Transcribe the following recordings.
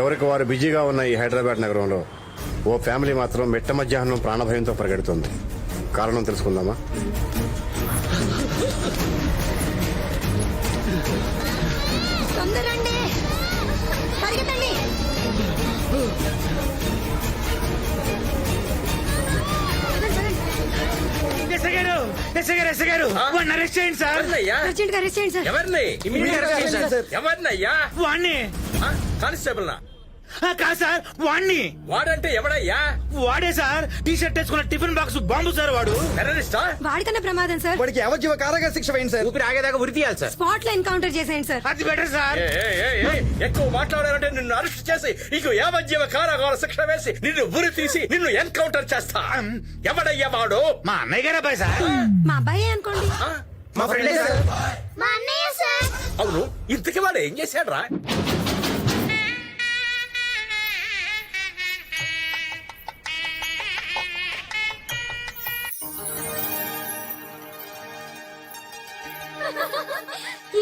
ఎవరికి వారు బిజీగా ఉన్న ఈ హైదరాబాద్ నగరంలో ఓ ఫ్యామిలీ మాత్రం మిట్ట మధ్యాహ్నం ప్రాణభయంతో పరిగెడుతుంది. కారణం తెలుసుకుందామా? తొందరండి, పరిగెత్తండి. అర్జెంట్ గా అరెస్ట్ చేయండి సార్. ఎవరినయ్యా? వాణ్ణి కానిస్టేబుల్ నా కాదు సార్, వాణ్ణి. వాడంటే ఎవడయ్యా? వాడే సార్, టీ షర్ట్ వేసుకున్న టిఫిన్ బాక్స్ బాంబు సార్. వాడు టెర్రరిస్టా? వాడికన్నా ప్రమాదం సార్. వాడికి యావజ్జీవ కారాగార శిక్ష వేయండి సార్. ఊపిరి ఆగేదాకా ఉరి తీయాలి సార్. స్పాట్ లో ఎన్కౌంటర్ చేసేయండి సార్. అది బెటర్ సార్. ఎక్కువ మాట్లాడారంటే నిన్ను అరెస్ట్ చేసి నీకు యావజ్జీవ కారాగార శిక్ష వేసి నిన్ను ఉరి తీసి నిన్ను ఎన్కౌంటర్ చేస్తా. ఎవడయ్యా వాడు? మా అన్నయ్య గారు అబ్బాయి సార్. మా అబ్బాయి అనుకోండి. మా ఫ్రెండే సార్. మా అన్నయ్య సార్. అవును, ఇంతకీ వాడు ఏం చేశాడు రా?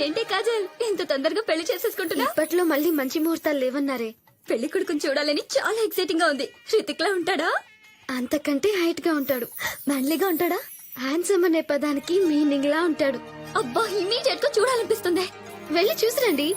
ఏంటి కాజల్, ఇంత తొందరగా పెళ్లి చేసేసుకుంటున్నా? ఇప్పట్లో మళ్ళీ మంచి ముహూర్తాలు లేవన్నారే. పెళ్లి కొడుకుని చూడాలని చాలా ఎక్సైటింగ్ గా ఉంది. హృతిక్ లా ఉంటాడా? అంతకంటే హైట్ గా ఉంటాడు. మ్యాన్లీగా ఉంటాడా? హ్యాండ్సమ్ అనే పదానికి మీనింగ్ లా ఉంటాడు. అబ్బా, ఇమీడియట్ గా చూడాలనిపిస్తుంది. వెళ్ళి చూసిరండి.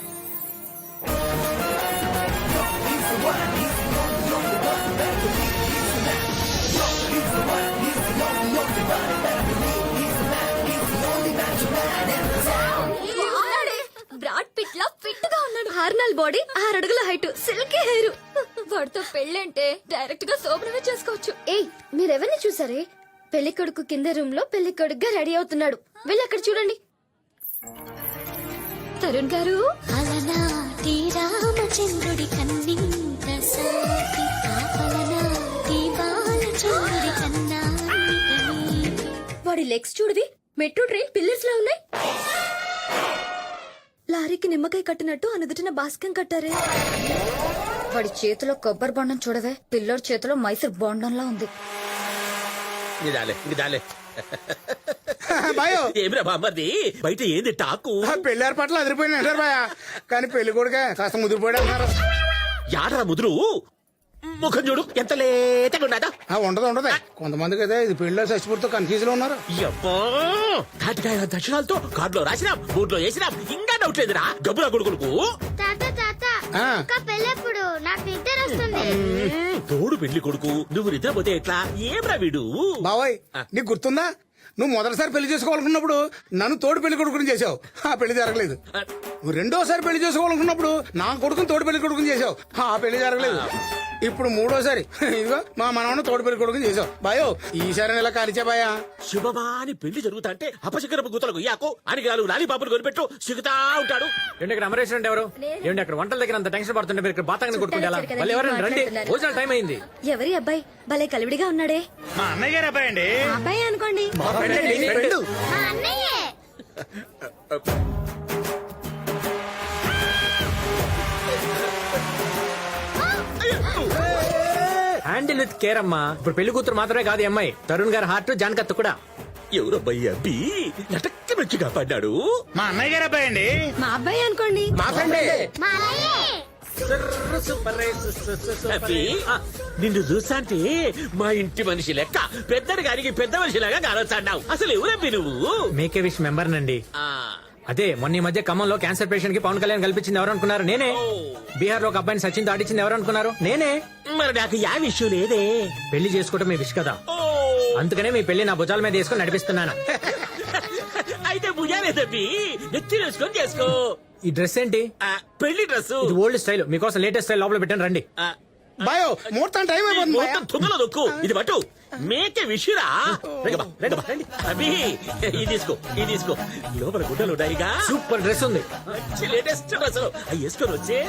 బ్రాడ్ పిట్ లా ఫిట్ గా ఉన్నాడు. హార్నల్ బాడీ, 6 అడుగుల హైట్, సిల్కీ హెయిర్. వాడితో పెళ్ళంటే డైరెక్ట్ గా శోభనమే చేసుకోవచ్చు. ఏయ్, మీరెవరిని చూసారే? పెళ్లి కొడుకు కింద రూమ్ లో పెళ్లి కొడుకుగా రెడీ అవుతున్నాడు. వెళ్ళి అక్కడ చూడండి. తరుణ్ గారు, అలనాటి రామచంద్రుడి కన్నింత సాటి ఆపలనాటి బాలచంద్రుడి కన్నా వాడి లెగ్స్ చూడవి, మెట్రో ట్రైన్ పిల్లర్స్ లా ఉన్నాయి. లారీకి నిమ్మకాయ కట్టినట్టు అనుదుటిన బాస్కం కట్టారే. వాడి చేతిలో కొబ్బరి బొండం చూడవే, పిల్లోడి చేతిలో మైసూర్ బొండంలా ఉంది. ఏమిరా బామ్మది, బయట ఏంది టాకు? పెళ్లి ఏర్పాట్లు అదిరిపోయినాయి సార్ బాయ్. కానీ పెళ్లి కొడుకే కాస్త ముదిరిపోయాడు అంటున్నారు. యాడరా ముదురు? ముఖం చూడు ఎంత లేతగా ఉన్నదా? ఉండదు. కొంతమందికి అయితే ఇది పెళ్లిలో చచ్చిపోతూ కన్ఫ్యూజ్ లో ఉన్నారు. తాటికాయ దక్షిణాలతో కార్డులో రాసినాం, బోర్డులో వేసినాం, ఇంకా డౌట్ లేదురా గబ్బురా కొడుకులకు. పెళ్ళెప్పుడు నాకు నిద్ర వస్తుంది. తోడు పెళ్లి కొడుకు, నువ్వు నిద్రపోతే ఎట్లా? ఏమ్రా వీడు? బావోయ్, నీకు గుర్తుందా? నువ్వు మొదటిసారి పెళ్లి చేసుకోవాలనుకున్నప్పుడు నన్ను తోడు పెళ్లి కొడుకుని చేసావు. ఆ పెళ్లి జరగలేదు. నువ్వు రెండోసారి పెళ్లి చేసుకోవాలనుకున్నప్పుడు నా కొడుకుని తోడు పెళ్లి కొడుకుని చేసావు. ఆ పెళ్లి జరగలేదు. ఇప్పుడు మూడోసారి ఇదిగో మా మనవను తోడు పెళ్లి కొడుకుని చేసావు. బాయో, ఈసారి ఇలా కాలిచా బాయా. శుభమాని పెళ్లి జరుగుతా అంటే అపశకరపు గుతలకు యాకో అని గాలు లాలీపాపులు కొనిపెట్టు సిగుతా ఉంటాడు. ఏంటి ఇక్కడ అమరేష్ అంటే ఎవరు? ఏంటి అక్కడ వంటల దగ్గర అంత టెన్షన్ పడుతుంటే మీరు ఇక్కడ బాతాంగని కొట్టుకుంటా? ఎవరండి రండి, భోజనం టైం అయింది. ఎవరి అబ్బాయి భలే కలివిడిగా ఉన్నాడే? మా అన్నయ్య గారు అబ్బాయి అండి. మా అబ్బాయి అనుకోండి. హ్యాండిల్ విత్ కేర్ అమ్మా. ఇప్పుడు పెళ్లి కూతురు మాత్రమే కాదు అమ్మాయి, తరుణ్ గారి హార్ట్ జానకత్త కూడా. ఎవరబ్బాయి అబ్బి నటక్కి వచ్చి కాపాడ్డాడు? మా అన్నయ్య గారు అబ్బాయి అండి. మా అబ్బాయి అనుకోండి. అబ్బి, నిన్ను చూస్తాంటే మా ఇంటి మనిషి లెక్క పెద్దడి గారికి పెద్ద మనిషిలాగా కానొచ్చాడావు. అసలు ఎవరబ్బి నువ్వు? మేకే విష్ మెంబర్ నండి. అదే మొన్న ఈ మధ్య ఖమ్మంలో క్యాన్సర్ పేషెంట్ కి పవన్ కళ్యాణ్ కల్పించింది ఎవరు అనుకున్నారు? నేనే. బీహార్ లో ఒక అబ్బాయిని సచిన్ తో ఆడించింది ఎవరు అనుకున్నారు? నేనే. మరి నాకు యా విషయం లేదే. పెళ్లి చేసుకోవటం మీ విష్ కదా, అందుకనే మీ పెళ్లి నా భుజాల మీద వేసుకొని నడిపిస్తున్నాను. అయితే భుజానే తప్పి నెత్తి వేసుకొని చేసుకో. ఈ డ్రెస్ ఏంటి? పెళ్లి డ్రెస్. ఇది ఓల్డ్ స్టైల్, మీకోసం లేటెస్ట్ స్టైల్ లోపల పెట్టాను రండి. బాయో, ముహూర్తం టైం అయిపోతుంది. మొత్తం తుంగలో దొక్కు. ఇది పట్టు, మేకే విషురా. అభి, ఇది తీసుకో లోపల గుడ్డలు ఉంటాయిగా. సూపర్ డ్రెస్ ఉంది, మంచి లేటెస్ట్ డ్రెస్. అవి వేసుకొని వచ్చే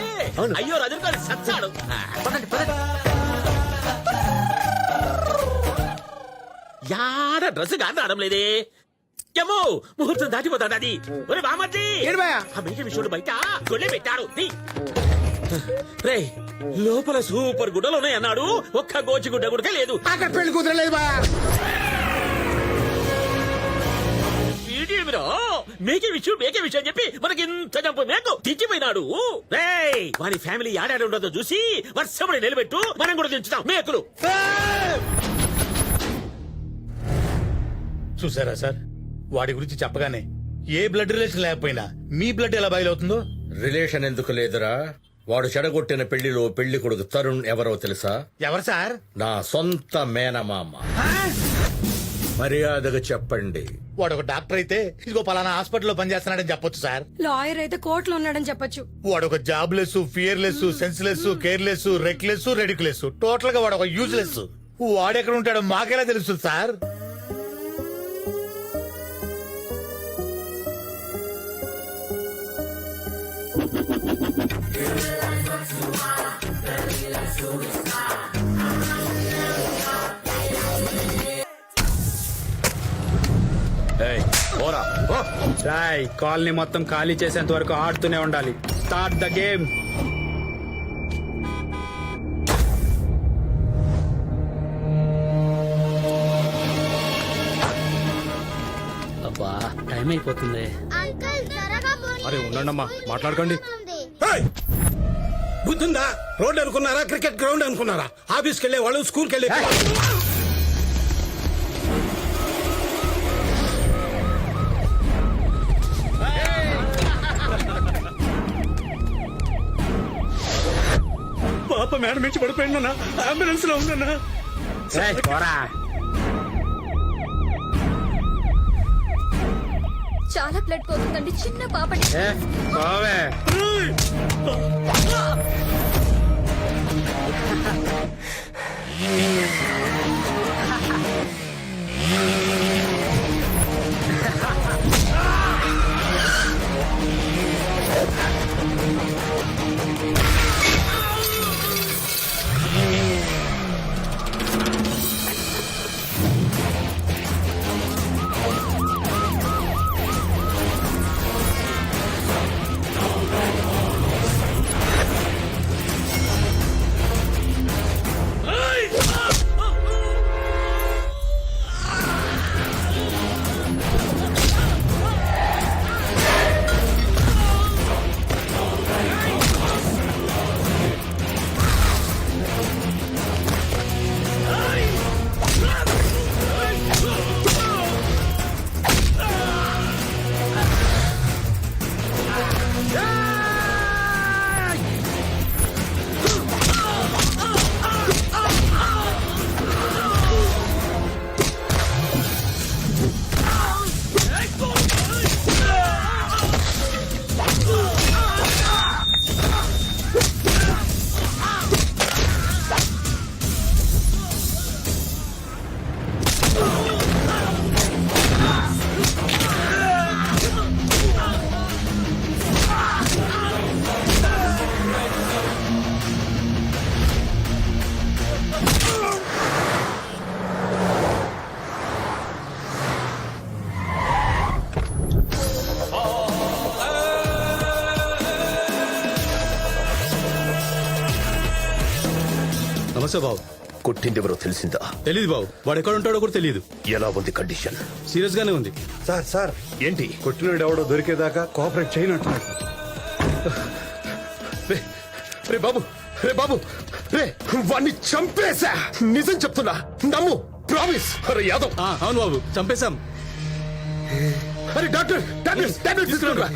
అయ్యో రజనీకాంత్ సచ్చాడు. యాడ డ్రెస్ గాని రావడం లేదే. ఏమో ముహూర్తం దాటిపోతాడు. అది ఒరే బామర్ది, ఏంటి బాయా? ఆ మేకే విషుడు బయట గొల్లె పెట్టాడు. రే లోపల సూపర్ గుడ్డలు ఉన్నాయి అన్నాడు, ఒక్క గోచి గుడ్డ కూడా లేదు. అక్కడ పెళ్లి కుదరలేదు బా. వీడేమిరా మేకే విషయం చెప్పి మనకి ఇంత జంపు మేకు తెచ్చిపోయినాడు. రేయ్ వాని ఫ్యామిలీ ఆడాడు ఉండదో చూసి వర్షపడి నిలబెట్టు, మనం కూడా దించుతాం మేకులు. చూసారా సార్, వాడి గురించి చెప్పగానే ఏ బ్లడ్ రిలేషన్ లేకపోయినా మీ బ్లడ్ ఎలా బయలుతుందో. రిలేషన్ ఎందుకు లేదురా, వాడు చెడగొట్టిన పెళ్లిలో పెళ్లి కొడుకు తరుణ్ ఎవరో తెలుసా? ఎవరు సార్? నా సొంత మేనమామ. మర్యాదగా చెప్పండి. వాడు ఒక డాక్టర్ అయితే ఇదిగో పలానా హాస్పిటల్లో పనిచేస్తున్నాడని చెప్పొచ్చు సార్. లాయర్ అయితే కోర్టులో ఉన్నాడని చెప్పొచ్చు. వాడు ఒక job less, fearless, senseless, careless, reckless, ridiculous, total గా వాడు ఒక యూజ్లెస్. వాడెక్కడ ఉంటాడో మాకెలా తెలుస్తుంది సార్? కాలనీ మొత్తం ఖాళీ చేసేంత వరకు ఆడుతూనే ఉండాలి. Start the game. అబ్బా టైం అయిపోతుంది. అరే ఉండండమ్మా, మాట్లాడకండి. బుద్ధుందా? రోడ్ అనుకున్నారా, క్రికెట్ గ్రౌండ్ అనుకున్నారా? ఆఫీస్కి వెళ్ళే వాళ్ళు, స్కూల్కి వెళ్ళే పాప మేడం నుంచి పడిపోయిందన్నా, అంబులెన్స్ లో ఉందన్నా. చాలా బ్లడ్ పోతుందండి, చిన్న పాపని. నమస్తే బాబు. కొట్టింది ఎవరో తెలిసిందా? తెలీదు బాబు, వాడు ఎక్కడ ఉంటాడో కూడా తెలియదు. ఎలా ఉంది కండిషన్? సీరియస్ గానే ఉంది. సార్ ఏంటి? కొట్టినోడు ఎవడో దొరికేదాకా కోఆపరేట్ చేయనట్టున్నాడు. రే బాబు, రే బాబు, రే వాణ్ణి చంపేశా, నిజం చెప్తున్నా, నమ్ము, ప్రామిస్. అరే యాదవ్. అవును బాబు, చంపేశాం. అరే డాక్టర్, టాబ్లెట్ తీసుకురా.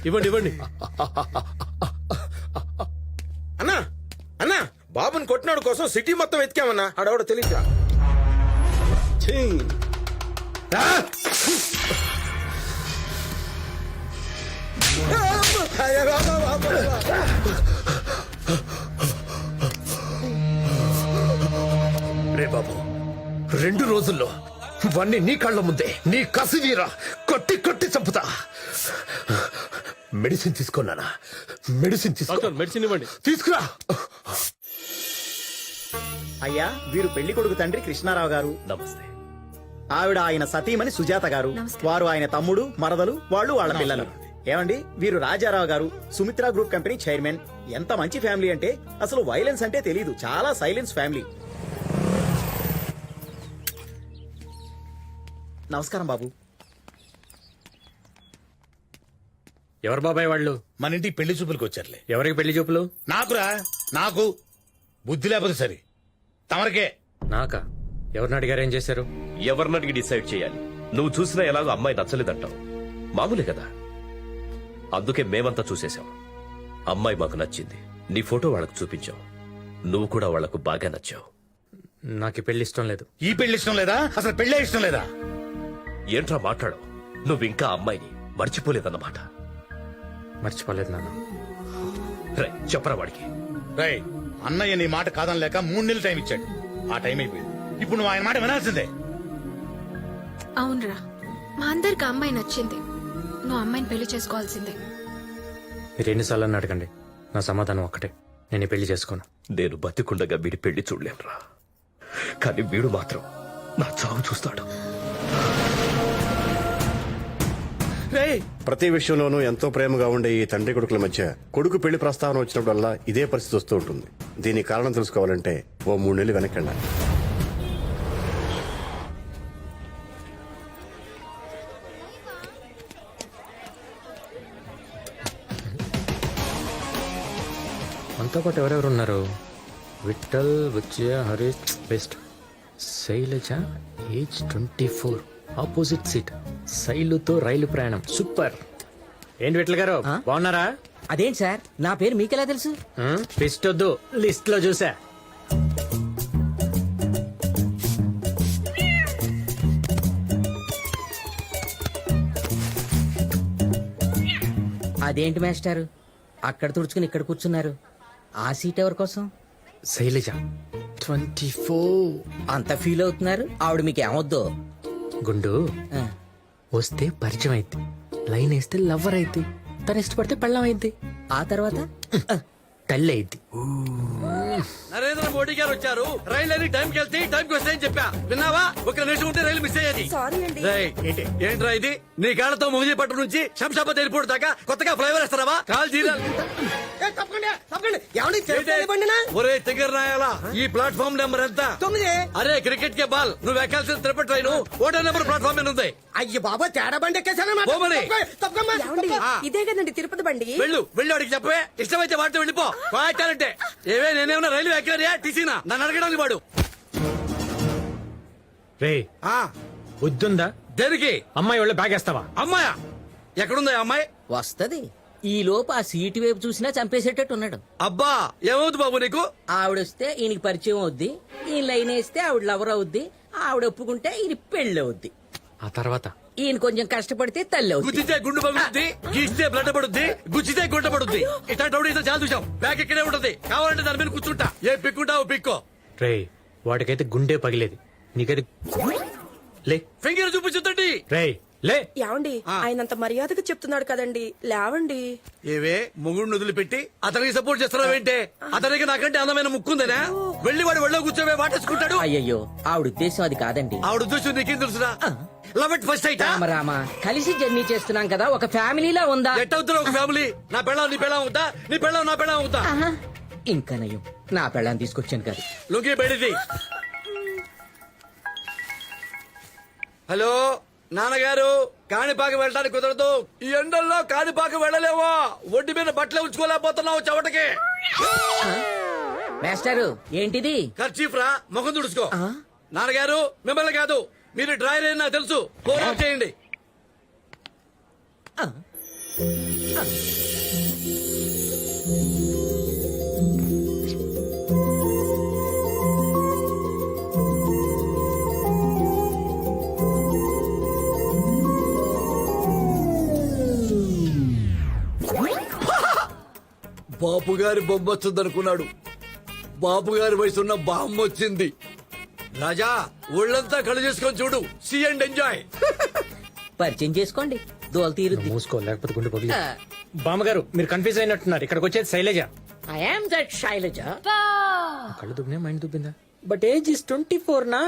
ఇవ్వండి. అన్నా అన్నా, బాబుని కొట్టినాడు కోసం సిటీ మొత్తం వెతికామన్నా, ఆడవాడు తెలియక. రే బాబు, 2 రోజుల్లో వాణ్ణి నీ కళ్ళ ముందే నీ కసివీరా కొట్టి కొట్టి చంపుతా. మెడిసిన్ తీసుకున్నానా? మెడిసిన్ మెడిసిన్ ఇవ్వండి. తీసుకురా. అయ్యా, వీరు పెళ్లి కొడుకు తండ్రి కృష్ణారావు గారు. నమస్తే. ఆవిడ ఆయన సతీమణి సుజాత గారు. వారు ఆయన తమ్ముడు, మరదలు, వాళ్ళు వాళ్ళ పిల్లలు. ఏమండి వీరు రాజారావు గారు సుమిత్ర గ్రూప్ కంపెనీ చైర్మన్. ఎంత మంచి ఫ్యామిలీ అంటే అసలు వైలెన్స్ అంటే తెలీదు, చాలా సైలెన్స్ ఫ్యామిలీ. నమస్కారం బాబు. ఎవరు బాబాయ్ వాళ్ళు? మన ఇంటికి పెళ్లి చూపులకు వచ్చారులే. ఎవరికి పెళ్లి చూపులు? నాకురా, నాకు బుద్ధి లేకపోతే సరే. తమరికే. నాకా? ఎవరిని అడిగారు, ఏం చేశారు? ఎవరిని అడిగి డిసైడ్ చేయాలి? నువ్వు చూసినా ఎలాగో అమ్మాయి నచ్చలేదంటావు. మామూలే కదా, అందుకే మేమంతా చూసేశాం. అమ్మాయి మాకు నచ్చింది, నీ ఫోటో వాళ్ళకు చూపించాం. నువ్వు కూడా వాళ్లకు బాగా నచ్చావు. నాకు ఈ పెళ్లి ఇష్టం లేదు. ఈ పెళ్లి ఇష్టం లేదా? అసలు పెళ్ళే ఇష్టం లేదా? ఏంట్రా మాట్లాడు? నువ్వు ఇంకా అమ్మాయిని మర్చిపోలేదన్నమాట. మర్చిపోలేదు నాన్న. రే చెప్పరా వాడికి. రై, అన్నయ్య నీ మాట కాదని లేక 3 నెలలు టైం ఇచ్చాడు. ఆ టైం అయిపోయింది. ఇప్పుడు నువ్వు ఆయన మాట వినాల్సిందే. అవునరా, మా అందరికి అమ్మాయి నచ్చింది. నువ్వు అమ్మాయిని పెళ్లి చేసుకోవాల్సిందే. మీరు ఎన్నిసార్లు అడగండి, నా సమాధానం ఒక్కటే, నేను ఈ పెళ్లి చేసుకోను. నేను బతికుండగా వీడి పెళ్లి చూడలేనురా, కానీ వీడు మాత్రం నా చావు చూస్తాడు. ప్రతి విషయంలోనూ ఎంతో ప్రేమగా ఉండే ఈ తండ్రి కొడుకుల మధ్య కొడుకు పెళ్లి ప్రస్తావన వచ్చినప్పుడల్లా ఇదే పరిస్థితి వస్తూ ఉంటుంది. దీనికి కారణం తెలుసుకోవాలంటే ఓ 3 నెలలు వెనక్కి వెళ్ళాలి. మనతో పాటు ఎవరెవరు ఉన్నారు? Vithal, Vijaya, Harish, best. Shailaja, age 24, opposite seat. శైలుతో రైలు ప్రయాణం. సూపర్. ఏంటి విఠల్ గారు, బాగున్నారా? అదేంటి సార్, నా పేరు మీకెలా తెలుసు? లిస్ట్ వద్దు, లిస్ట్ లో చూసా. అదేంటి మాస్టారు, అక్కడ తుడుచుకుని ఇక్కడ కూర్చున్నారు? ఆ సీట్ ఎవరి కోసం? శైలజ 24. అంత ఫీల్ అవుతున్నారు? ఆవిడ మీకు ఏమొద్దు? గుండు వస్తే పరిచయం అయితే, లైన్ వేస్తే లవ్వర్ అయితే, తను ఇష్టపడితే పెళ్ళం అయితే, ఆ తర్వాత తల్లి అయితే. నరేంద్ర మోడీ గారు వచ్చారు. రైలు అని టైంకి వెళ్తే టైంకి వస్తాయని చెప్పా, విన్నావా? ఒక నిమిషం ఉంటే రైలు మిస్ అయ్యేది. ఏంట్రా ఇది? నీ కాళ్ళతో మొగిలిపట్నం నుంచి శంషాబాద్ ఎయిర్పోర్ట్ దాకా కొత్తగా ఫ్లైఓవర్ వేస్తారా? కాల్ తీరాలి. ఒరే తిగర్ రాయాలా, ఈ ప్లాట్ఫామ్ నెంబర్ ఎంత? 9. అరే క్రికెట్ కే బాల్, నువ్వు ఎక్కాల్సిన తిరుపతి ట్రైన్ ఓటో నెంబర్ ప్లాట్ఫామ్ మీద ఉంది. అయ్యో బాబా, తేడా బండి పోమని. ఇదే కదండి తిరుపతి బండి. వెళ్ళు వెళ్ళు, అడిగి చెప్పే. ఇష్టమైతే వాడితో వెళ్ళిపో. వాటాలంటే ఏవే, నేనేమన్నా రైలు ఎక్కారియా టీసీనా? నన్ను అడగడానికి వాడు. రే బుద్ధుందా? దేనికి? అమ్మాయి వాళ్ళ బ్యాగ్ వేస్తావా? అమ్మాయా? ఎక్కడుందా అమ్మాయి? వస్తది. ఈ లోపు ఆ సీటు వైపు చూసినా చంపేసేటట్టు ఉన్నాడు. అబ్బా, ఏమవుతుంది బాబు నీకు? ఆవిడొస్తే ఈయనకి పరిచయం అవుద్ది, ఈయన లైన్ వేస్తే ఆవిడ లవర్ అవుద్ది, ఆవిడ ఒప్పుకుంటే ఈయన పెళ్లి అవుద్ది. ఆ తర్వాత ఈయన కొంచెం కష్టపడితే తల్లి అవుద్ది. గుద్దితే గుండు పగులుద్ది, గీస్తే బ్లడ్ పడుద్ది, గుచ్చితే గుంట పడుద్ది. ఇట్లాంటి రౌడీ చాలా చూసాం. బ్యాగ్ ఇక్కడే ఉంటది, కావాలంటే దాని మీద కూర్చుంటా. ఏ పిక్కుంటావు పిక్కో. రే వాడికైతే గుండె పగిలేది, నీకైతే లే. ఫింగర్ చూపించుతండి. రే లే. ఏమండి, ఆయనంత మర్యాదగా చెప్తున్నాడు కదండి, లేవండి. ఏవే, మొగుడు వదిలిపెట్టి అతనికి సపోర్ట్ చేస్తున్నావేంటే? అతనికి నాకంటే అందమైన ముక్కుందనా? వెళ్ళి వాడు ఒళ్ళో కూర్చోవే వాటేసుకుంటాడు. అయ్యయ్యో, ఆవిడ ఉద్దేశం అది కాదండి. ఆవిడ ఉద్దేశం నీకేం తెలుసురా? Love at first sight. Rama కలిసి జర్నీ చేస్తున్నాం కదా, ఒక ఫ్యామిలీలా ఉందా? ఎట్ అవుతున్నా ఒక ఫ్యామిలీ? నా పెళ్ళం నీ పెళ్ళం అవుతా, నీ పెళ్ళం నా పెళ్ళం అవుతా. ఇంకా నయం, నా పెళ్ళాన్ని తీసుకొచ్చాను కదా. లుంగి బయటిది. హలో నాన్నగారు, కాణిపాక వెళ్ళడానికి కుదరదు. ఈ ఎండల్లో కాణిపాక వెళ్ళలేవా? ఒంటి మీద బట్టలే ఉంచుకోలేకపోతున్నావు చెవటకి. మాస్టారు ఏంటిది? ఖర్చీఫ్ రా, ముఖం తుడుచుకో. నాన్నగారు మిమ్మల్ని కాదు, మీరు డ్రైవర్ అని నాకు తెలుసు. ఫోన్ ఆఫ్ చేయండి. బాపు గారి బొమ్మ వచ్చిందనుకున్నాడు, బాపు గారి వయసున్న బామ్మ వచ్చింది. రాజా, ఒళ్ళంతా కళ్ళు చేసుకొని చూడు. See and enjoy. పరిచయం చేసుకోండి, దోల తీరుద్ది. మూసుకో, లేకపోతే గుండె పగిలి. బామ్మగారు మీరు కన్ఫ్యూజ్ అయినట్టున్నారు. ఇక్కడికి వచ్చేది Shailaja. I am that Shailaja. కళ్ళు దుబ్బినా మైండ్ దుబ్బిందా? బట్ ఏజ్ ఇస్ 24 నా.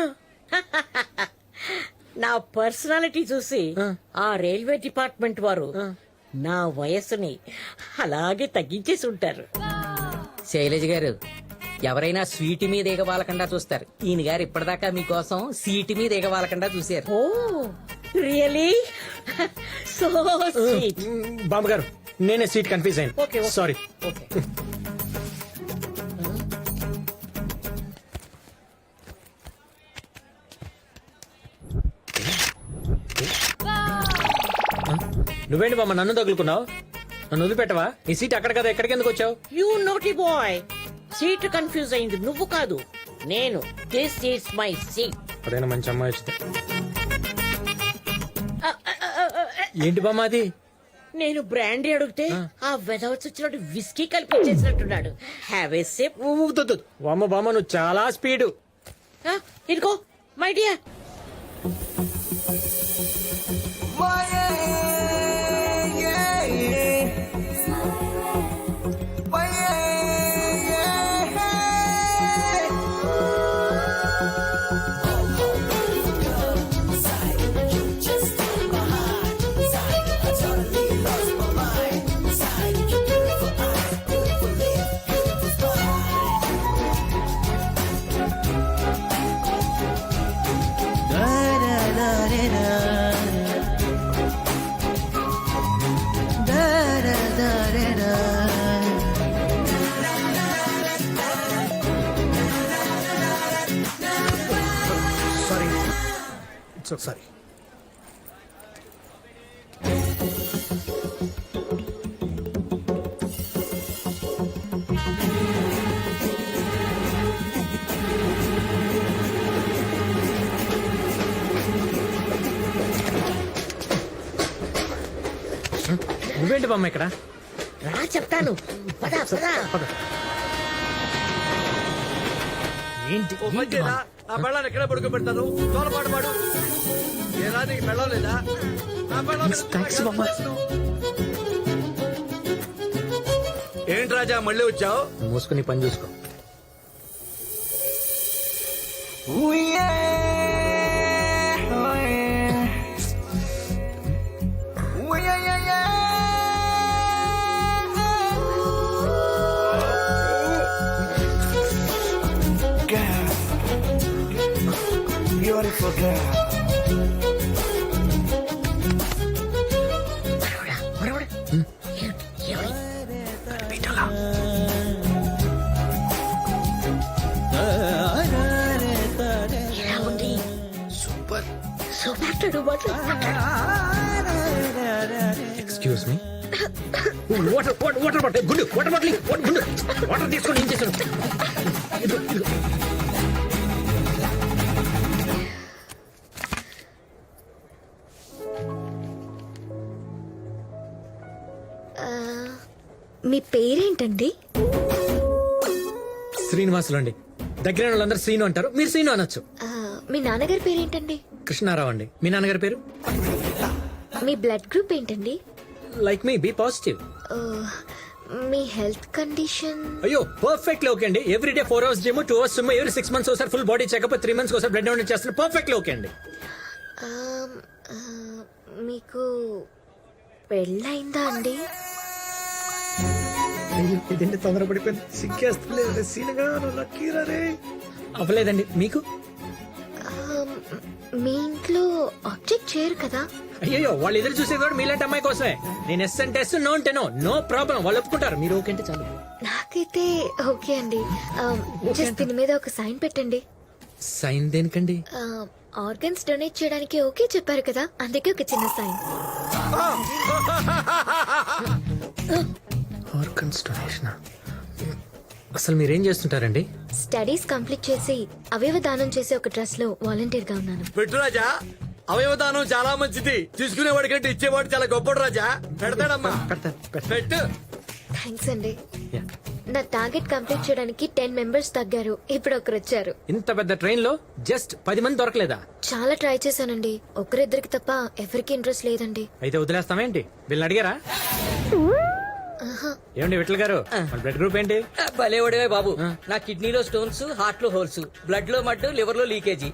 నా పర్సనాలిటీ చూసి ఆ రైల్వే డిపార్ట్మెంట్ వారు నా వయస్సుని అలాగే తగ్గించేసి ఉంటారు. శైలజ గారు ఎవరైనా స్వీట్ మీద ఎగవాలకుండా చూస్తారు, ఈయన గారు ఇప్పటిదాకా మీకోసం సీటు మీద ఎగవాలకుండా చూశారు. Oh really so sweet. బామ్మగారు నేనే సీట్ కన్ఫ్యూజ్ ఓకే, ఓకే. అయ్యాను సారీ. ఓకే. నువ్వేంటి బామ్మ నన్ను తగులుకున్నావు? నన్ను వదిలిపెట్టవా? నీ సీట్ అక్కడ కదా, ఎక్కడికి ఎందుకు వచ్చావు? You naughty boy, seat confuse అయింది నువ్వు కాదు నేను. This is my seat. అదైనా మంచి అమ్మాయి వచ్చింది. ఏంటి బామ్మ అది? నేను బ్రాండీ అడిగితే ఆ వెదవచ్చి వచ్చినట్టు విస్కీ కల్పించేసినట్టున్నాడు. Have a sip. బామ్మ బామ్మ నువ్వు చాలా స్పీడు. ఇదిగో మై డియర్. సారీ. నువ్వేంటి బామ్మ ఇక్కడ? రా చెప్తాను. పద పద. ఏంటి ఓ పని చేయరా, ఆ బెళ్ళాన్ని ఎక్కడ పడుకోబెడతాను? తోలపాటు పాడు. ఏరా నీకు బెళ్ళం లేదా? ఆ బెళ్ళం మీద థాంక్స్ బామ్మ. ఏంటి రాజా మళ్ళీ వచ్చావు? మూసుకుని పని చూసుకో. ఎలా ఉంది? Super. Excuse me. Water water bottle గుండు, వాటర్ బాటిల్ గుండు, వాటర్ తీసుకొని ఏం చేశాను? మీ పేరేంటండి? శ్రీనివాసులు అండి. దగ్గర వాళ్ళందరూ శ్రీను అంటారు, మీరు శ్రీను అనొచ్చు. మీ నాన్నగారి పేరేంటండి? కృష్ణారావు అండి. మీ నాన్నగారి పేరు? మీ బ్లడ్ గ్రూప్ ఏంటండి? లైక్ మీ, బి పాజిటివ్. మీ హెల్త్ కండిషన్? అయ్యో పర్ఫెక్ట్ ఓకే అండి. Every day 4 hours gym, 2 hours swim, every 6 months ఒకసారి ఫుల్ బాడీ చెకప్, 3 months ఒకసారి బ్లడ్ డొనేట్ చేస్తారు. పర్ఫెక్ట్ ఓకే అండి. మీకు పెళ్ళైందా అండి? ఇదండి తొందరపడిపోయింది, సిక్కేస్తుంది. సీనుగా లక్కీరా రే. అవ్వలేదండి. మీకు? మీ ఇంట్లో ఆబ్జెక్ట్ చేయరు కదా? అయ్యో వాళ్ళు ఎదురు చూసేది కూడా మీలాంటి అమ్మాయి కోసమే. నేను ఎస్ అంటే ఎస్, నో అంటే నో. నో ప్రాబ్లం, వాళ్ళు ఒప్పుకుంటారు. మీరు ఓకే అంటే చాలు. నాకైతే ఓకే అండి. జస్ట్ దీని మీద ఒక సైన్ పెట్టండి. సైన్ దేనికండి? ఆర్గన్స్ డొనేట్ చేయడానికి ఓకే చెప్పారు కదా, అందుకే ఒక చిన్న సైన్. Organs donation. అసలు మీరేం చేస్తుంటారండి? స్టడీస్ కంప్లీట్ చేసి అవయవ దానం చేసే ఒక ట్రస్ట్ లో వాలంటీర్ గా ఉన్నాను. పెట్టు రాజా, అవయవదానం చాలా మంచిది. తీసుకునేవాడి కంటే ఇచ్చేవాడు చాలా గొప్పడు రాజా. పెడతాడమ్మా, పెట్టు. థ్యాంక్స్ అండి. నా టార్గెట్ కంప్లీట్ చేయడానికి 10 members తగ్గారు. ఇప్పుడు ఒకరు వచ్చారు. ఇంత పెద్ద ట్రైన్ లో జస్ట్ 10 మంది దొరకలేదా? చాలా ట్రై చేశానండి, ఒకరిద్దరికి తప్ప ఎవరికి ఇంట్రెస్ట్ లేదండి. అయితే వదిలేస్తామేంటి? వీళ్ళని అడిగారా? ఏమండి విఠల్ గారు మన బ్లడ్ గ్రూప్ ఏంటి? భలే ఒడివే బాబు. నా కిడ్నీలో స్టోన్స్, హార్ట్ లో హోల్స్, బ్లడ్ లో మట్టు, లివర్ లో లీకేజీ.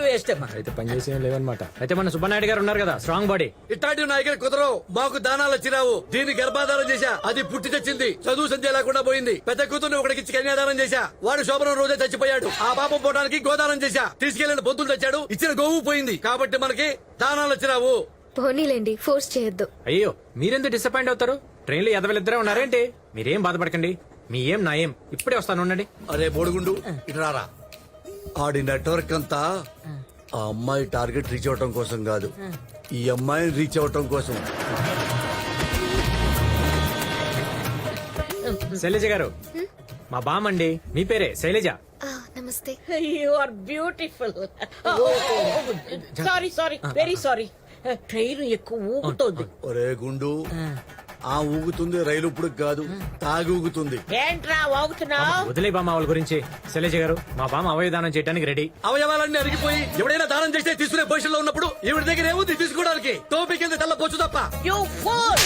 వేస్ట్ అమ్మా. అయితే పని చేసి ఏం లేవన్నమాట. అయితే మన సుబ్బనాయుడు గారు ఉన్నారు కదా, స్ట్రాంగ్ బాడీ. ఇట్లాంటి నాయకులు కుదరవు. మాకు దానాలు వచ్చిరావు. దీన్ని గర్భాధారం చేశా, అది పుట్టి తెచ్చింది. చదువు సంధ్య లేకుండా పోయింది. పెద్ద కూతుర్ని ఒకటికి కన్యాదానం చేశా, వాడు శోభనం రోజే చచ్చిపోయాడు. ఆ పాపం పోవడానికి గోదానం చేశా, తీసుకెళ్లిన బొద్దులు తెచ్చాడు, ఇచ్చిన గోవు పోయింది. కాబట్టి మనకి దానాలు వచ్చిరావు. పోనీలేండి, ఫోర్స్ చేయొద్దు. అయ్యో మీరెందుకు డిసప్పాయింట్ అవుతారు? ట్రైన్ లో ఎదవలిద్దరే ఉన్నారేంటి? మీరేం బాధపడకండి. మీ ఏం నా ఏం ఇప్పుడే వస్తాను, ఉండండి. అరే బోడుగుండు ఇటురారా. ఆడి నెట్వర్క్ అంతా ఆ అమ్మాయి టార్గెట్ రీచ్ అవటం కోసం కాదు, ఈ అమ్మాయిని రీచ్ అవటం కోసం. శైలజ గారు మా బామండి. మీ పేరే శైలజ. నమస్తే. You are beautiful. Sorry sorry, very sorry. Train ఎక్కువ ఊగుతోంది. ఒరే గుండు, ఆ ఊగుతుంది రైలు ఇప్పుడు కాదు, తాగి ఊగుతుంది. ఏంట్రా వాగుతున్నావు? వదిలే బామ్మ వాళ్ళ గురించి. శైలజ గారు మా బామ్మ అవయదానం చేయడానికి రెడీ. అవయవాలన్నీ అరిగిపోయి ఎవడైనా దానం చేస్తే తీసుకునే పొజిషన్ లో ఉన్నప్పుడు ఈవిడ దగ్గర ఏముంది తీసుకోవడానికి? టోపీ కింద తెల్ల పొచ్చు తప్ప. You pool!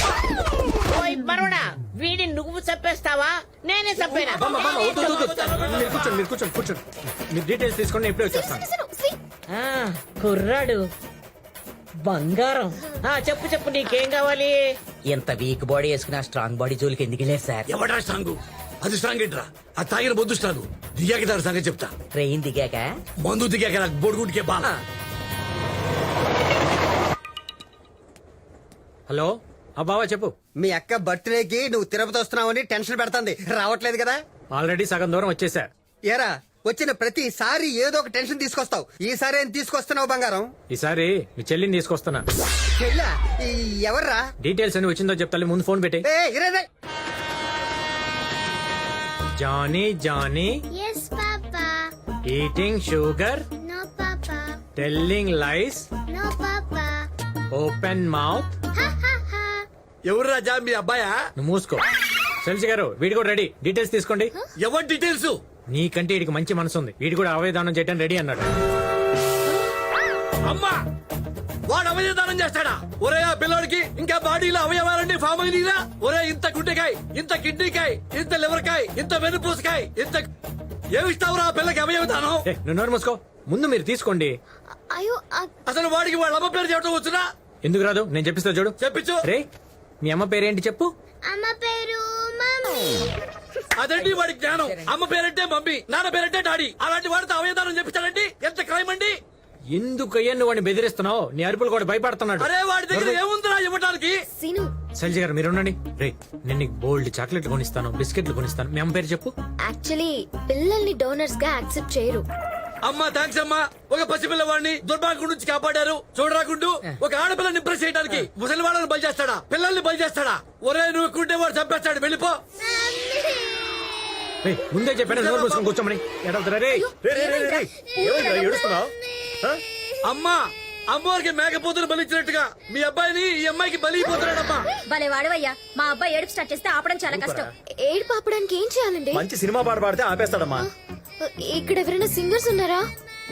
ఓయ్ మరుడా, వీడిని నువ్వు చంపేస్తావా? నేనే చంపేనా? మీరు కూర్చోండి, మీరు కూర్చోండి, కూర్చోండి. మీరు డీటెయిల్స్ తీసుకోండి, ఇప్పుడే వచ్చేస్తాను. ఆ, కుర్రాడు బంగారం. చెప్పు చెప్పు, నీకేం కావాలి? ఎంత వీక్ బాడీ వేసుకున్న స్ట్రాంగ్ బాడీ జోలికి ఎందుకు లేదు సార్? ఎవడా స్ట్రాంగ్? అది స్ట్రాంగ్ ఏంట్రా? అది తాగిన బొద్దు స్ట్రాంగ్. దిగాక దాని సంగతి చెప్తా. ట్రైన్ దిగాక మందు దిగాక నాకు బొడుగుడికే బాల. హలో ఆ బావా చెప్పు. మీ అక్క బర్త్డేకి నువ్వు తిరుపతి వస్తున్నావని టెన్షన్ పెడుతుంది, రావట్లేదు కదా? ఆల్రెడీ సగం దూరం వచ్చేసా. ఏరా, వచ్చిన ప్రతిసారి ఏదో ఒక టెన్షన్ తీసుకొస్తావు. ఈసారి ఏం తీసుకొస్తున్నావు బంగారం? ఈసారి మీ చెల్లిని తీసుకొస్తున్నా. చెల్లా? ఎవర్రా? డీటెయిల్స్ అని వచ్చిందో చెప్తాను, ముందు ఫోన్ పెట్టి. Johnny Johnny yes papa. Eating sugar, no papa. Telling lies, no papa. Open mouth. ఎవరు రాజా, మీ అబ్బాయా? నువ్వు మూసుకో. శైలజ గారు వీడి కూడా రెడీ, డీటెయిల్స్ తీసుకోండి. ఎవరి డీటెయిల్స్? నీకంటే వీడికి మంచి మనసు ఉంది, వీడి కూడా అవయదానం చేయడానికి రెడీ అన్నాడు. అమ్మా, వాడు అవయదానం చేస్తాడా? ఒరే ఆ పిల్లోడికి ఇంకా బాడీలో అవయవాలన్నీ ఫామ్ అయినా. ఒరే ఇంత గుండెకాయ, ఇంత కిడ్నీకాయ, ఇంత లివర్కాయ, ఇంత వెన్నుపూసకాయ, ఇంత ఏమిస్తావురా ఆ పిల్లకి అవయవదానం? నువ్వు నోరు మూసుకో, ముందు మీరు తీసుకోండి. అయ్యో అసలు వాడికి వాళ్ళ అమ్మ పేరు చెప్పడం వచ్చునా? ఎందుకు రాదు, నేను చెప్పిస్తా చూడు. చెప్పించు. రే మీ అమ్మ పేరేంటి చెప్పు. అమ్మ పేరు మమ్మీ. అదండి వాడి జ్ఞానం. అమ్మ పేరంటే మమ్మీ, నాన్న పేరంటే డాడీ. అలాంటి వాడితో అవయదానం చెప్తాడండి, ఎంత క్రైమ్ అండి. ఎందుకయ్యా నువ్వు వాడిని బెదిరిస్తున్నావు? నీ అరుపులు కూడా భయపడుతున్నాడు. అరే వాడి దగ్గర ఏముందిరా ఇవ్వడానికి? సీను, శైలజ గారు మీరు ఉండండి. రే నేను నీకు బోల్డ్ చాక్లెట్లు కొనిస్తాను, బిస్కెట్లు కొనిస్తాను. మీ అమ్మ పేరు చెప్పు. యాక్చువల్లీ పిల్లల్ని డోనర్స్ గా యాక్సెప్ట్ చేయరు. అమ్మా థ్యాంక్స్ అమ్మా, ఒక పసిపిల్లవాడిని దుర్మార్గం నుంచి కాపాడారు. చూడరాకుండు ఒక ఆడపిల్లని ఇంప్రెస్ చేయడానికి ముసలి వాళ్ళని బలి చేస్తాడా, పిల్లల్ని బలి చేస్తాడా? ఒరే నువ్వు ఎక్కుంటే వాడు చంపేస్తాడు, వెళ్ళిపో. రేయ్, ముందే చెప్పాను నోరు మూసుకొని కూర్చోమని. ఎడవుతారా రే? ఏడుస్తున్నావు? అమ్మా, అమ్మవారికి మేకపోతులు బలిచ్చినట్టుగా మీ అబ్బాయిని ఈ అమ్మాయికి బలి అయిపోతున్నాడమ్మా. భలే వాడవయ్యా, మా అబ్బాయి ఏడుపు స్టార్ట్ చేస్తే ఆపడం చాలా కష్టం. ఏడు పాపడానికి ఏం చేయాలండి? మంచి సినిమా పాట పాడితే ఆపేస్తాడమ్మా. ఇక్కడ ఎవరైనా సింగర్స్ ఉన్నారా?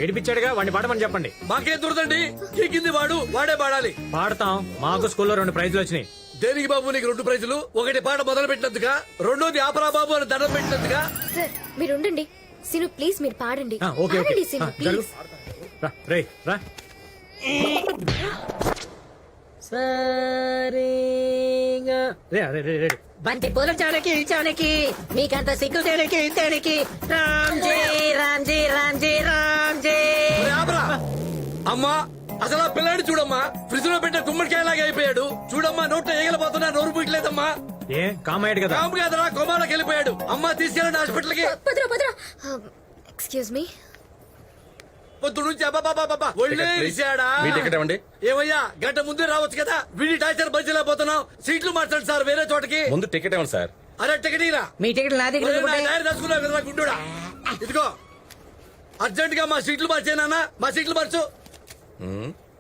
ఏడిపించాడుగా, వాడిని పాడమని చెప్పండి. మాకేం దొరదండి, ఈ కింది వాడు వాడే పాడాలి. పాడతాం, మాకు స్కూల్లో 2 ప్రైజులు వచ్చినాయి. దేనికి బాబు నీకు 2 ప్రైజులు? ఒకటి పాట మొదలు పెట్టినందుగా, రెండోది ఆపరా బాబు అని దండం పెట్టినందుగా. సార్ మీరు ఉండండి. సీను ప్లీజ్ మీరు పాడండి. ఆ, ఓకే ఓకే. పాడండి సీను జరుగు. ప్లీజ్. రా, రేయ్, రా. బంతి పూల చానకి చానకి మీకంత సిగ్గు తేనికి తేనికి రామ్జీ రామ్జీ రామ్జీ రామ్జీ. ఒరే ఆపరా. అమ్మా, అసలు ఆ పిల్లాడి చూడమ్మా, ఫ్రిడ్జ్ లో పెట్టే గుమ్మడికాయలాగా అయిపోయాడు. చూడమ్మా, నోట్లో ఏగలపోతున్నా, నోరు పుట్టలేదమ్మా. ఏ కామయ్యాడు కదా? కాము కాదరా, కోమాలోకి వెళ్ళిపోయాడు. అమ్మా తీసుకెళ్ళండి హాస్పిటల్ కి. Excuse me. పొద్దు నుంచి అబ్బాబాబా ఒళ్ళే ఇరిశాడా? ఏమయ్యా, గంట ముందే రావచ్చు కదా. వీడి టార్చర్ బయలుపోతున్నావు. సీట్లు మార్చండి సార్, వేరే చోటకి. ముందు టికెట్ ఇవ్వండి సార్. అరే టికెట్ ఇరా. మీ టికెట్ నా దగ్గర ఉంది. డైరీ రాసుకున్నావు కదా గుండుడా. ఇదిగో అర్జెంట్ గా మా సీట్లు మార్చేనా? మా సీట్లు మార్చు.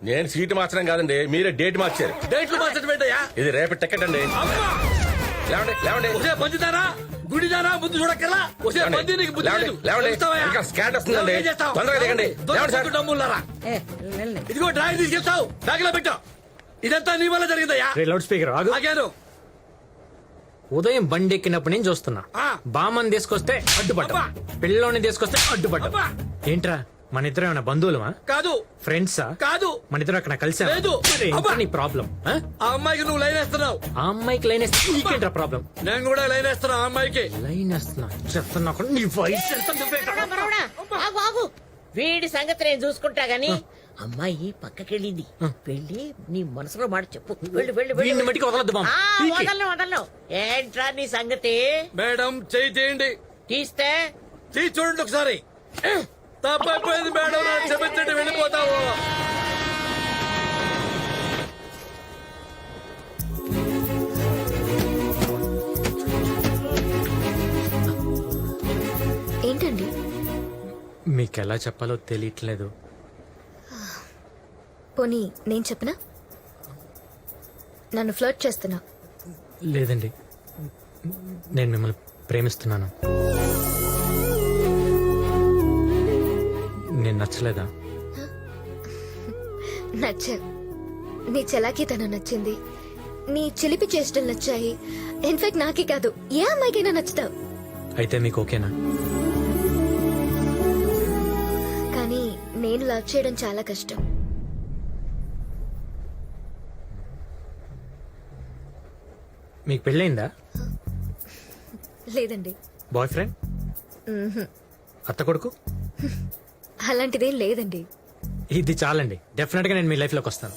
నేను సీటు మార్చడం కాదండి, మీరే డేట్ మార్చారు. డేట్లు మార్చడం ఏంటయ్యా? ఇది రేపటి టికెట్ అండి. లేవండి లేవండి. ఒసే పంచుతారా, గుడిదారా, ముందు చూడక్కర్లా. ఒసే పంది నీకు బుద్ధి లేదు. వెళ్తావా? స్కాన్ వస్తుందండి, ఏం చేస్తావ్? తొందరగా దిగండి. లేవండి సార్. డమ్ములారా. ఇదిగో డ్రాయింగ్ తీసుకెళ్తావు, బ్యాగ్ లో పెట్టావు. ఇదంతా నీ వల్ల జరిగిందయ్యా. లౌడ్ స్పీకర్ ఆగు. ఆగాను. ఉదయం బండి ఎక్కినప్పటి నుంచి చూస్తున్నా బామ్మని తీసుకొస్తే అడ్డుపడ్డా పిల్లోని తీసుకొస్తే అడ్డుపడ్డా ఏంట్రా మన ఇద్దరు ఏమైనా బంధువులమా కాదు ఫ్రెండ్సా కాదు మన ఇద్దరు అక్కడ కలిసా లేదు. నీ ప్రాబ్లం ఆ అమ్మాయికి నువ్వు లైన్ వేస్తున్నావు. ఆ అమ్మాయికి లైన్ వేస్తే నీకేంట్రా ప్రాబ్లం నేను కూడా లైన్ వేస్తున్నా ఆ అమ్మాయికి. లైన్ వేస్తున్నా చెప్తున్నా కూడా నీ వయసు ఎంత నువ్వేంట్రా? ఆగు, ఆగు. వీడి సంగతి నేను చూసుకుంటా గాని అమ్మాయి పక్కకెళ్ళింది. వెళ్ళి నీ మనసులో మాట చెప్పు. వెళ్ళు వెళ్ళు వీడిని వెళ్ళు. మట్టికి వదలొద్దు బామ్మ. ఆ, పీకే. వదలను వదలను. ఏంట్రా నీ సంగతి? మేడం చెయ్యి తీయండి. తీస్తే చెయ్యి చూడండి ఒకసారి. తప్పైపోయింది మేడం, నాకు క్షమించండి, వెళ్ళిపోతావు. ఏంటండి? మీకు ఎలా చెప్పాలో తెలియట్లేదు. పోనీ నేను చెప్పనా? నన్ను ఫ్లర్ట్ చేస్తున్నా. లేదండి, నేను మిమ్మల్ని ప్రేమిస్తున్నాను. నేను నచ్చలేదా? నచ్చా. నీ చలాకీతనం నచ్చింది, నీ చిలిపి చేష్టలు నచ్చాయి. ఇన్ఫాక్ట్ నాకే కాదు, ఏ అమ్మాయికైనా నచ్చుతావు. అయితే మీకు ఓకేనా? కానీ నేను లవ్ చేయడం చాలా కష్టం. మీకు పెళ్ళయిందా? లేదండి. Boy friend? అత్త కొడుకు? అలాంటిదేం లేదండి. ఇది చాలండి, డెఫినెట్ గా నేను మీ లైఫ్ లోకి వస్తాను.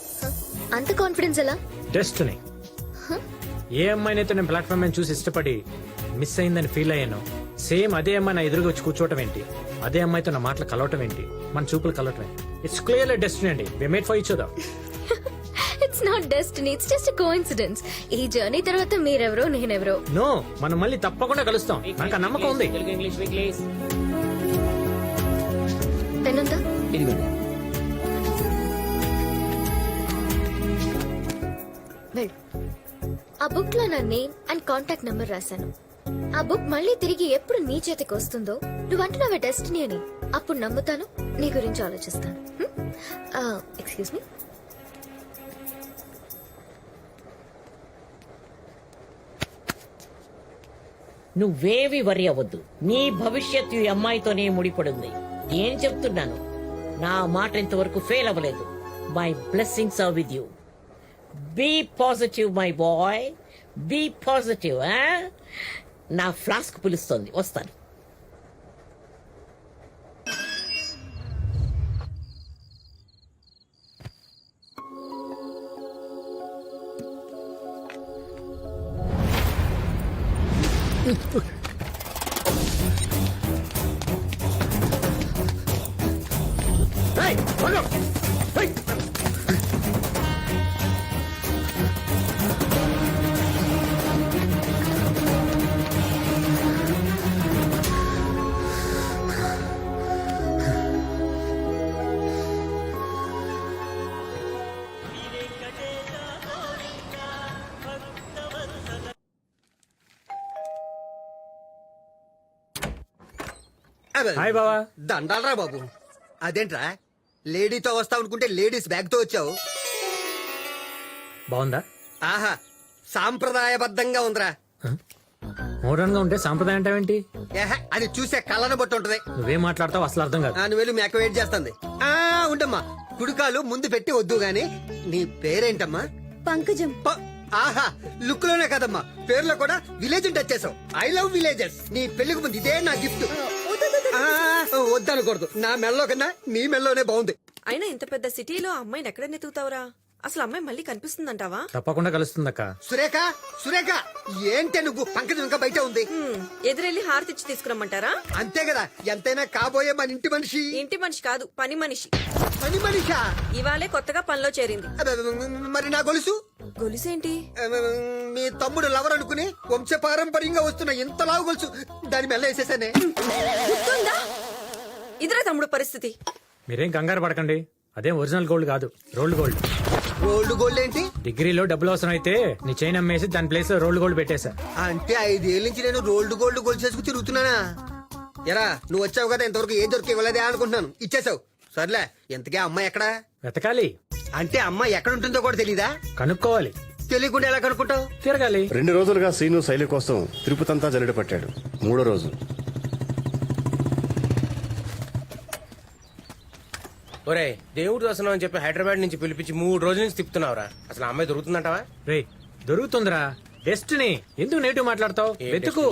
అంత కాన్ఫిడెన్స్ ఎలా? డెస్టినీ. ఏ అమ్మాయినైతే నేను ప్లాట్ఫామ్ మీద చూసి ఇష్టపడి మిస్ అయిందని ఫీల్ అయ్యాను, సేమ్ అదే అమ్మాయి నా ఎదురుగా వచ్చి కూర్చోవటం ఏంటి, అదే అమ్మాయితో నా మాటలు కలవటం ఏంటి, మన చూపులు కలవటం ఏంటి. ఇట్స్ క్లియర్లీ డెస్టినీ అండి. We made for each other. It's not destiny, it's just coincidence. ఈ జర్నీ తర్వాత మీరెవరో నేనెవరో. నో, మనం మళ్ళీ తప్పకుండా కలుస్తాం, నాకు ఆ నమ్మకం ఉంది. Telugu English English. పెన్నుందా? వెళ్ళు. ఆ బుక్ లో నా నేమ్ అండ్ కాంటాక్ట్ నంబర్ రాశాను. ఆ బుక్ మళ్ళీ తిరిగి ఎప్పుడు నీ చేతికి వస్తుందో, నువ్వంటున్నావే డెస్టినీ అని, అప్పుడు నమ్ముతాను, నీ గురించి ఆలోచిస్తాను. Excuse me. నువ్వేవి వరి అవ్వద్దు. నీ భవిష్యత్తు ఈ అమ్మాయితోనే ముడిపడింది. ఏం చెప్తున్నాను, నా మాట ఇంతవరకు ఫెయిల్ అవ్వలేదు. My blessings are with you. Be positive my boy, be positive. నా ఫ్లాస్క్ పిలుస్తోంది, వస్తాను. హాయ్ బావా. దండాలరా బాబు. అదేంట్రా లేడీతో వస్తావు అనుకుంటే లేడీస్ బ్యాగ్ తో వచ్చావు? బాగుందా? ఆహా, సాంప్రదాయబద్ధంగా ఉందిరా. మోడర్న్ గా ఉంటే సాంప్రదాయం అంటావేంటి? ఏహే, అది చూసే కళ్ళను బట్టి ఉంటది. నువ్వేం మాట్లాడతావు అసలు అర్థం కాదు. నువ్వు వెళ్ళి మేక వెయిట్ చేస్తుంది. ఉండమ్మా, కుడుకాలు ముందు పెట్టి వద్దు గాని. నీ పేరేంటమ్మా? పంకజం. ఆహా, లుక్ లోనే కదమ్మా, పేరులో కూడా విలేజ్ టచ్ చేసావు. I love villages. నీ పెళ్లికి ముందు ఇదే నా గిఫ్ట్. వద్దనకూడదు, నా మెల్లో కన్నా నీ మెల్లోనే బాగుంది. అయినా ఇంత పెద్ద సిటీలో అమ్మాయిని ఎక్కడ నెతుకుతావురా? అసలు అమ్మాయి మళ్ళీ కనిపిస్తుందంటావా? తప్పకుండా కలుస్తుందక్క. సురేఖ, సురేఖ, ఏంటే నువ్వు? పంకజం ఇంకా బయట ఉంది. ఎదురెళ్ళి హారతిచ్చి తీసుకురమ్మంటారా? అంతే కదా, ఎంతైనా కాబోయే మన ఇంటి మనిషి. ఇంటి మనిషి కాదు, పని మనిషి. పని మనిషా? ఇవాళే కొత్తగా పనిలో చేరింది. మరి నా గొలుసు? గొలుసేంటి? మీ తమ్ముడు లవర్ అనుకుని వంశపారంపర్యంగా వస్తున్న ఇంత లావు గొలుసు దాని మెల్ల వేసేసానే. గుర్తుందా? ఇదిరా తమ్ముడు పరిస్థితి. మీరేం కంగారు పడకండి, అదేం ఒరిజినల్ గోల్డ్ కాదు, రోల్డ్ గోల్డ్. రోల్డ్ గోల్డ్ ఏంటి? డిగ్రీలో డబ్బులు అవసరం అయితే నీ చైన్ అమ్మేసి దాని ప్లేస్ లో రోల్డ్ గోల్డ్ పెట్టేశా. అంటే 5 ఏళ్ళ నుంచి నేను రోల్డ్ గోల్డ్ గోల్డ్ చేసుకు తిరుగుతున్నానా? ఎరా, నువ్వు వచ్చావు కదా, ఇంతవరకు ఏం దొరికి ఇవ్వలేదే అనుకుంటున్నాను. ఇచ్చేసావు. సర్లే, ఎంతకే అమ్మాయి ఎక్కడా? వెతకాలి. అంటే అమ్మాయి ఎక్కడ ఉంటుందో కూడా తెలీదా? కనుక్కోవాలి. తెలియకుండా ఎలా కనుక్కుంటావు? తిరగాలి. 2 రోజులుగా సీను శైలి కోసం తిరుపతంతా జల్లెడ పట్టాడు. 3వ రోజు ఒరే దేవుడు దర్శనం అని చెప్పి హైదరాబాద్ నుంచి పిలిపించి 3 రోజుల నుంచి తిప్పుతున్నావురా. అసలు ఆ అమ్మాయి దొరుకుతుందంటావా? రే దొరుకుతుందిరా. డెస్టినీ ఎందుకు నెగిటివ్ మాట్లాడతావు? వెతుకు.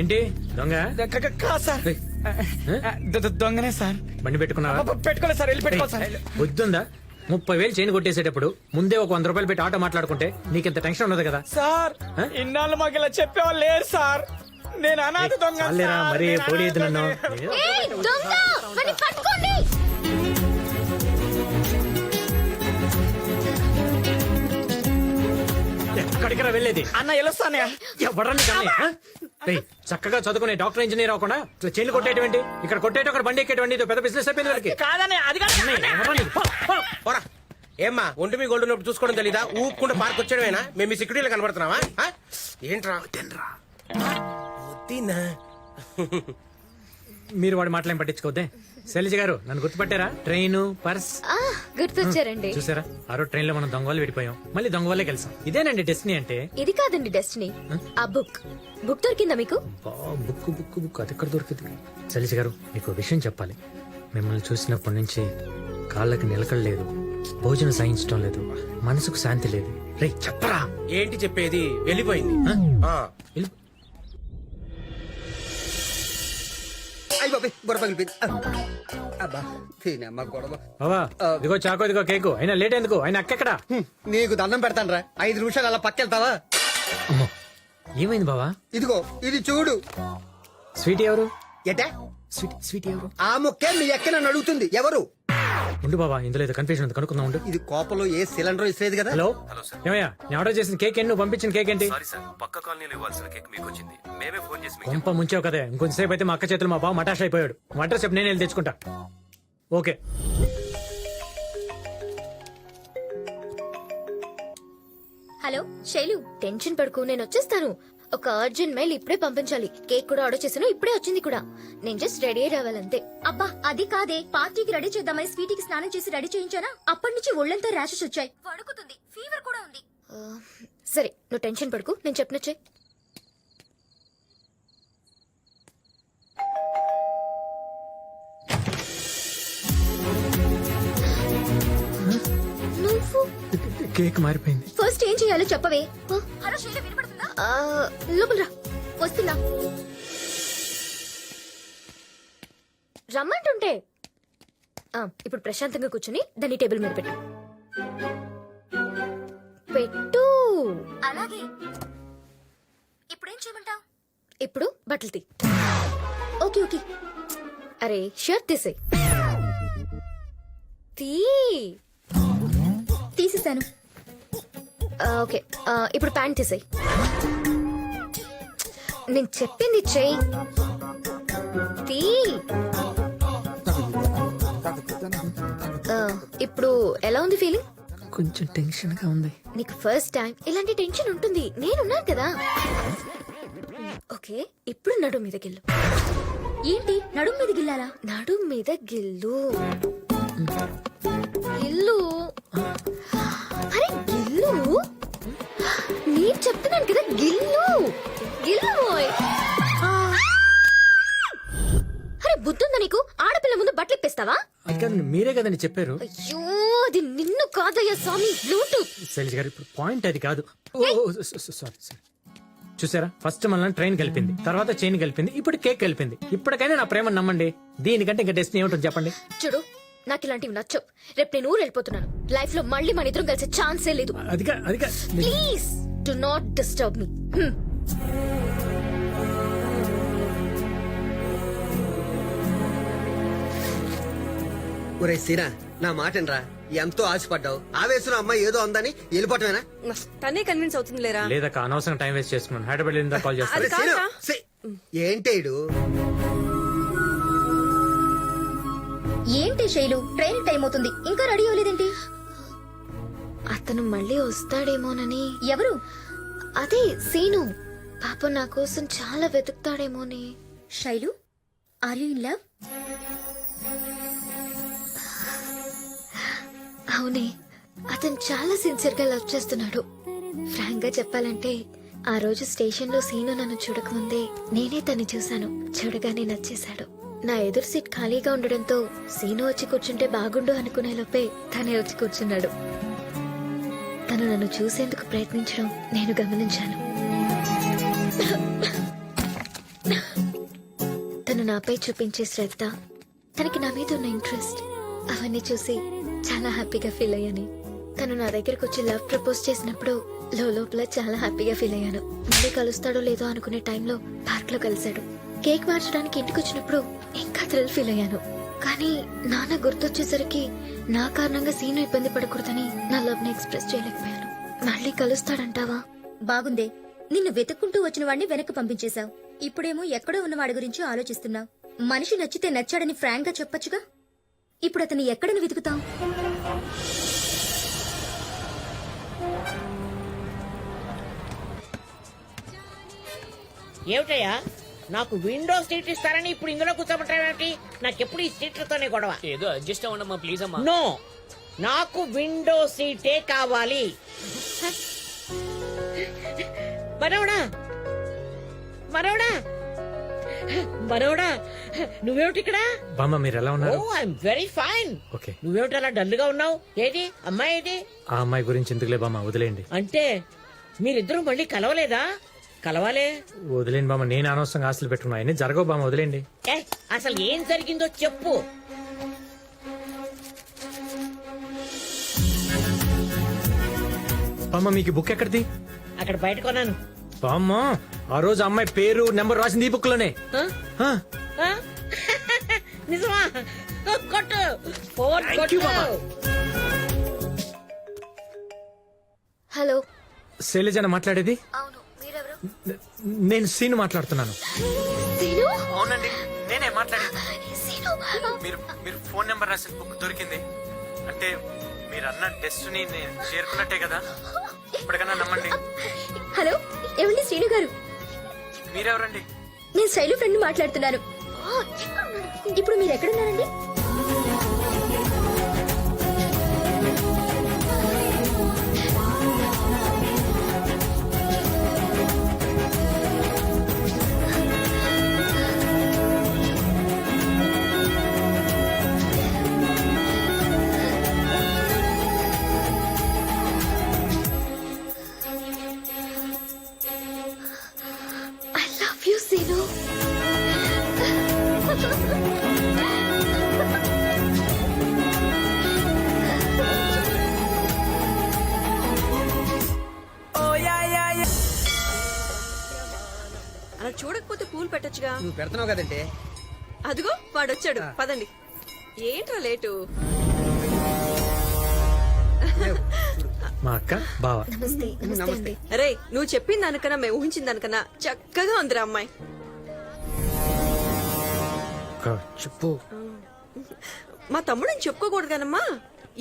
ఏంటి దొంగ? దొంగనే సార్. బండి పెట్టుకున్నావా? పెట్టుకోలేదు సార్, వెళ్ళి పెట్టుకోవాలి సార్. వద్దుందా? 30,000 చైన్ కొట్టేసేటప్పుడు ముందే ఒక 100 రూపాయలు పెట్టి ఆటో మాట్లాడుకుంటే నీకింత టెన్షన్ ఉండదు కదా. సార్ ఇన్నాళ్ళు మాకు ఇలా చెప్పేవాళ్ళు లేరు సార్. నేను అనాథ దొంగ. చాలేరా మరి పోలేదు నన్ను. ఏయ్, దొంగ! వాడిని పట్టుకోండి. ఎక్కడికరా వెళ్ళేది? అన్న వెళ్ళొస్తానే. ఎవడని చక్కగా చదువుకునే డాక్టర్ ఇంజనీర్ అవ్వకుండా ఇట్లా చైన్లు కొట్టేటువంటి, ఇక్కడ కొట్టేట అక్కడ బండి ఎక్కేటువంటి ఇదో పెద్ద బిజినెస్ అయిపోయింది వాళ్ళకి. కాదనే అది పోరా. ఏమ్మా ఒంటి మీ గోల్డ్ ఉన్నప్పుడు చూసుకోవడం తెలీదా? ఊపుకుంటే పార్క్ వచ్చేయడమేనా? మేము మీ సెక్యూరిటీలో కనబడుతున్నావా? ఆ? ఏంట్రా వద్దినా? మీరు వాడి మాటలేం పట్టించుకోవద్దే. శైలజ గారు నన్ను గుర్తుపట్టారా? ట్రైన్ పర్స్ ఆ, గుర్తొచ్చారండి. చూసారా? ఆ రోజు ట్రైన్ లో మనం దొంగ వాళ్ళు విడిపోయాం, మళ్ళీ దొంగ వాళ్ళే కలిసాం. ఇదేనండి డెస్టినీ అంటే. ఇది కాదండి డెస్టినీ, ఆ బుక్ దొరికిందా మీకు? బుక్ బుక్ బుక్ అది ఎక్కడ దొరికింది? శైలజ గారు మీకు ఒక విషయం చెప్పాలి. మిమ్మల్ని చూసినప్పటి నుంచి కాళ్ళకి నిలకడలేదు, భోజనం సాయించడం లేదు, మనసుకు శాంతి లేదు. రే చెప్పరా. ఏంటి చెప్పేది? వెళ్ళిపోయింది. ఆ. అయ్యి బాబాయ్ గొడవ పగిలిపోయింది. అబ్బా తినమ్మా గొడవ. బావా ఇదిగో చాకో, ఇదిగో కేకు. అయినా లేట్ ఎందుకు? అయినా అక్కెక్కడా? నీకు దండం పెడతాను రా, 5 నిమిషాలు అలా పక్కెళ్తావా? అమ్మో ఏమైంది బావా? ఇదిగో ఇది చూడు. స్వీట్ ఎవరు? ఎటే స్వీట్ ఎవరు? ఆ ముక్కే మీ ఎక్క నన్ను అడుగుతుంది. ఎవరు? ఉండు బాబా, ఇందులో ఏదో కన్ఫ్యూజన్ ఉంది, కనుక్కుందాం ఉండు. ఇది కోపంలో ఏ సిలిండర్ ఇస్తలేదు కదా. హలో ఏమయ్యా, నేను ఆర్డర్ చేసిన కేక్ ఏంటి? నువ్వు పంపించిన కేక్ ఏంటి? పక్క కాలనీలో ఇవ్వాల్సిన కేక్ మీకు వచ్చింది. మేమే ఫోన్ చేసి కొంప ముంచావు కదా. ఇంకొంచెంసేపు అయితే మా అక్క చేతులు మా బావ మటాష్ అయిపోయాడు. అడ్రస్ చెప్పు, నేను వెళ్ళి తెచ్చుకుంటా. ఓకే. హలో శైలు, టెన్షన్ పడుకు, నేను వచ్చేస్తాను. ఒక అర్జెంట్ మెయిల్ ఇప్పుడే పంపించాలి. కేక్ కూడా ఆర్డర్ చేసాను, ఇప్పుడే వచ్చింది కూడా. నేను జస్ట్ రెడీ అయ్యి రావాలంతే. అబ్బా అది కాదే, పార్టీకి రెడీ చేద్దామని స్వీటీకి స్నానం చేసి రెడీ చేయించానా? అప్పటి నుంచి ఒళ్ళంతా ర్యాషెస్ వచ్చాయి, వణుకుతుంది, ఫీవర్ కూడా ఉంది. సరే నువ్వు టెన్షన్ పడుకు, నేను చెప్పినచ్చే. నువ్వు కేక్ మారిపోయింది. ఫస్ట్ ఏం చేయాలో చెప్పవే. హలో శైలు, వినపడుతుందా? లోపల రా, వస్తున్నా. రమ్మంటుంటే ఇప్పుడు ప్రశాంతంగా కూర్చుని దాన్ని టేబుల్ మీద పెట్టు. పెట్టు. అలాగే. ఇప్పుడేం చేయమంటావు? ఇప్పుడు బట్టలు తీ. Okay okay. అరే షర్ట్ తీసేయ్. తీసేసాను. ఓకే, ఇప్పుడు ప్యాంట్ తీసేయ్. నేను చెప్పింది చెయ్యి. తీ. ఇప్పుడు ఎలా ఉంది ఫీలింగ్? కొంచెం టెన్షన్ గా ఉంది. నీకు ఫస్ట్ టైం ఇలాంటి టెన్షన్ ఉంటుంది, నేనున్నాను కదా. ఓకే, ఇప్పుడు నడుం మీద గిల్లు. ఏంటి నడుం మీద గిల్లాలా? నడుం మీద గిల్లు. గిల్లు. అరే గిల్లు, నేను చెప్తున్నాను కదా, గిల్లు గిల్లు. అరే బుద్ధుందా నీకు? ఆడపిల్ల ముందు బట్టలు ఇప్పేస్తావా? అది కాదండి, మీరే కదండి చెప్పారు. అయ్యో అది నిన్ను కాదయ్యా స్వామి, బ్లూటూత్. శైలజ గారు ఇప్పుడు పాయింట్ అది కాదు. సారీ. చూసారా, ఫస్ట్ మనల్ని ట్రైన్ కలిపింది, తర్వాత చైన్ కలిపింది, ఇప్పుడు కేక్ కలిపింది. ఇప్పటికైనా నా ప్రేమ నమ్మండి. దీనికంటే ఇంకా డెస్టినీ ఏమిటో చెప్పండి. చూడు, నాకు ఇలాంటివి నచ్చవు. రేపు నేను ఊరు వెళ్ళిపోతున్నాను. లైఫ్ లో మళ్ళీ మన ఇద్దరం కలిసే ఛాన్సే లేదు. అదిగా please do not disturb me. ఒరే సీనా, నా మాటనరా. ఎంతో ఆశపడ్డావు, ఆవేశం అమ్మాయి ఏదో ఉందని వెళ్ళిపోవటమేనా? తనే కన్విన్స్ అవుతుంది లేరా? లేదక్క, అనవసరం టైం వేస్ట్ చేసుకున్నాను. హైదరాబాద్ వెళ్ళిందా కాల్ చేస్తాను. అరే సీను, ఏంటేడు? ఏంటి శైలు, ట్రైన్ టైం అవుతుంది, ఇంకా రెడీ అవ్వలేదేంటి? అతను మళ్ళీ వస్తాడేమోనని. ఎవరు? అదే సీను. పాప నా కోసం చాలా వెతుకుతాడేమోని. Shailu, are you in love? అవునే, అతను చాలా సిన్సియర్ గా లవ్ చేస్తున్నాడు. ఫ్రాంక్ గా చెప్పాలంటే ఆ రోజు స్టేషన్ లో సీను నన్ను చూడకముందే నేనే తన్ని చూశాను. చూడగానే నచ్చేశాడు. నా ఎదురు సీట్ ఖాళీగా ఉండడంతో సీను వచ్చి కూర్చుంటే బాగుండు అనుకునే లోపే తనే వచ్చి కూర్చున్నాడు. తను నన్ను చూసేందుకు ప్రయత్నించడం నేను గమనించాను. తను నాపై చూపించే శ్రద్ధ, తనకి నా మీద ఉన్న ఇంట్రెస్ట్, అవన్నీ చూసి చాలా హ్యాపీగా ఫీల్ అయ్యాను. తను నా దగ్గరకు వచ్చి లవ్ ప్రపోజ్ చేసినప్పుడు లోపల చాలా హ్యాపీగా ఫీల్ అయ్యాను. మళ్ళీ కలుస్తాడో లేదో అనుకునే టైంలో పార్క్ లో కలిశాడు. కేక్ మార్చడానికి ఇంటికి వచ్చినప్పుడు ఇంకా థ్రిల్ ఫీల్ అయ్యాను. కానీ నాన్న గుర్తొచ్చేసరికి నా కారణంగా సీను ఇబ్బంది పడకూడదని నా లవ్ ని ఎక్స్ప్రెస్ చేయలేకపోయాను. మళ్ళీ కలుస్తాడంటావా? బాగుందే, నిన్ను వెతుక్కుంటూ వచ్చిన వాడిని వెనక్కి పంపించేశావు. ఇప్పుడేమో ఎక్కడో ఉన్న వాడి గురించి ఆలోచిస్తున్నావు. మనిషి నచ్చితే నచ్చాడని ఫ్రాంక్ గా చెప్పొచ్చుగా. ఇప్పుడు అతను ఎక్కడని వెతుకుతావు? ఏమిటయ్యా, నాకు విండో సీట్ ఇస్తారని ఇప్పుడు ఇందులో కూర్చోబెట్టావేంటి? నాకెప్పుడు ఈ సీట్లతోనే గొడవ. ఏదో అడ్జస్ట్ అవ్వండమ్మా ప్లీజ్ అమ్మా. నో, నాకు విండో సీటే కావాలి. మనోడా మనోడా మనోడా, నువ్వేమిటి ఇక్కడ? బామ్మ మీరు ఎలా ఉన్నారు? ఓ, ఐఎమ్ వెరీ ఫైన్. ఓకే. నువ్వేమిటి అలా డల్ గా ఉన్నావు? ఏది అమ్మాయి ఏది? ఆ అమ్మాయి గురించి ఎందుకులే బామ్మ, వదిలేండి. అంటే మీరిద్దరూ మళ్ళీ కలవలేదా? కలవాలే. వదిలేండి బామ్మ, నేను అనవసరంగా ఆస్తులు పెట్టుకున్నా. అన్నీ జరగవు బామ్మ, వదిలేండి. ఏ, అసలు ఏం జరిగిందో చెప్పు. బామ్మ మీకు బుక్ ఎక్కడిది? అక్కడ బయట కొన్నాను. బామ్మ ఆ రోజు అమ్మాయి పేరు నెంబర్ రాసింది ఈ బుక్ లోనే. ఆ? నిజమా? కొట్టు, ఫోన్ కొట్టు. హలో, శైలజన మాట్లాడేది? అవును, మీరెవరు? నేను సీను మాట్లాడుతున్నాను. సీను? అవునండి, నేనే మాట్లాడేది. సీను, మీరు ఫోన్ నెంబర్ రాసిన బుక్ దొరికింది అంటే మీరు అన్న డెస్టినీ నేను చేరుకున్నట్టే కదా. ఇప్పటికన్నా నమ్మండి. హలో, ఏమండి శ్రీను గారు? మీరెవరండి? నేను శైలు ఫ్రెండ్ మాట్లాడుతున్నాను. ఇప్పుడు మీరు ఎక్కడున్నారండి? I love you, Sinu. అలా చూడకపోతే పూలు పెట్టొచ్చుగా. నువ్వు పెడుతున్నావు కదంటే. అదిగో వాడొచ్చాడు, పదండి. ఏంట్రా లేటు? మా అక్క బావ. నమస్తే. నమస్తే అండి. అరే, నువ్వు చెప్పిన దానికన్నా మేము ఊహించిన దానికన్నా చక్కగా ఉందిరా అమ్మాయి. అక్క, చెప్పు. మా తమ్ముడని చెప్పుకోకూడదు కానమ్మా,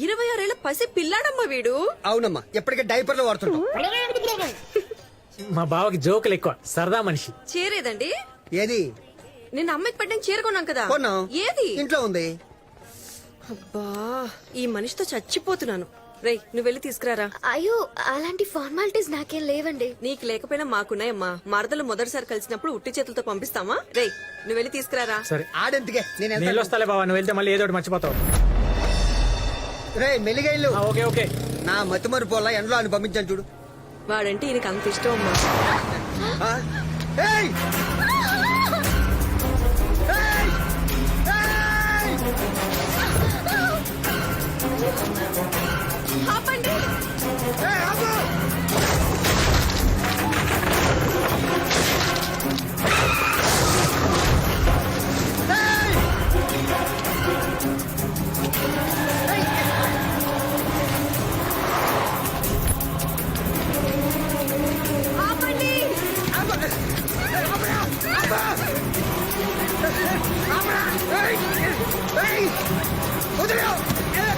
26 ఏళ్ల పసి పిల్లాడమ్మా వీడు. అవునమ్మా, ఎప్పటికే డైపర్లో వాడుతుంటాం. మా బావకి జోకులు ఎక్కువ, సరదా మనిషి. చీరేదండి? ఏది? నిన్న అమ్మాయికి పెట్టడానికి చీర కొన్నాం కదా. కొన్నాం. ఏది? ఇంట్లో ఉంది. అబ్బా, ఈ మనిషితో చచ్చిపోతున్నాను. రేయ్, నువ్వు వెళ్ళి తీసుకురారా. అయ్యో, అలాంటి ఫార్మాలిటీస్ నాకేం లేవండి. నీకు లేకపోయినా మాకున్నాయమ్మా. మరదలు మొదటిసారి కలిసినప్పుడు ఉట్టి చేతులతో పంపిస్తామా? రేయ్, నువ్వు వెళ్ళి తీసుకురారా. సరే ఆడెందుకే, నేను వస్తాలే బావా, నువ్వు వెళ్తే మళ్ళీ ఏదో ఒకటి మర్చిపోతావు. రే మెల్లిగా ఇల్లు. Okay okay. నా మతిమరు పోలా ఎండలో అని పంపించాను చూడు. వాడంటే ఈయనకి అంత ఇష్టం అమ్మా. ఆ? ఏయ్! ఏయ్! ఏయ్! ఆపండి. ఏయ్, ఆపు! ఏయ్! ఆపండి. ఏయ్! వదిలేయ్! ఏయ్!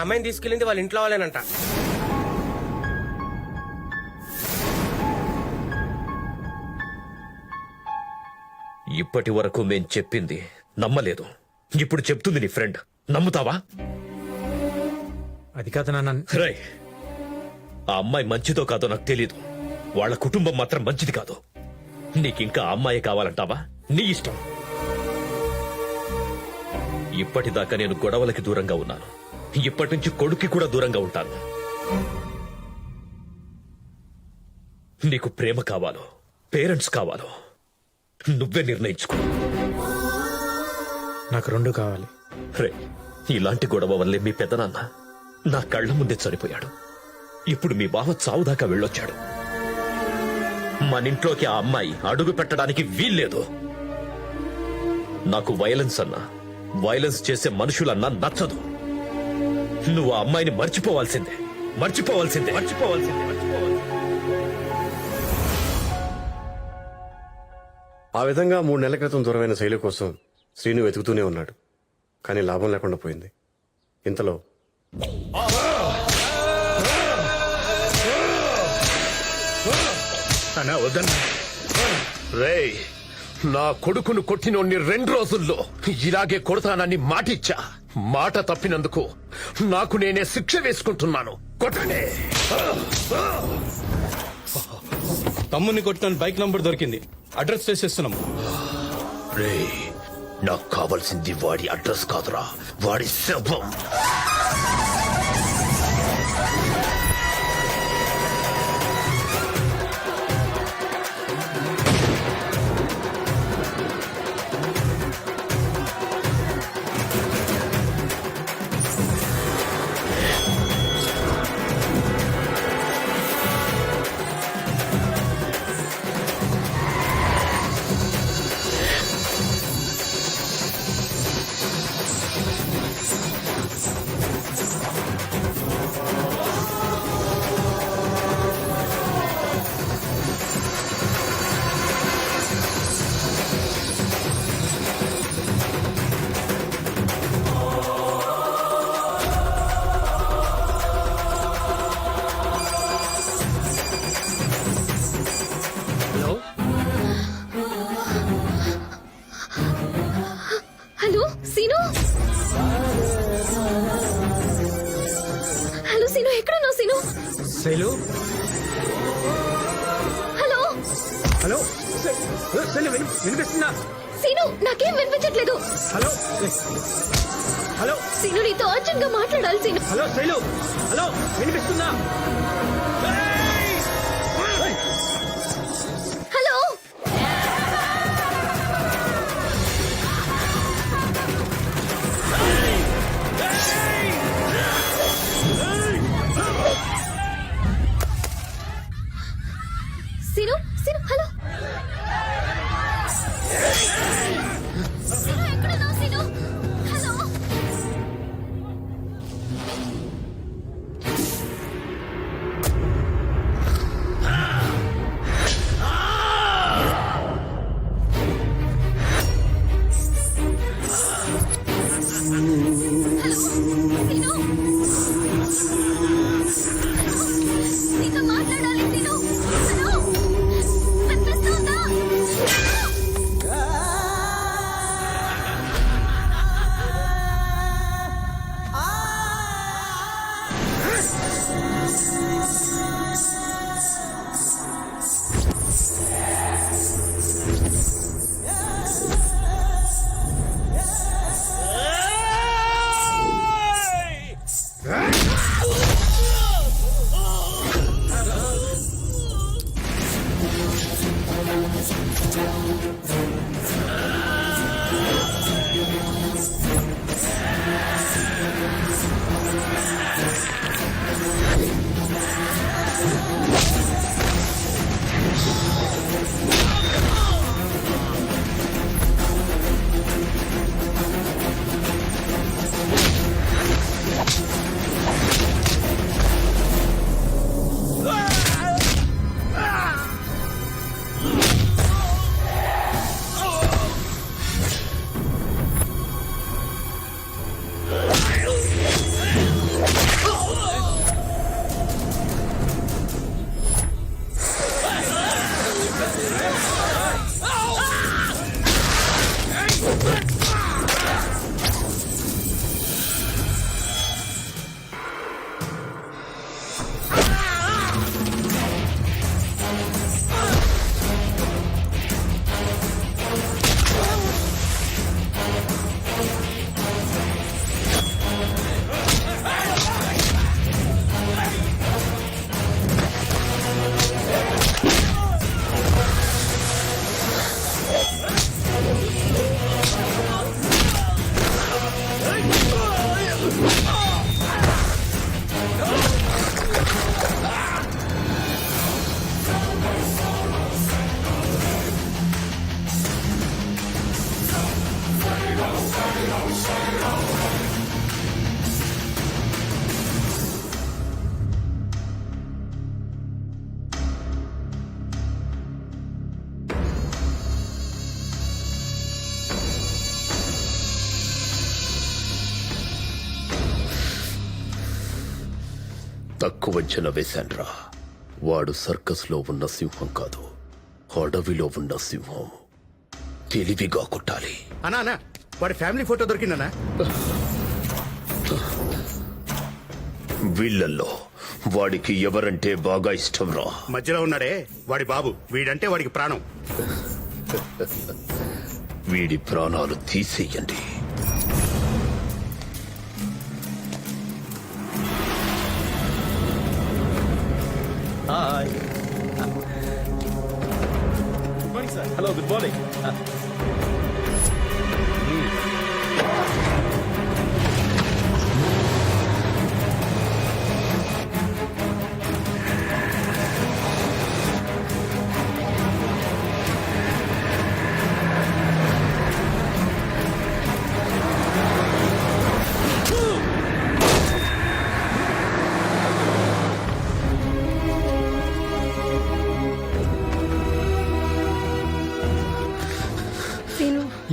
అమ్మాయిని తీసుకెళ్ళింది వాళ్ళ ఇంట్లో వాళ్ళేనంట. ఇప్పటి వరకు మేం చెప్పింది నమ్మలేదు, ఇప్పుడు చెప్తుంది నీ ఫ్రెండ్, నమ్ముతావా? అది కాదు నాన్న. రై, ఆ అమ్మాయి మంచిదో కాదో నాకు తెలీదు, వాళ్ళ కుటుంబం మాత్రం మంచిది కాదు. నీకింకా ఆ అమ్మాయి కావాలంటావా? నీ ఇష్టం. ఇప్పటిదాకా నేను గొడవలకి దూరంగా ఉన్నాను, ఇప్పటి నుంచి కొడుక్కి కూడా దూరంగా ఉంటాను. నీకు ప్రేమ కావాలో పేరెంట్స్ కావాలో నువ్వే నిర్ణయించుకో. నాకు రెండు కావాలి. రే, ఇలాంటి గొడవ వల్లే మీ పెద్దనాన్న నా కళ్ళ ముందే చనిపోయాడు. ఇప్పుడు మీ బావ చావుదాకా వెళ్ళొచ్చాడు. మనింట్లోకి ఆ అమ్మాయి అడుగు పెట్టడానికి వీల్లేదు. నాకు వైలెన్స్ అన్నా, వైలెన్స్ చేసే మనుషులన్నా నచ్చదు. నువ్వు ఆ అమ్మాయిని మర్చిపోవాల్సిందే, మర్చిపోవాల్సిందే, మర్చిపోవాల్సిందే, మర్చిపోవాల్సిందే. ఆ విధంగా 3 నెలల క్రితం దూరమైన శైలి కోసం శ్రీను వెతుకుతూనే ఉన్నాడు. కానీ లాభం లేకుండా పోయింది. ఇంతలో అన్నా వద్దన్నా. రేయ్, నా కొడుకును కొట్టినోన్ని 2 రోజుల్లో ఇలాగే కొడతానని మాటిచ్చా. మాట తప్పినందుకు నాకు నేనే శిక్ష వేసుకుంటున్నాను. కొట్టండి. తమ్ముని కొట్టిన బైక్ నంబర్ దొరికింది, అడ్రస్ చేసేస్తున్నాం. రేయ్, నాకు కావాల్సింది వాడి అడ్రస్ కాదురా, వాడి శవం. హలో సీను. హలో సీను, ఎక్కడున్నావు సీను? శైలు. హలో హలో శైలు, వినిపిస్తుందా? సీను, నాకేం వినిపించట్లేదు. హలో హలో సీను, నీతో అర్జెంట్ గా మాట్లాడాలి సీను. హలో శైలు, హలో వినిపిస్తుందా? Hello Seenu, Seenu, hello. సీను, ఎక్కడున్నావు సీను? హలో. సీను, నీతో మాట్లాడాలి సీను. హలో, వినిపిస్తుందా? తక్కువ అంచనా వేశాన్రా. వాడు సర్కస్ లో ఉన్న సింహం కాదు, అడవిలో ఉన్న సింహం. తెలివిగా కొట్టాలి. అన్నా వాడి ఫ్యామిలీ ఫోటో దొరికిందన్నా. వీళ్ళల్లో వాడికి ఎవరంటే బాగా ఇష్టం రా. మధ్యలో ఉన్నాడే వాడి బాబు, వీడంటే వాడికి ప్రాణం. వీడి ప్రాణాలు తీసేయండి. Hello, good morning.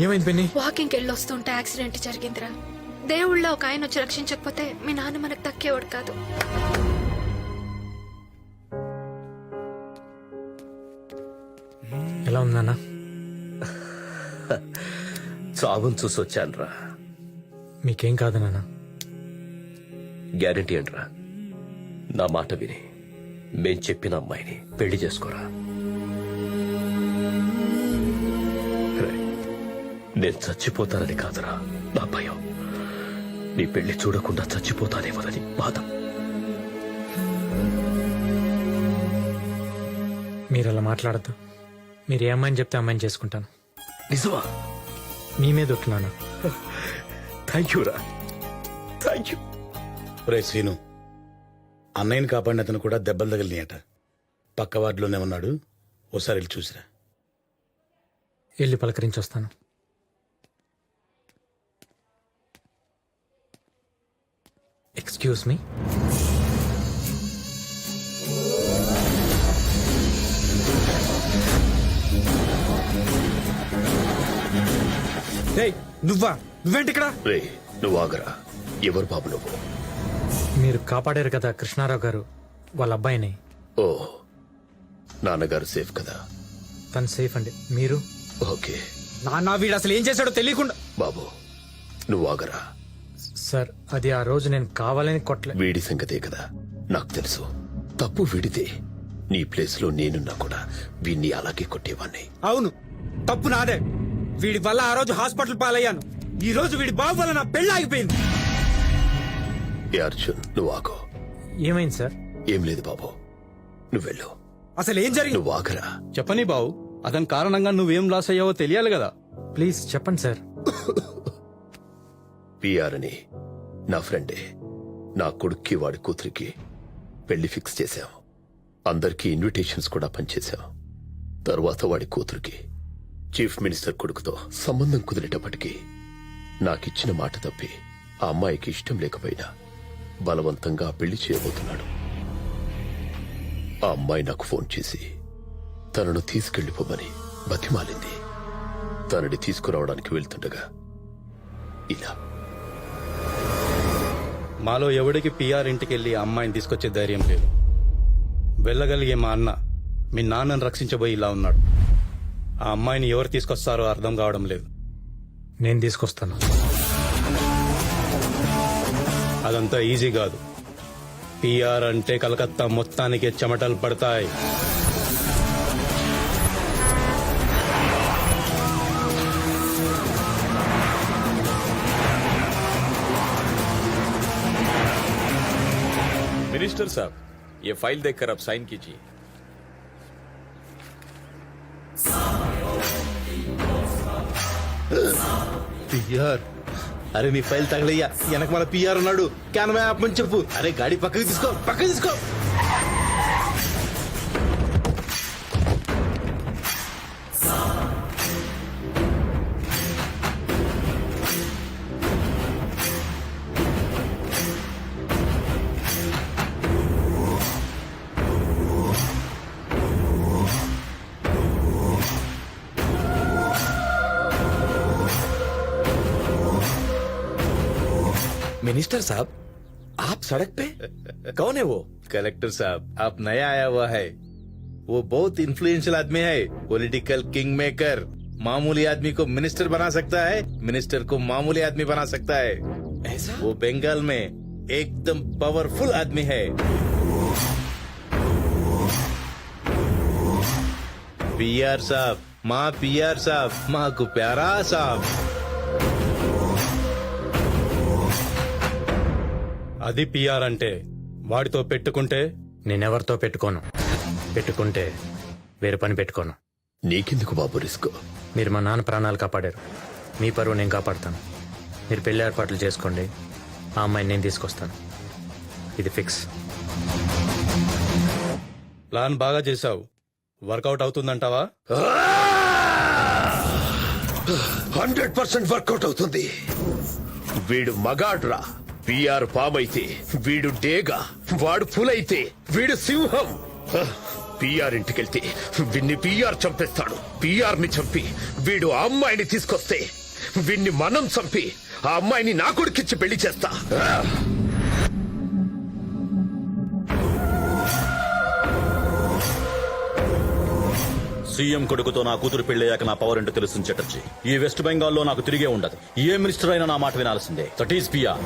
ఏమైంది పిన్ని? వాకింగ్ వెళ్ళొస్తుంటే యాక్సిడెంట్ జరిగిందిరా. దేవుళ్ళ ఒక ఆయన వచ్చి రక్షించకపోతే మీ నాన్న మనకు దక్కేవాడు కాదు. ఎలా ఉందన్నా? చావును చూసొచ్చాన్రా. మీకేం కాదు నాన్న. గ్యారంటీ అంట్రా. నా మాట విని మేం చెప్పిన అమ్మాయిని పెళ్లి చేసుకోరా. రేయ్, నేను చచ్చిపోతానని కాదురా నా భయం. నీ పెళ్లి చూడకుండా చచ్చిపోతానేమోనని బాధ. మీరు అలా మాట్లాడద్దు. మీరు ఏ అమ్మాయిని చెప్తే అమ్మాయిని చేసుకుంటాను. నిజమా? మీ మీద ఒట్టున్నాను. థ్యాంక్ యూ రా, థ్యాంక్ యూ. రే శ్రీను, అన్నయ్యని కాపాడిన అతను కూడా దెబ్బలు తగిలినాయట. పక్క వార్డులోనే ఉన్నాడు, ఓసారి వెళ్ళి చూసిరా. వెళ్ళి పలకరించి వస్తాను. Excuse me. నువ్వేంటి ఇక్కడ? రే, నువ్వు ఆగరా. ఎవరు బాబు నువ్వు? మీరు కాపాడారు కదా కృష్ణారావు గారు వాళ్ళ అబ్బాయిని. ఓ, నాన్నగారు సేఫ్ కదా? తను సేఫ్ అండి. మీరు? ఓకే. నాన్న వీడు అసలు ఏం చేశాడో తెలియకుండా. బాబు నువ్వు ఆగరా. సార్, అది ఆ రోజు నేను కావాలని కొట్టలే. వీడి సంగతే కదా నాకు తెలుసు. తప్పు వీడితే. నీ ప్లేస్ లో నేనున్నా కూడా వీడిని అలాగే కొట్టేవాణ్ణి. అవును, తప్పు నాదే. వీడి వల్ల ఆ రోజు హాస్పిటల్ పాలయ్యాను. ఈ రోజు వీడి బాబు వల్ల నా పెళ్లి ఆగిపోయింది. ఏ అర్జున్, నువ్వు ఆగో. ఏమైంది సార్? ఏం లేదు బాబు, నువ్వు వెళ్ళు. అసలు ఏం జరిగింది? నువ్వు ఆగరా. చెప్పని బాబు, అతని కారణంగా నువ్వేం లాస్ అయ్యావో తెలియాలి కదా. ప్లీజ్ చెప్పండి సార్. పిఆర్ అని నా ఫ్రెండే. నా కొడుక్కి వాడి కూతురికి పెళ్లి ఫిక్స్ చేశాం. అందరికీ ఇన్విటేషన్స్ కూడా పనిచేశాం. తర్వాత వాడి కూతురికి చీఫ్ మినిస్టర్ కొడుకుతో సంబంధం కుదిరేటప్పటికీ నాకిచ్చిన మాట తప్పి ఆ అమ్మాయికి ఇష్టం లేకపోయినా బలవంతంగా పెళ్లి చేయబోతున్నాడు. ఆ అమ్మాయి నాకు ఫోన్ చేసి తనను తీసుకెళ్లిపోమని బతిమాలింది. తనని తీసుకురావడానికి వెళ్తుండగా ఇలా. మాలో ఎవడికి పిఆర్ ఇంటికి వెళ్లి అమ్మాయిని తీసుకొచ్చే ధైర్యం లేదు. వెళ్ళగలిగే మా అన్న మీ నాన్నను రక్షించబోయి ఇలా ఉన్నాడు. ఆ అమ్మాయిని ఎవరు తీసుకొస్తారో అర్థం కావడం లేదు. నేను తీసుకొస్తాను. అదంతా ఈజీ కాదు. పిఆర్ అంటే కలకత్తా మొత్తానికి చెమటలు పడతాయి. मिनिस्टर साहब, ये फाइल देखकर आप साइन कीजिए. పిఆర్, అరే నీ ఫైల్ తగలయ్యా, వెనక మన పిఆర్ ఉన్నాడు, క్యాన్వా ఆపమని చెప్పు. అరే గాడి పక్కకి తీసుకో, పక్కకి తీసుకో. मिनिस्टर साहब, आप सड़क पे? कौन है वो? कलेक्टर साहब, आप नया आया हुआ है. वो बहुत इन्फ्लुएंशियल आदमी है, पॉलिटिकल किंग मेकर. मामूली आदमी को मिनिस्टर बना सकता है, मिनिस्टर को मामूली आदमी बना सकता है. ऐसा? वो बंगाल में एकदम पावरफुल आदमी है. पीआर साहब, माँ पीआर साहब, माँ को प्यारा साहब. అది పిఆర్ అంటే. వాడితో పెట్టుకుంటే నేనెవరితో పెట్టుకోను. పెట్టుకుంటే వేరే పని పెట్టుకోను. నీకెందుకు బాబు రిస్క్? మీరు మా నాన్న ప్రాణాలు కాపాడారు. మీ పరువు నేను కాపాడుతాను. మీరు పెళ్లి ఏర్పాట్లు చేసుకోండి. ఆ అమ్మాయిని నేను తీసుకొస్తాను. ఇది ఫిక్స్. ప్లాన్ బాగా చేశావు. వర్కౌట్ అవుతుందంటావా? 100% వర్కౌట్ అవుతుంది. వీడు మగాడ్రా. పిఆర్ పామైతే వీడు డేగా, వాడు పులైతే వీడు సింహం. పిఆర్ ఇంటికెళ్తే వీడిని పిఆర్ చంపేస్తాడు. పిఆర్ ని చంపి వీడు ఆ అమ్మాయిని తీసుకొస్తే వీడిని మనం చంపి ఆ అమ్మాయిని నా కొడుకిచ్చి పెళ్లి చేస్తా. సీఎం కొడుకుతో నా కూతురు పెళ్ళయ్యాక నా పవర్ ఏంటో తెలుస్తుంది చటర్జీ. ఈ వెస్ట్ బెంగాల్లో నాకు తిరిగే ఉండదు. ఏ మినిస్టర్ అయినా నా మాట వినాల్సిందే. That is PR.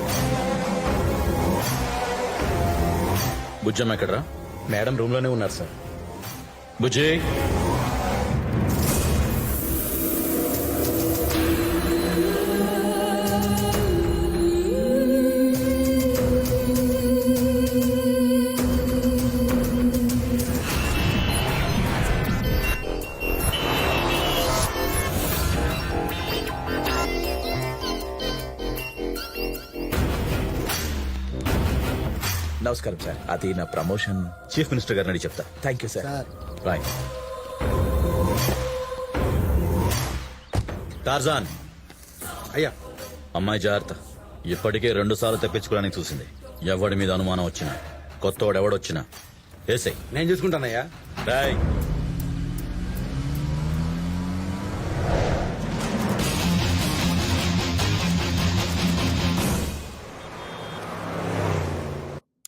బుజ్జమ్మ ఎక్కడరా? మేడం రూమ్ లోనే ఉన్నారు సార్. బుజ్జి, నమస్కారం సార్, అది నా ప్రమోషన్. చీఫ్ మినిస్టర్ గారిని అడిగి చెప్తా. Thank you sir. Bye. Tarzan, అయ్యా. అమ్మాయి జాగ్రత్త. ఇప్పటికే 2 సార్లు తప్పించుకోవడానికి చూసింది. ఎవడి మీద అనుమానం వచ్చినా, కొత్తవాడు ఎవడొచ్చినా వేసేయ్. నేను చూసుకుంటానయ్యా. రాయ్.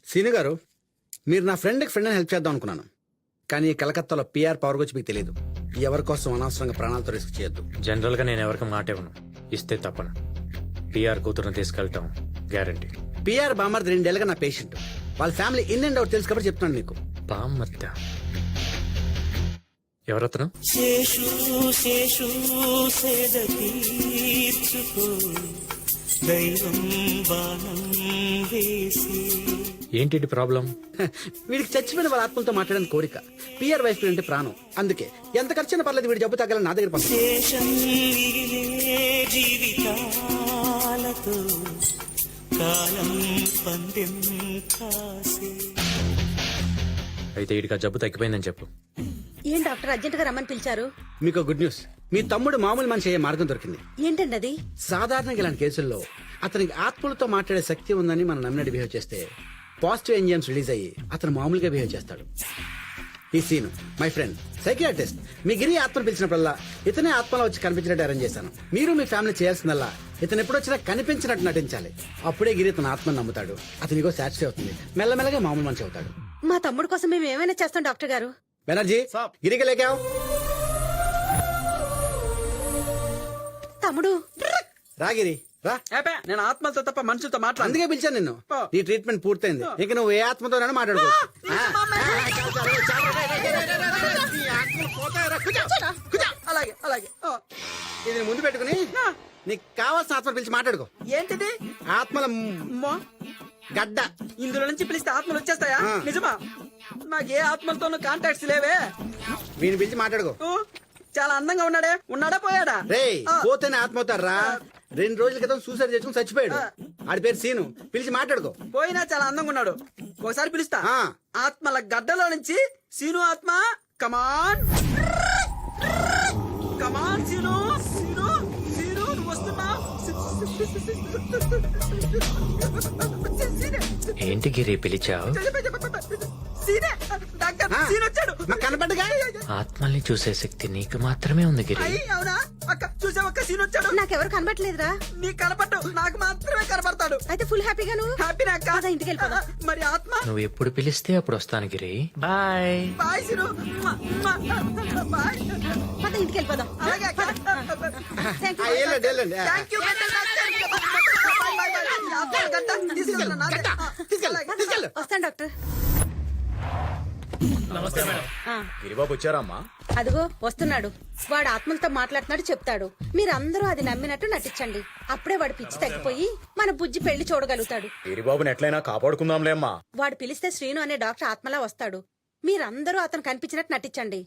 సీను గారు, మీరు నా ఫ్రెండ్కి ఫ్రెండ్ అని హెల్ప్ చేద్దాం అనుకున్నాను. కానీ కలకత్తాలో పిఆర్ పవర్ గురించి మీకు తెలియదు. ఎవరి కోసం అనవసరంగా ప్రాణాలతో రిస్క్ చేయొద్దు. జనరల్ గా నేను ఎవరికి మాట ఇవ్వను. ఇస్తే తప్పను. పిఆర్ కూతురుని తీసుకెళ్ళటం గ్యారంటీ. పిఆర్ బామర్ది 2 ఏళ్ళగా నా పేషెంట్. వాళ్ళ ఫ్యామిలీ ఇన్ అండ్ అవుట్ తెలుసు కాబట్టి చెప్తున్నాను మీకు. బామ్మత్త ఎవరతను? ఏంటి ప్రాబ్లం? వీడికి చచ్చిపోయిన వాళ్ళ ఆత్మలతో మాట్లాడని కోరిక. పిఆర్ వైఫ్ అంటే ప్రాణం. అందుకే ఎంత ఖర్చైనా పర్లేదు వీడి జబ్బు తగ్గాలని నా దగ్గర అయితే వీడికి ఆ జబ్బు తగ్గిపోయిందని చెప్పు. ఏం డాక్టర్ అర్జెంట్ గా రమ్మని పిలిచారు? మీకు గుడ్ న్యూస్. మీ తమ్ముడు మామూలు మనిషి అయ్యే మార్గం దొరికింది. ఏంటండి అది? సాధారణంగా ఇలాంటి కేసుల్లో అతనికి ఆత్మలతో మాట్లాడే శక్తి ఉందని మనం నమ్మినట్టు బిహేవ్ చేస్తే పాజిటివ్ ఎంజిఎమ్స్ రిలీజ్ అయ్యి అతను మామూలుగా బిహేవ్ చేస్తాడు. ఈ సీను మై ఫ్రెండ్ సైకియాట్రిస్ట్. మీ గిరి ఆత్మను పిలిచినప్పుడల్లా ఇతనే ఆత్మలో వచ్చి కనిపించినట్టు అరేంజ్ చేశాను. మీరు మీ ఫ్యామిలీ చేయాల్సిందల్లా ఇతను ఎప్పుడొచ్చినా కనిపించినట్టు నటించాలి. అప్పుడే గిరి తన ఆత్మను నమ్ముతాడు. అతనికో సాటిస్ఫై అవుతుంది. మెల్లమెల్లగా మామూలు మనిషి అవుతాడు. మా తమ్ముడు కోసం మేము ఏమైనా చేస్తాం డాక్టర్ గారు. బెనర్జీ గిరికి లేకావు. తమ్ముడు రాగిరి రా. నేను ఆత్మలతో తప్ప మనుషులతో మాట్లాడు. అందుకే పిలిచాను నిన్ను. నీ ట్రీట్మెంట్ పూర్తయింది. ఇక నువ్వు ఏ ఆత్మతోనైనా మాట్లాడుకోవచ్చు. అలాగే అలాగే. ఇది ముందు పెట్టుకుని నీకు కావాల్సిన ఆత్మ పిలిచి మాట్లాడుకో. ఏంటిది? ఆత్మల గడ్డ. ఇందులో నుంచి పిలిస్తే ఆత్మలు వచ్చేస్తాయా? ఆ. నిజమా? నాకు ఏ ఆత్మలతోనూ కాంటాక్ట్స్ లేవే. వీని పిలిచి మాట్లాడుకో. చాలా అందంగా ఉన్నాడే. ఉన్నాడా పోయాడా? రే పోతేనే ఆత్మ అవుతారా? 2 రోజుల క్రితం సూసైడ్ చేసుకుని చచ్చిపోయాడు. ఆడి పేరు సీను. పిలిచి మాట్లాడుకో. పోయినా చాలా అందంగా ఉన్నాడు. ఒకసారి పిలుస్తా. ఆత్మల గడ్డలో నుంచి సీను ఆత్మ కమాన్ కమాన్ సీను సీను సీను నువ్వు వస్తున్నా. ఏంటి గిరి పిలిచావు? సీనే డాక్టర్ సీన్ వచ్చాడు. కనపడగా ఆత్మల్ని చూసే శక్తి నీకు మాత్రమే ఉంది గిరి. అయ్యి అవునా అక్క? చూసావు అక్క, సీన్ వచ్చాడు. నాకెవరు కనబట్లేదురా. నీకు కనపడ్డు, నాకు మాత్రమే కనపడతాడు. అయితే ఫుల్ హ్యాపీగా నువ్వు హ్యాపీ అక్క. ఇంటికి వెళ్ళిపోదా. మరి ఆత్మ? నువ్వు ఎప్పుడు పిలిస్తే అప్పుడు వస్తాను Giri. Bye. Bye Seenu. Bye. పద ఇంటికి వెళ్ళిపోదాం. అలాగే అక్క. వెళ్ళండి వెళ్ళండి. థ్యాంక్ యూ తీసుకెళ్ళు. వస్తాను డాక్టర్. నమస్తే మేడం. గిరిబాబు వచ్చారమ్మా? అదిగో వస్తున్నాడు. వాడు ఆత్మలతో మాట్లాడుతున్నాడు చెప్తాడు. మీరందరూ అది నమ్మినట్టు నటించండి. అప్పుడే వాడు పిచ్చి తగ్గిపోయి మన బుజ్జి పెళ్లి చూడగలుగుతాడు. గిరిబాబుని ఎట్లయినా కాపాడుకుందాంలే అమ్మా. వాడు పిలిస్తే శ్రీను అనే డాక్టర్ ఆత్మలా వస్తాడు. మీరందరూ అతను కనిపించినట్టు నటించండి.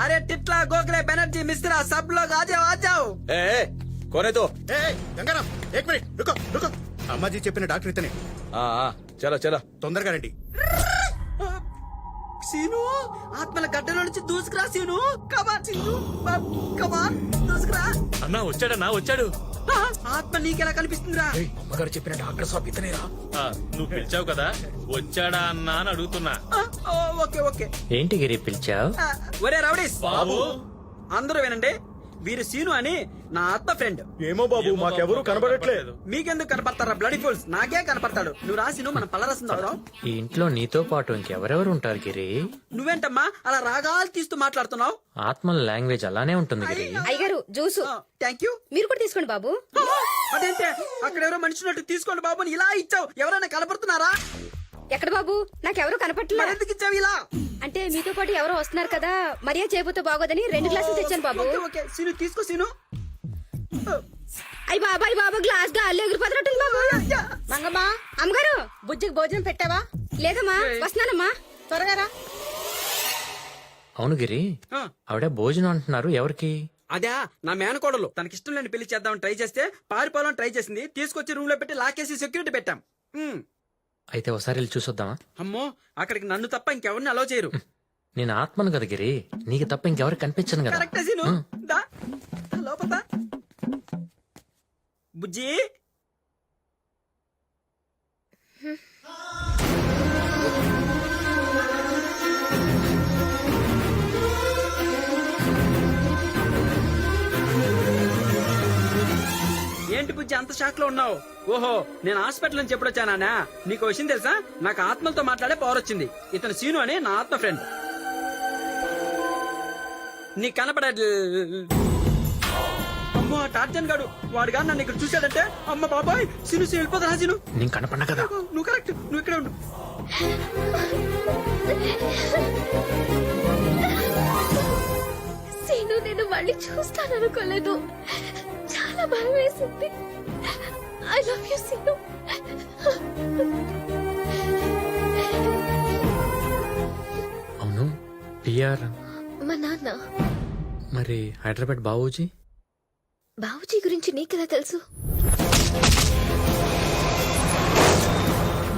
अरे टिटला गोखले बनर्जी मिश्रा सब लोग आ जाओ आ जाओ. కోనేతో గంగారాం ఏక్ మినిట్ రుకో రుకో. అమ్మాజీ చెప్పిన డాక్టర్ ఇతనే. చలో చలో తొందరగా రండి. సీను ఆత్మల గడ్డలో నుంచి దూసుకురా సీను. కమాన్ సీను కమాన్ దూసుకురా. అన్నా వచ్చాడన్నా వచ్చాడు. ఆత్మ నీకెలా కనిపిస్తుందిరా? అమ్మగారు చెప్పిన డాక్టర్ సాబ్ ఇతనేరా? నువ్వు పిలిచావు కదా, వచ్చాడా అన్నా అని అడుగుతున్నా. Okay okay. ఏంటి గిరి పిలిచావు? ఒరే రౌడీస్ బాబు అందరూ వినండి. వీరు సీను అని నా ఆత్మ ఫ్రెండ్. ఏమో బాబు మాకెవరూ కనబడట్లేదు. మీకెందుకు కనపడతారా బ్లడీ ఫుల్స్? నాకే కనపడతాడు. నువ్వు రా సీను, మనం పళ్ళరసం తాగుదాం. ఈ ఇంట్లో నీతో పాటు ఇంకెవరెవరు ఉంటారు గిరి? నువ్వేంటమ్మా అలా రాగాలు తీస్తూ మాట్లాడుతున్నావు? ఆత్మల లాంగ్వేజ్ అలానే ఉంటుంది గిరి. అయ్యగారు జ్యూసు థ్యాంక్ యూ. మీరు కూడా తీసుకోండి బాబు. అదేంటే అక్కడ ఎవరో మనిషినట్టు తీసుకోండి బాబు అని ఇలా ఇచ్చావు. ఎవరైనా కనపడుతున్నారా? ఎక్కడ బాబు? నాకెవరూ కనపట్లేదు. ఎందుకు ఇచ్చావు ఇలా? అంటే మీతో పాటు ఎవరో వస్తున్నారు కదా, మర్యాద చేయబోతే బాగోదని 2 గ్లాసులు తెచ్చాను బాబు. ఓకే సీను తీసుకో సీను. అయ్యి బాబాయ్ బాబు గ్లాస్ గాలి ఎగిరిపోతున్నట్టుంది బాబు. మంగమ్మా అమ్మగారు బుజ్జికి భోజనం పెట్టావా? లేదమ్మా వస్తున్నానమ్మా. త్వరగా రా. అవును గిరి, ఆవిడ భోజనం అంటున్నారు. ఎవరికి? అదే నా మేనకోడలు. తనకిష్టం లేని పెళ్లి చేద్దామని ట్రై చేస్తే పారిపోవాలని ట్రై చేసింది. తీసుకొచ్చి రూమ్ లో పెట్టి లాకేసి సెక్యూరిటీ పెట్టాం. అయితే ఒకసారి వెళ్ళి చూసొద్దామా? అమ్మో అక్కడికి నన్ను తప్ప ఇంకెవరిని అలో చేయరు. నేను ఆత్మను కదా గిరి, నీకు తప్ప ఇంకెవరు కనిపించను కదా. Correct scene. దా లోపల బుజ్జి. ఏంటి బుజ్జి అంత షాక్ లో ఉన్నావు? ఓహో నేను హాస్పిటల్ నుంచి ఎప్పుడు వచ్చానా? నీకు విషయం తెలుసా? నాకు ఆత్మలతో మాట్లాడే పవర్ వచ్చింది. ఇతను సీను అని నా ఆత్మ ఫ్రెండ్. నీకు కనపడ అమ్మో టార్జన్ గాడు వాడుగా నన్ను ఇక్కడ చూశాడంటే అమ్మ బాబాయ్ సీను సీను వెళ్ళిపోతా. సీను నేను కనపడినా కదా. నువ్వు కరెక్ట్, నువ్వు ఇక్కడే ఉండు. సీను నేను మళ్ళీ చూస్తాననుకోలేదు. చాలా భయం వేసింది. I love you Seenu. అవును పిఆర్ మా నాన్న. మరి హైదరాబాద్ బావూజీ? బాబుజీ గురించి నీకెలా తెలుసు?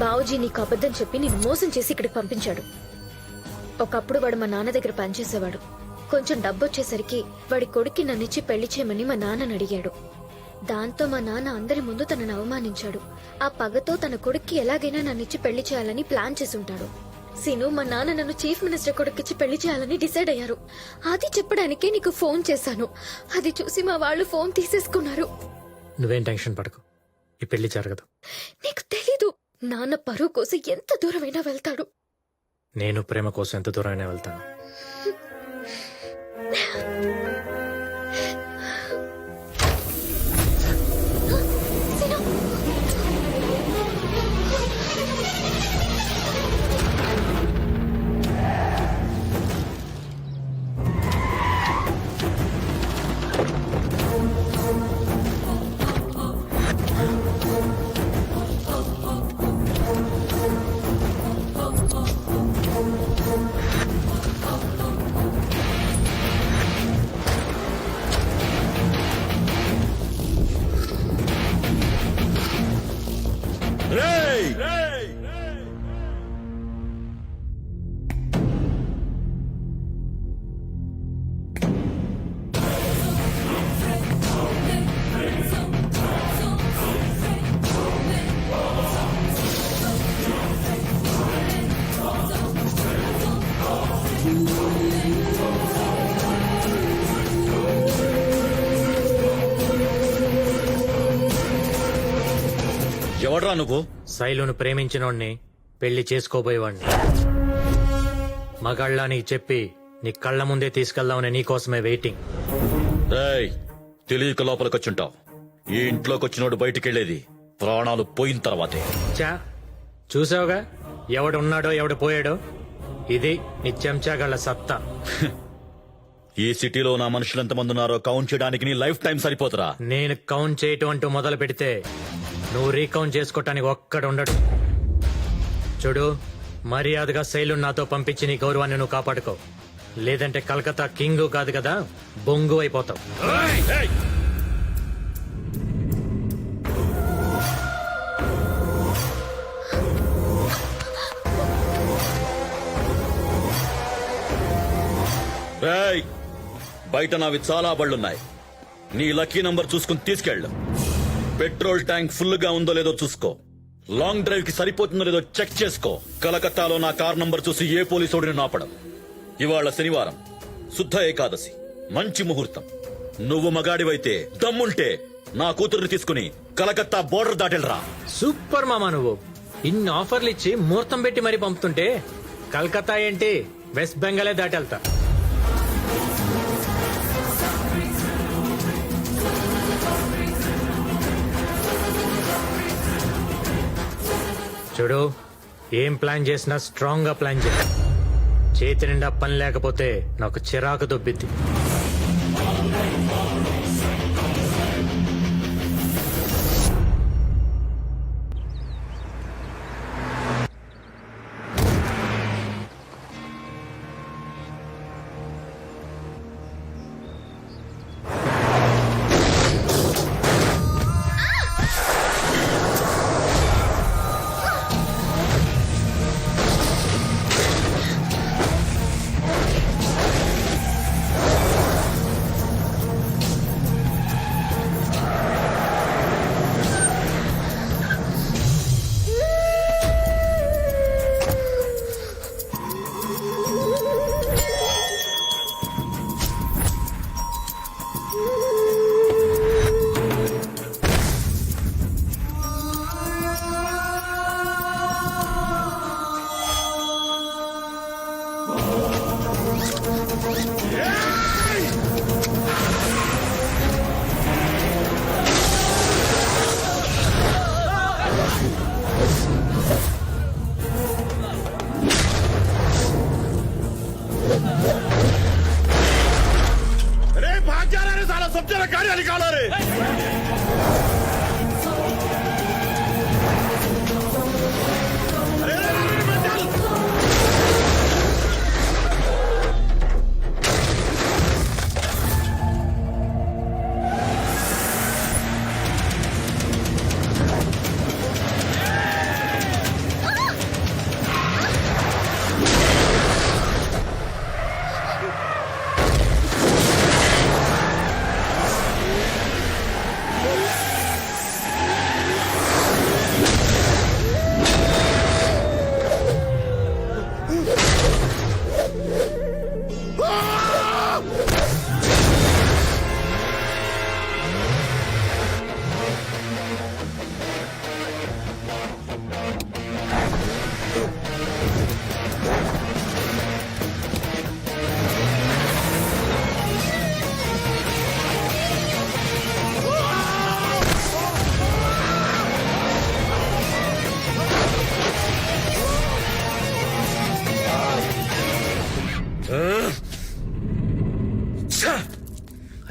బాబుజీ నీకు అబద్ధం చెప్పి నేను మోసం చేసి ఇక్కడికి పంపించాడు. ఒకప్పుడు వాడు మా నాన్న దగ్గర పనిచేసేవాడు. కొంచెం డబ్బు వచ్చేసరికి వాడి కొడుక్కి నన్నిచ్చి పెళ్లి చేయమని మా నాన్నని అడిగాడు. దాంతో మా నాన్న అందరి ముందు తనను అవమానించాడు. ఆ పగతో తన కొడుక్కి ఎలాగైనా నన్నిచ్చి పెళ్లి చేయాలని ప్లాన్ చేసుంటాడు. సీను మా నాన్న నన్ను చీఫ్ మినిస్టర్ కొడుకిచ్చి పెళ్లి చేయాలని డిసైడ్ అయ్యారు. అది చెప్పడానికే నీకు ఫోన్ చేశాను. అది చూసి మా వాళ్ళు ఫోన్ తీసేసుకున్నారు. నువ్వేం టెన్షన్ పడకు, ఈ పెళ్లి జరగదు. నీకు తెలీదు, నాన్న పరువు కోసం ఎంత దూరమైనా వెళ్తాడు. నేను ప్రేమ కోసం ఎంత దూరమైనా వెళ్తాను. ఎవడ్రా నువ్వు? శైలును ప్రేమించినోడ్ని పెళ్లి చేసుకోబోయేవాడిని. మగాళ్ళ నీకు చెప్పి నీ కళ్ళ ముందే తీసుకెళ్దామని నీకోసమే వెయిటింగ్. రేయ్, తెలియక లోపలికొచ్చుంటావు. ఈ ఇంట్లోకి వచ్చినోడు బయటికెళ్లేది ప్రాణాలు పోయిన తర్వాతే. చా చూసావుగా ఎవడున్నాడో ఎవడు పోయాడో. ఇది నీ చెంచాగాళ్ల సత్తా. ఈ సిటీలో నా మనుషులు ఎంతమంది ఉన్నారో కౌంట్ చేయడానికి నీ లైఫ్ టైం సరిపోతురా. నేను కౌంట్ చేయటం అంటూ మొదలు పెడితే నువ్వు రీకౌంట్ చేసుకోవటానికి ఒక్కడు ఉండడు. చూడు, మర్యాదగా శైలు నాతో పంపించి నీ గౌరవాన్ని నువ్వు కాపాడుకో. లేదంటే కలకత్తా కింగ్ కాదు కదా, బొంగు అయిపోతావు. రేయ్, బయట నావి చాలా బళ్ళున్నాయి. నీ లక్కీ నంబర్ చూసుకుని తీసుకెళ్ళు. పెట్రోల్ ట్యాంక్ ఫుల్ గా ఉందో లేదో చూసుకో. లాంగ్ డ్రైవ్ కి సరిపోతుందో లేదో చెక్ చేసుకో. కలకత్తాలో నా కార్ నంబర్ చూసి ఏ పోలీసోడిని నాపడం. ఇవాళ శనివారం, శుద్ధ ఏకాదశి, మంచి ముహూర్తం. నువ్వు మగాడివైతే దమ్ముంటే నా కూతుర్ని తీసుకుని కలకత్తా బోర్డర్ దాటెళ్ళరా. సూపర్ మామా, నువ్వు ఇన్ని ఆఫర్లు ఇచ్చి ముహూర్తం పెట్టి మరీ పంపుతుంటే కలకత్తా ఏంటి, వెస్ట్ బెంగాలే దాటెళ్తా. చూడు, ఏం ప్లాన్ చేసినా స్ట్రాంగ్ గా ప్లాన్ చేయ. చేతి నిండా పని లేకపోతే నాకు చిరాకు దొబ్బిద్ది.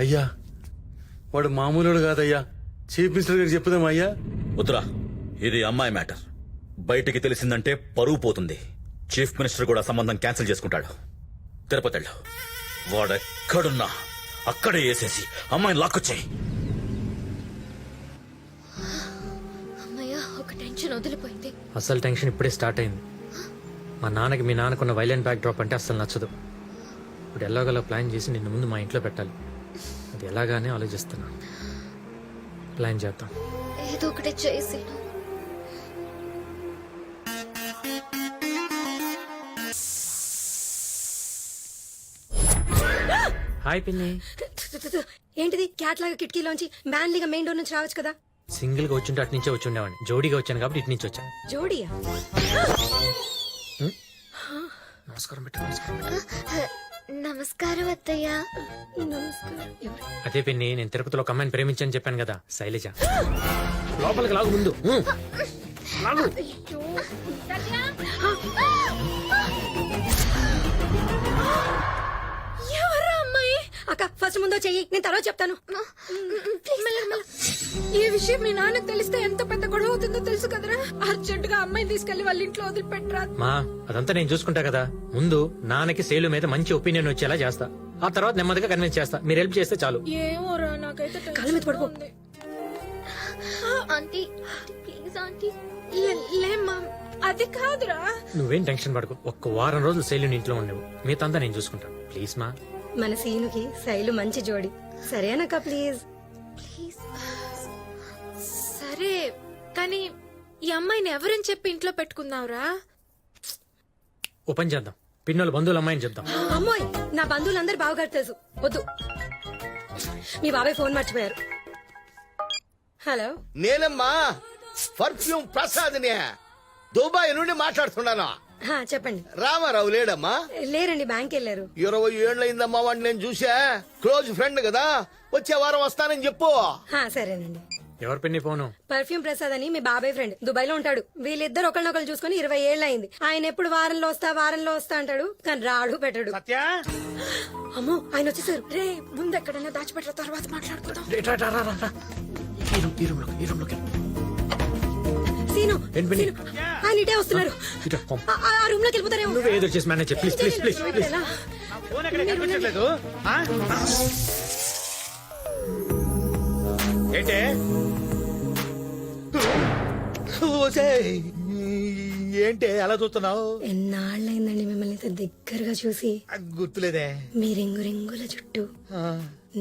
అయ్యా వాడు మామూలుడు కాదయ్యా, చీఫ్ మినిస్టర్ గారికి చెప్పుదాం అయ్యా. వద్దురా, ఇది అమ్మాయి మ్యాటర్. బయటికి తెలిసిందంటే పరువు పోతుంది. చీఫ్ మినిస్టర్ కూడా సంబంధం క్యాన్సిల్ చేసుకుంటాడు. తిరుపతి వెళ్ళు. వాడెక్కడున్నా అక్కడే వేసేసి అమ్మాయిని లాక్కొచ్చాయి. అమ్మయ్య, ఒక టెన్షన్ వదిలిపోయింది. అసలు టెన్షన్ ఇప్పుడే స్టార్ట్ అయింది. మా నాన్నకి మీ నాన్నకున్న వైలెంట్ బ్యాక్ డ్రాప్ అంటే అస్సలు నచ్చదు. ఇప్పుడు ఎలాగోలా ప్లాన్ చేసి నిన్ను ముందు మా ఇంట్లో పెట్టాలి. అది ఎలాగానే ఆలోచిస్తున్నాను. ప్లాన్ చేద్దాం. ఏదో ఒకటి చేసి హాయ్ పిన్ని. ఏంటిది క్యాట్ లాగా కిటికీలోంచి మ్యాన్లీగా మెయిన్ డోర్ నుంచి రావచ్చు కదా. సింగిల్ గా వచ్చుంటే అటు నుంచే వచ్చి ఉండేవాడిని. జోడీగా వచ్చాను కాబట్టి ఇటు నుంచి వచ్చాను. జోడియా? నమస్కారం పెట్టు, నమస్కారం పెట్టు. నమస్కారం అత్తయ్య. నమస్కారం. అదే పిన్ని, నేను తిరుపతిలో ఒక అమ్మాయిని ప్రేమించని చెప్పాను కదా, శైలజ. లోపలికి లాగు ముందు. లాగు. ఎవరా అమ్మాయి? అక్క ఫస్ట్ ముందో చెయ్యి, నేను తర్వాత చెప్తాను. ఈ విషయం మీ నాన్నకు తెలిస్తే ఎంత పెద్ద గొడవ అవుతుందో తెలుసు కదరా. అర్జెంట్ గా అమ్మాయిని తీసుకెళ్లి వాళ్ళ ఇంట్లో వదిలిపెట్టరా. మా అదంతా నేను చూసుకుంటా కదా. ముందు నాన్నకి శైలు మీద మంచి ఒపీనియన్ వచ్చేలా చేస్తా. ఆ తర్వాత నెమ్మదిగా కన్విన్స్ చేస్తా. మీరు హెల్ప్ చేస్తే చాలు. ఏమోరా, నాకైతే కాళ్ళ మీద పడిపో. Aunty please aunty. లేమ్మా, అది కాదురా. నువ్వేం టెన్షన్ పడకు. ఒక్క వారం రోజులు శైలుని ఇంట్లో ఉండవు. మిగతా నేను చూసుకుంటాను. ప్లీజ్ మా. మన సీనుకి శైలు మంచి జోడి. సరేనక్క ప్లీజ్. ప్లీజ్. సరే కానీ ఈ అమ్మాయిని ఎవరని చెప్పి ఇంట్లో పెట్టుకున్నావురా? ఓ పని చేద్దాం, పిన్నోళ్ళ బంధువుల అమ్మాయిని చెప్దాం. అమ్మాయి, నా బంధువులందరూ బావగారు తెలుసు. వద్దు, మీ బాబాయ్ ఫోన్ మర్చిపోయారు. హలో, నేనమ్మా పర్ఫ్యూమ్ ప్రసాద్ని దుబాయ్ నుండి మాట్లాడుతున్నాను. చెప్పండి. రామారావు లేడమ్మా? లేరండి, బ్యాంక్ వెళ్ళారు. 20 ఏళ్ళయిందమ్మా వాడిని నేను చూసా. క్లోజ్ ఫ్రెండ్ కదా, వచ్చే వారం వస్తానని చెప్పు. సరేనండి. ఎవరు పిన్ని ఫోను? పర్ఫ్యూమ్ ప్రసాద్ అని మీ బాబాయ్ ఫ్రెండ్, దుబాయ్ లో ఉంటాడు. వీళ్ళిద్దరు ఒకరినొకరు చూసుకుని 20 ఏళ్ళు అయింది. ఆయన ఎప్పుడు వారంలో వస్తా అంటాడు, కానీ రాడు పెట్టడు. సత్య, అమ్మో ఆయన వచ్చేసారు. రే, ముందు ఎక్కడైనా దాచిపెట్టిన తర్వాత మాట్లాడుకుందాం. సీను, ఏంటి పిన్ని? సీను, ఆయన ఇటే వస్తున్నారు. ఆ రూమ్ లోకి వెళ్ళిపోతారేమో. నువ్వే ఏదో చేసి manage. Please please please please. ఎలా? ఫోన్ ఎక్కడ కనిపించట్లేదు? ఏంటే ఏంటే అలా చూస్తున్నావు? ఎన్నాళ్ళైందండి మిమ్మల్ని ఇంత దగ్గరగా చూసి. గుర్తులేదే. మీ రింగు రింగుల జుట్టు,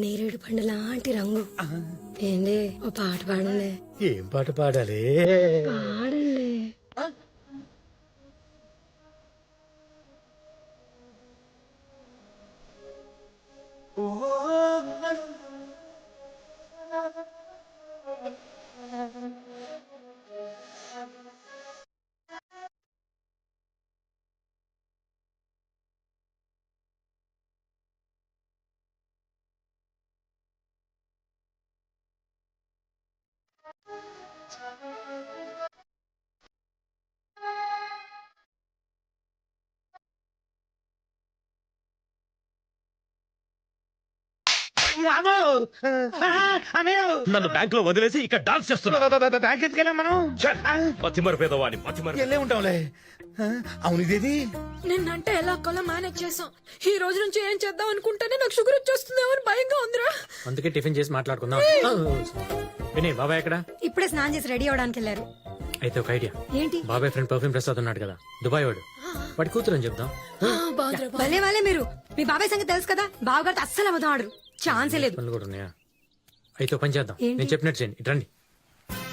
నేరేడు పండు లాంటి రంగు. ఏంటి ఓ పాట పాడండి. ఏం పాట పాడాలి? పాడండి. నన్ను బ్యాంక్ లో వదిలేసి ఇక్కడ డాన్స్ చేస్తున్నా. బ్యాంక్ ఎత్తుకెళ్ళాం మనం. మతిమరు పేదవాడి మతిమరు. వెళ్ళే ఉంటాంలే. అవును, ఇదేది నిన్నంటే ఎలా కొలా మేనేజ్ చేసాం. ఈ రోజు నుంచి ఏం చేద్దాం అనుకుంటేనే నాకు షుగర్ వచ్చేస్తుందేమో అని భయంగా ఉందిరా. అందుకే టిఫిన్ చేసి మాట్లాడుకుందాం. వినయ్, బాబాయ్ ఎక్కడ? ఇప్పుడే స్నానం చేసి రెడీ అవడానికి వెళ్ళారు. అయితే ఒక ఐడియా. ఏంటి? బాబాయ్ ఫ్రెండ్ పర్ఫ్యూమ్ ప్రసాద్ ఉన్నాడు కదా, దుబాయ్ వాడు. వాడి కూతురు అని చెప్దాం. భలే వాళ్ళే మీరు. మీ బాబాయ్ సంగతి తెలుసు కదా, బావగారితో అస్సలు అబద్ధం ఆడరు. ఛాన్సే లేదు. పనులు కూడా ఉన్నాయా? అయితే ఒక పని చేద్దాం. ఏంటి? నేను చెప్పినట్టు చేయండి. ఇటు రండి.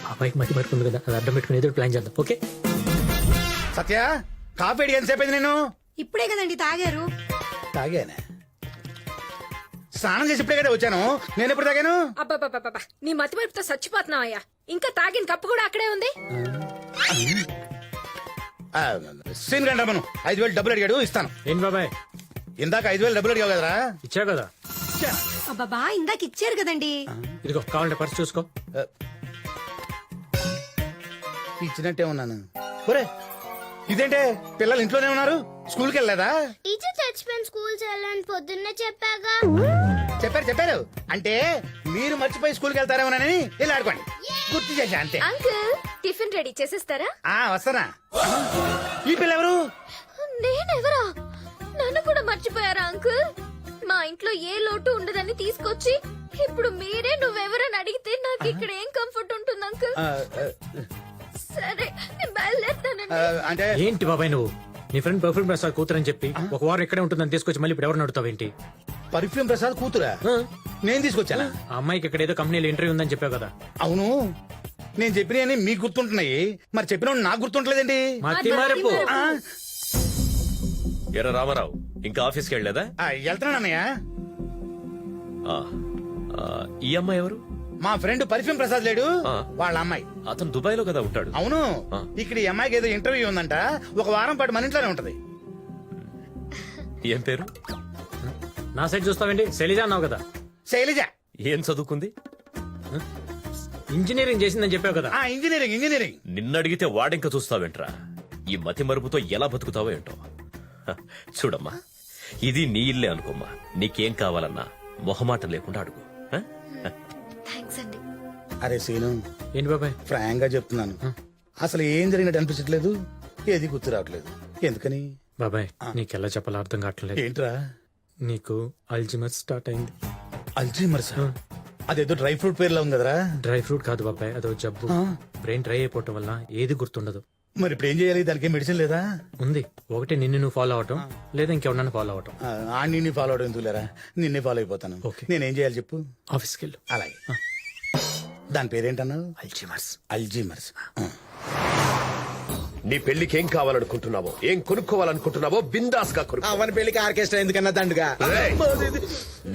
బాబాయ్కి మతి పడుతుంది కదా, అది అడ్డం పెట్టుకుని ఏదో ప్లాన్ చేద్దాం. ఓకే? సత్య, కాఫీ అడిగి ఎంతసేపు అయింది నేను? ఇప్పుడే కదండి తాగారు. తాగానే. స్నానం చేసి ఇప్పుడే కదా వచ్చాను. నేను ఎప్పుడు తాగాను? అబ్బాబాబాబా, నీ మతి మరుపుతో చచ్చిపోతున్నావయ్యా. ఇంకా తాగిన కప్పు కూడా అక్కడే ఉంది. సీన్ కంటే మనం 5,000 డబ్బులు అడిగాడు, ఇస్తాను. ఏం బాబాయ్? ఇందాక 5,000 డబ్బులు అడిగావు కదరా? ఇచ్చా కదా. అబ్బాబా ఇందాక ఇచ్చారు కదండి. ఇదిగో, కావాలంటే పర్స్ చూసుకో. ఇచ్చినట్టే ఉన్నాను. ఒరే, ఇదేంటే పిల్లలు ఇంట్లోనే ఉన్నారు, స్కూల్కి వెళ్ళలేదా? టీచర్ చచ్చిపోయిన స్కూల్ వెళ్ళని పొద్దున్నే చెప్పాగా. చెప్పారు అంటే మీరు మర్చిపోయి స్కూల్కి వెళ్తారేమోనని వెళ్ళి ఆడుకోండి గుర్తు చేశా అంతే అంకుల్ టిఫిన్ రెడీ చేసేస్తారా? వస్తానా ఈ పిల్ల ఎవరు నేనెవరా? నన్ను కూడా మర్చిపోయారా అంకుల్? మా ఇంట్లో ఏ లోటు ఉండదని తీసుకొచ్చి ఇప్పుడు మీరే నువ్వెవరని అడిగితే నాకు ఇక్కడ ఏం కంఫర్ట్ ఉంటుంది అంకుల్? సరే నేను బయలుదేరుతానండి. అంటే ఏంటి బాబాయ్ నువ్వు నీ ఫ్రెండ్ పర్ఫ్యూమ్ ప్రసాద్ కూతురని చెప్పి ఒక వారం ఇక్కడే ఉంటుందని తీసుకొచ్చి మళ్ళీ ఇప్పుడు ఎవరు నడుతావేంటి? పర్ఫ్యూమ్ ప్రసాద్ కూతురా నేను తీసుకొచ్చానా? ఆ అమ్మాయికి ఇక్కడ ఏదో కంపెనీలో ఇంటర్వ్యూ ఉందని చెప్పావు కదా. అవును నేను చెప్పినవి మీకు గుర్తుంటున్నాయి, మరి చెప్పిన నాకు గుర్తుంటలేదండి. మతి మరపు. ఎరా రామారావు ఇంకా ఆఫీస్కి వెళ్ళలేదా? వెళ్తున్నానన్నయ్య. ఈ అమ్మాయి ఎవరు? మా ఫ్రెండ్ పర్ఫ్యూమ్ ప్రసాద్ లేడు, వాళ్ళ అమ్మాయి. అతను దుబాయ్ లో కదా ఉంటాడు. అవును ఇక్కడ ఈ అమ్మాయికి ఏదో ఇంటర్వ్యూ ఉందంట, ఒక వారం పాటు మన ఇంట్లోనే ఉంటది. ఏం పేరు? నా సైడ్ చూస్తావేంటి? శైలజ అన్నావు కదా. శైలజ ఏం చదువుకుంది? ఇంజనీరింగ్ చేసిందని చెప్పావు కదా. ఇంజనీరింగ్. నిన్నడిగితే వాడింక చూస్తావేంట్రా? ఈ మతి మరుపుతో ఎలా బతుకుతావో ఏంటో. చూడమ్మా, ఇది నీ ఇల్లే అనుకోమ్మా. నీకేం కావాలన్నా మొహమాటం లేకుండా అడుగు. థాంక్స్ అండి. అరే సీను, ఏంటి బాబాయ్? ఫ్రాంక్ గా చెప్తున్నాను, అసలు ఏం జరిగినట్టు అనిపించట్లేదు, ఏది గుర్తు రావట్లేదు. ఎందుకని బాబాయ్ నీకెలా చెప్పాలో అర్థం కావట్లేదు. ఏంట్రా? నీకు అల్జిమర్ స్టార్ట్ అయింది. అల్జీమర్స్? అదేదో డ్రై ఫ్రూట్ పేర్లో ఉంది కదరా. డ్రై ఫ్రూట్ కాదు బాబాయ్, అదో జబ్బు. బ్రెయిన్ డ్రై అయిపోవటం వల్ల ఏది గుర్తుండదు. మరి ఇప్పుడు ఏం చేయాలి? దానికి మెడిసిన్ లేదా? ఉంది. ఒకటి నిన్ను నువ్వు ఫాలో అవటం, లేదా ఇంకెవరన్నా ఫాలో అవటం. నిన్ను ఫాలో అవడం ఎందుకు లేరా, నిన్నే ఫాలో అయిపోతాను. ఓకే. నేనేం చేయాలి చెప్పు. ఆఫీస్కి వెళ్ళు. అలాగే. దాని పేరేంటన్నావు? అల్జిమర్స్. అల్జీమర్స్. నీ పెళ్లికి ఏం కావాలనుకుంటున్నావో, ఏం కొనుక్కోవాలనుకుంటున్నావో బిందాస్ గా కొనుక్కో. అవని పెళ్లికి ఆర్కెస్ట్రా ఎందుకన్నా దండుగా?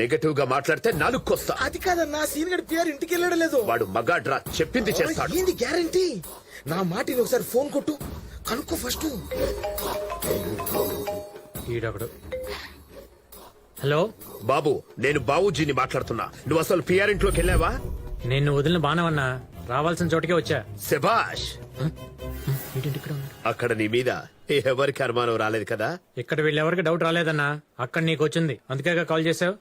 నెగటివ్ గా మాట్లాడితే నాలుక్కొస్తా. అది కాదన్నా, సీన్ గడి పేరు ఇంటికి వెళ్ళడం లేదు. వాడు మగాడ్రా, చెప్పింది చేస్తాడు. ఏంది గ్యారంటీ? నా మాటిని ఒకసారి ఫోన్ కొట్టు, కనుక్కో ఫస్ట్. ఈడొకడు. హలో బాబు, నేను బాబుజీని మాట్లాడుతున్నా. నువ్వు అసలు పిఆర్ ఇంట్లోకి వెళ్ళావా? నేను వదిలిన బాణమన్నా, రావాల్సిన చోటుకే వచ్చా. శభాష్. అక్కడ నీ మీద ఎవరికి అనుమానం రాలేదు కదా? ఇక్కడ వీళ్ళెవరికి డౌట్ రాలేదన్నా, అక్కడ నీకు వచ్చింది, అందుకే కాల్ చేసావు.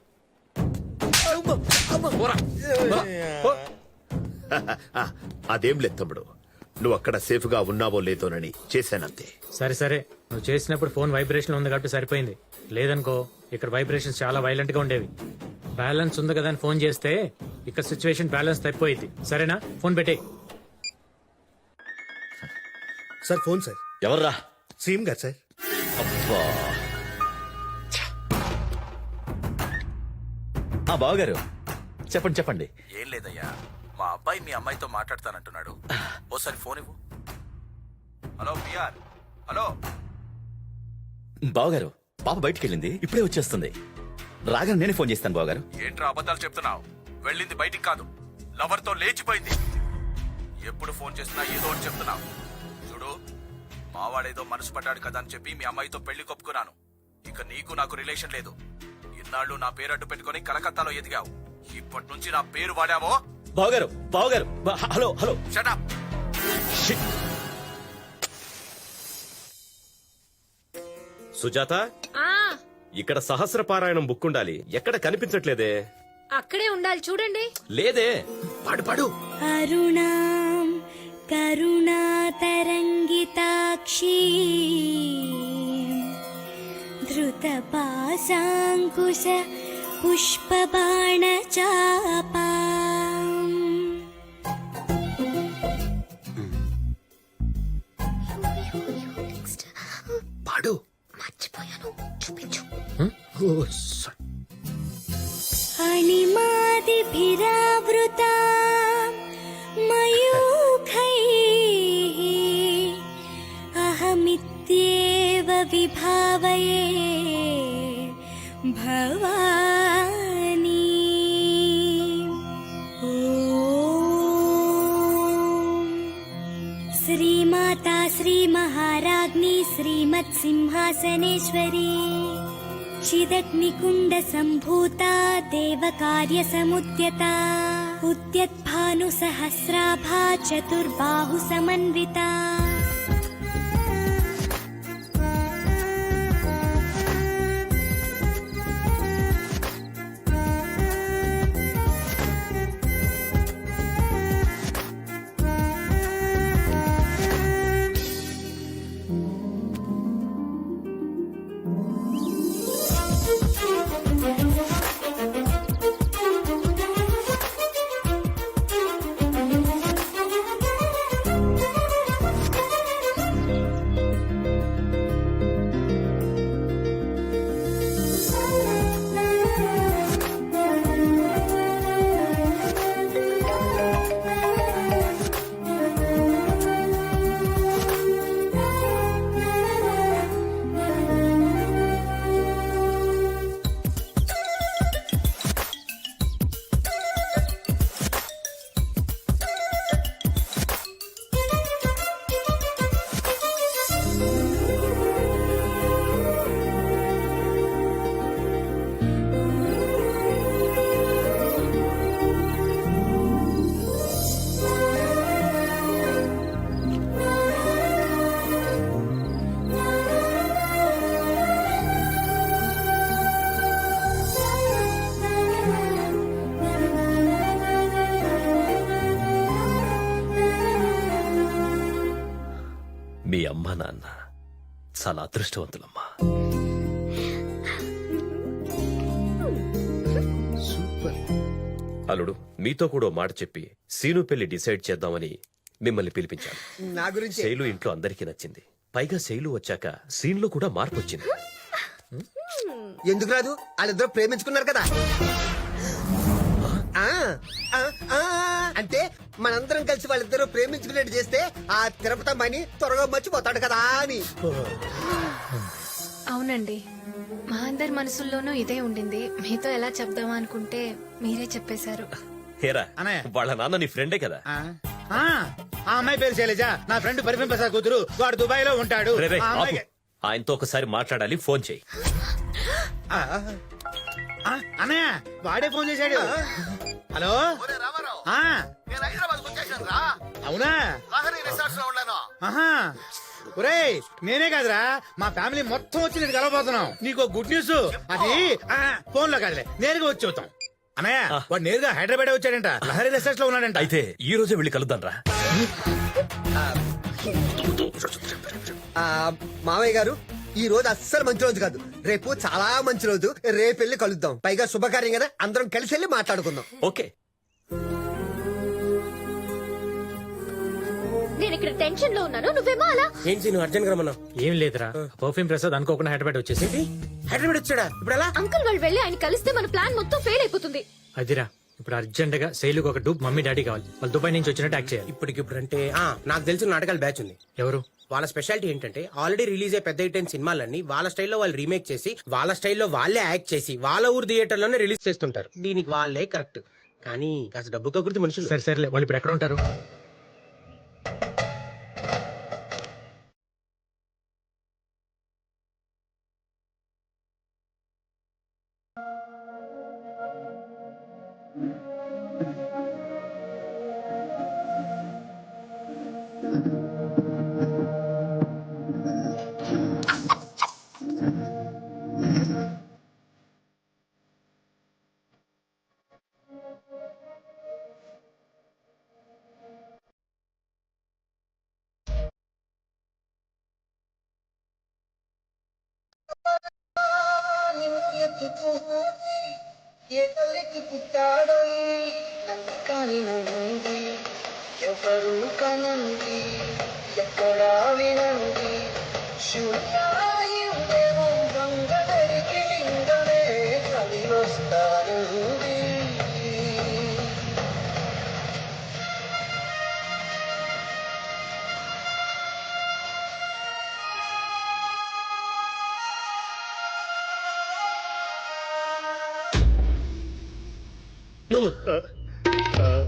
అదేం లేదు తమ్ముడు, నువ్వు అక్కడ సేఫ్ గా ఉన్నావో లేదోనని చేశానంతే. సరే సరే, నువ్వు చేసినప్పుడు ఫోన్ వైబ్రేషన్ ఉంది కాబట్టి సరిపోయింది. లేదనుకో ఇక్కడ వైబ్రేషన్స్ చాలా వైలెంట్ గా ఉండేవి. బ్యాలెన్స్ ఉంది కదా అని ఫోన్ చేస్తే ఇక్కడ సిచ్యువేషన్ బ్యాలెన్స్ తప్పిపోయింది. సరేనా? ఫోన్ పెట్టే. Sir phone sir. ఎవర్రా? సీఎం గారు సార్. అబ్బా. బావగారు చెప్పండి చెప్పండి. ఏం లేదయ్యా, మా అబ్బాయి మీ అమ్మాయితో మాట్లాడతానంటున్నాడు. ఓసారి ఫోన్ ఇవ్వు. Hello PR. హలో బావగారు, పాప బయటికి వెళ్ళింది, ఇప్పుడే వచ్చేస్తుంది. రాగానే నేనే ఫోన్ చేస్తాను బావగారు. ఏంట్రా అబద్ధాలు చెప్తున్నావు? వెళ్ళింది బయటికి కాదు, లవర్ తో లేచిపోయింది. ఎప్పుడు ఫోన్ చేసినా ఏదో ఒకటి చెప్తున్నావు. చూడు, మావాడేదో మనసు పడ్డాడు కదా అని చెప్పి మీ అమ్మాయితో పెళ్లి కొప్పుకున్నాను. ఇక నీకు నాకు రిలేషన్ లేదు. ఇన్నాళ్ళు నా పేరు అడ్డు పెట్టుకుని కలకత్తాలో ఎదిగావు. ఇప్పటి నుంచి నా పేరు వాడావో. బావగారు బావగారు, hello hello. Shut up. Sujatha, ఇక్కడ సహస్రపారాయణం బుక్ ఉండాలి, ఎక్కడ కనిపించట్లేదే. అక్కడే ఉండాలి, చూడండి. లేదే. పాడు పాడు. అరుణాం కరుణాతరంగితాక్షి ధృతపాశాంకుశ పుష్పబాణచాపా. పాడు. మర్చిపోయాను, చూపించు. అణిమాదిభిరావృతా మయూఖైః అహమిత్యేవ విభావయే భవాని. ఓం శ్రీమాతా శ్రీమహారాజ్ఞి శ్రీమత్సింహాసనేశ్వరీ చిదగ్నికుండ సంభూతా దేవకార్య సముద్యతా ఉద్యద్భాను సహస్రాభా చతుర్బాహు సమన్వితా. మీ అమ్మ నాన్న చాలా అదృష్టవంతులమ్మా. సూపర్. అల్లుడు, మీతో కూడా ఓ మాట చెప్పి సీను పెళ్లి డిసైడ్ చేద్దామని మిమ్మల్ని పిలిపించాను. నా గురించి శైలు ఇంట్లో అందరికీ నచ్చింది. పైగా శైలు వచ్చాక సీన్ లో కూడా మార్పు వచ్చింది. ఎందుకు రాదు? వాళ్ళిద్దరూ ప్రేమించుకున్నారు కదా. ఆ, ఆ, ఆ, అంటే మనందరం కలిసి వాళ్ళిద్దరూ ప్రేమించుకునేట్టు చేస్తే ఆ తిరుపతి అమ్మాయిని త్వరగా మర్చిపోతాడు కదా అని. అవునండి, మా అందరి మనసుల్లోనూ ఇదే ఉండింది. మీతో ఎలా చెప్దామా అనుకుంటే మీరే చెప్పేశారు. హేరా, వాళ్ళ నాన్న నీ ఫ్రెండే కదా. ఆ అమ్మాయి పేరు శైలజ, నా ఫ్రెండ్ పరిఫెం ప్రసాద్ కూతురు. వాడు దుబాయ్ లో ఉంటాడు. రే, రే, ఆ ఆపు. అమ్మాయికి- ఆయనతో ఒకసారి మాట్లాడాలి, ఫోన్ చేయి. ఆ, ఆ, అన్నయ్య వాడే ఫోన్ చేశాడు. హలో ఆ, అవునా? ఆహా. ఒరేయ్, నేనే కాదురా, మా ఫ్యామిలీ మొత్తం వచ్చి నేను కలవబోతున్నాం. నీకు గుడ్ న్యూస్. అది ఫోన్ లో కాదులే, నేరుగా వచ్చి చూద్దాం. అన్నయ్య వాడు నేరుగా హైదరాబాద్ వచ్చాడంట. లహరి రిసార్ట్స్ లో ఉన్నాడంట. అయితే ఈ రోజే వెళ్ళి కలుద్దాం రా. ఆ, మావయ్య గారు, ఈ రోజు అస్సలు మంచి రోజు కాదు. రేపు చాలా మంచి రోజు. రేపు వెళ్ళి కలుద్దాం. పైగా శుభకార్యం కదా, అందరం కలిసి వెళ్ళి మాట్లాడుకుందాం. ఓకే. నేను ఇక్కడ టెన్షన్ లో ఉన్నాను, నువ్వేమో అలా. ఏంటి నువ్వు అర్జెంట్ గా రమ్మన్నావు? ఏం లేదురా, పర్ఫ్యూమ్ ప్రసాద్ అనుకోకుండా హైదరాబాద్ వచ్చేసి. హైదరాబాద్ వచ్చాడా? ఇప్పుడు ఎలా? అంకుల్ వాళ్ళు వెళ్ళి ఆయన కలిస్తే మన ప్లాన్ మొత్తం ఫెయిల్ అయిపోతుంది. అదిరా, ఇప్పుడు అర్జెంట్ గా శైలుకు ఒక డూప్ మమ్మీ డాడీ కావాలి. వాళ్ళు దుబాయ్ నుంచి వచ్చినట్టు యాక్ట్ చేయాలి. ఇప్పటికిప్పుడు అంటే నాకు తెలిసిన నాటకాల బ్యాచ్ ఉంది. ఎవరు? వాళ్ళ స్పెషాలిటీ ఏంటంటే ఆల్రెడీ రిలీజ్ అయ్యే పెద్ద హిట్ అయిన సినిమాలన్నీ వాళ్ళ స్టైల్లో వాళ్ళు రీమేక్ చేసి వాళ్ళ స్టైల్లో వాళ్ళే యాక్ట్ చేసి వాళ్ళ ఊరు థియేటర్ లోనే రిలీజ్ చేస్తుంటారు. దీనికి వాళ్ళే కరెక్ట్. కానీ కాస్త డబ్బు కకృతి మనుషులు. సరే సరేలే, వాళ్ళు ఇప్పుడు ఎక్కడ ఉంటారు? ఎవరు కనంది ఎక్కడా వినంది శూన్యాయుడేమో గంగదరికి కిందనే కదిలొస్తానంది.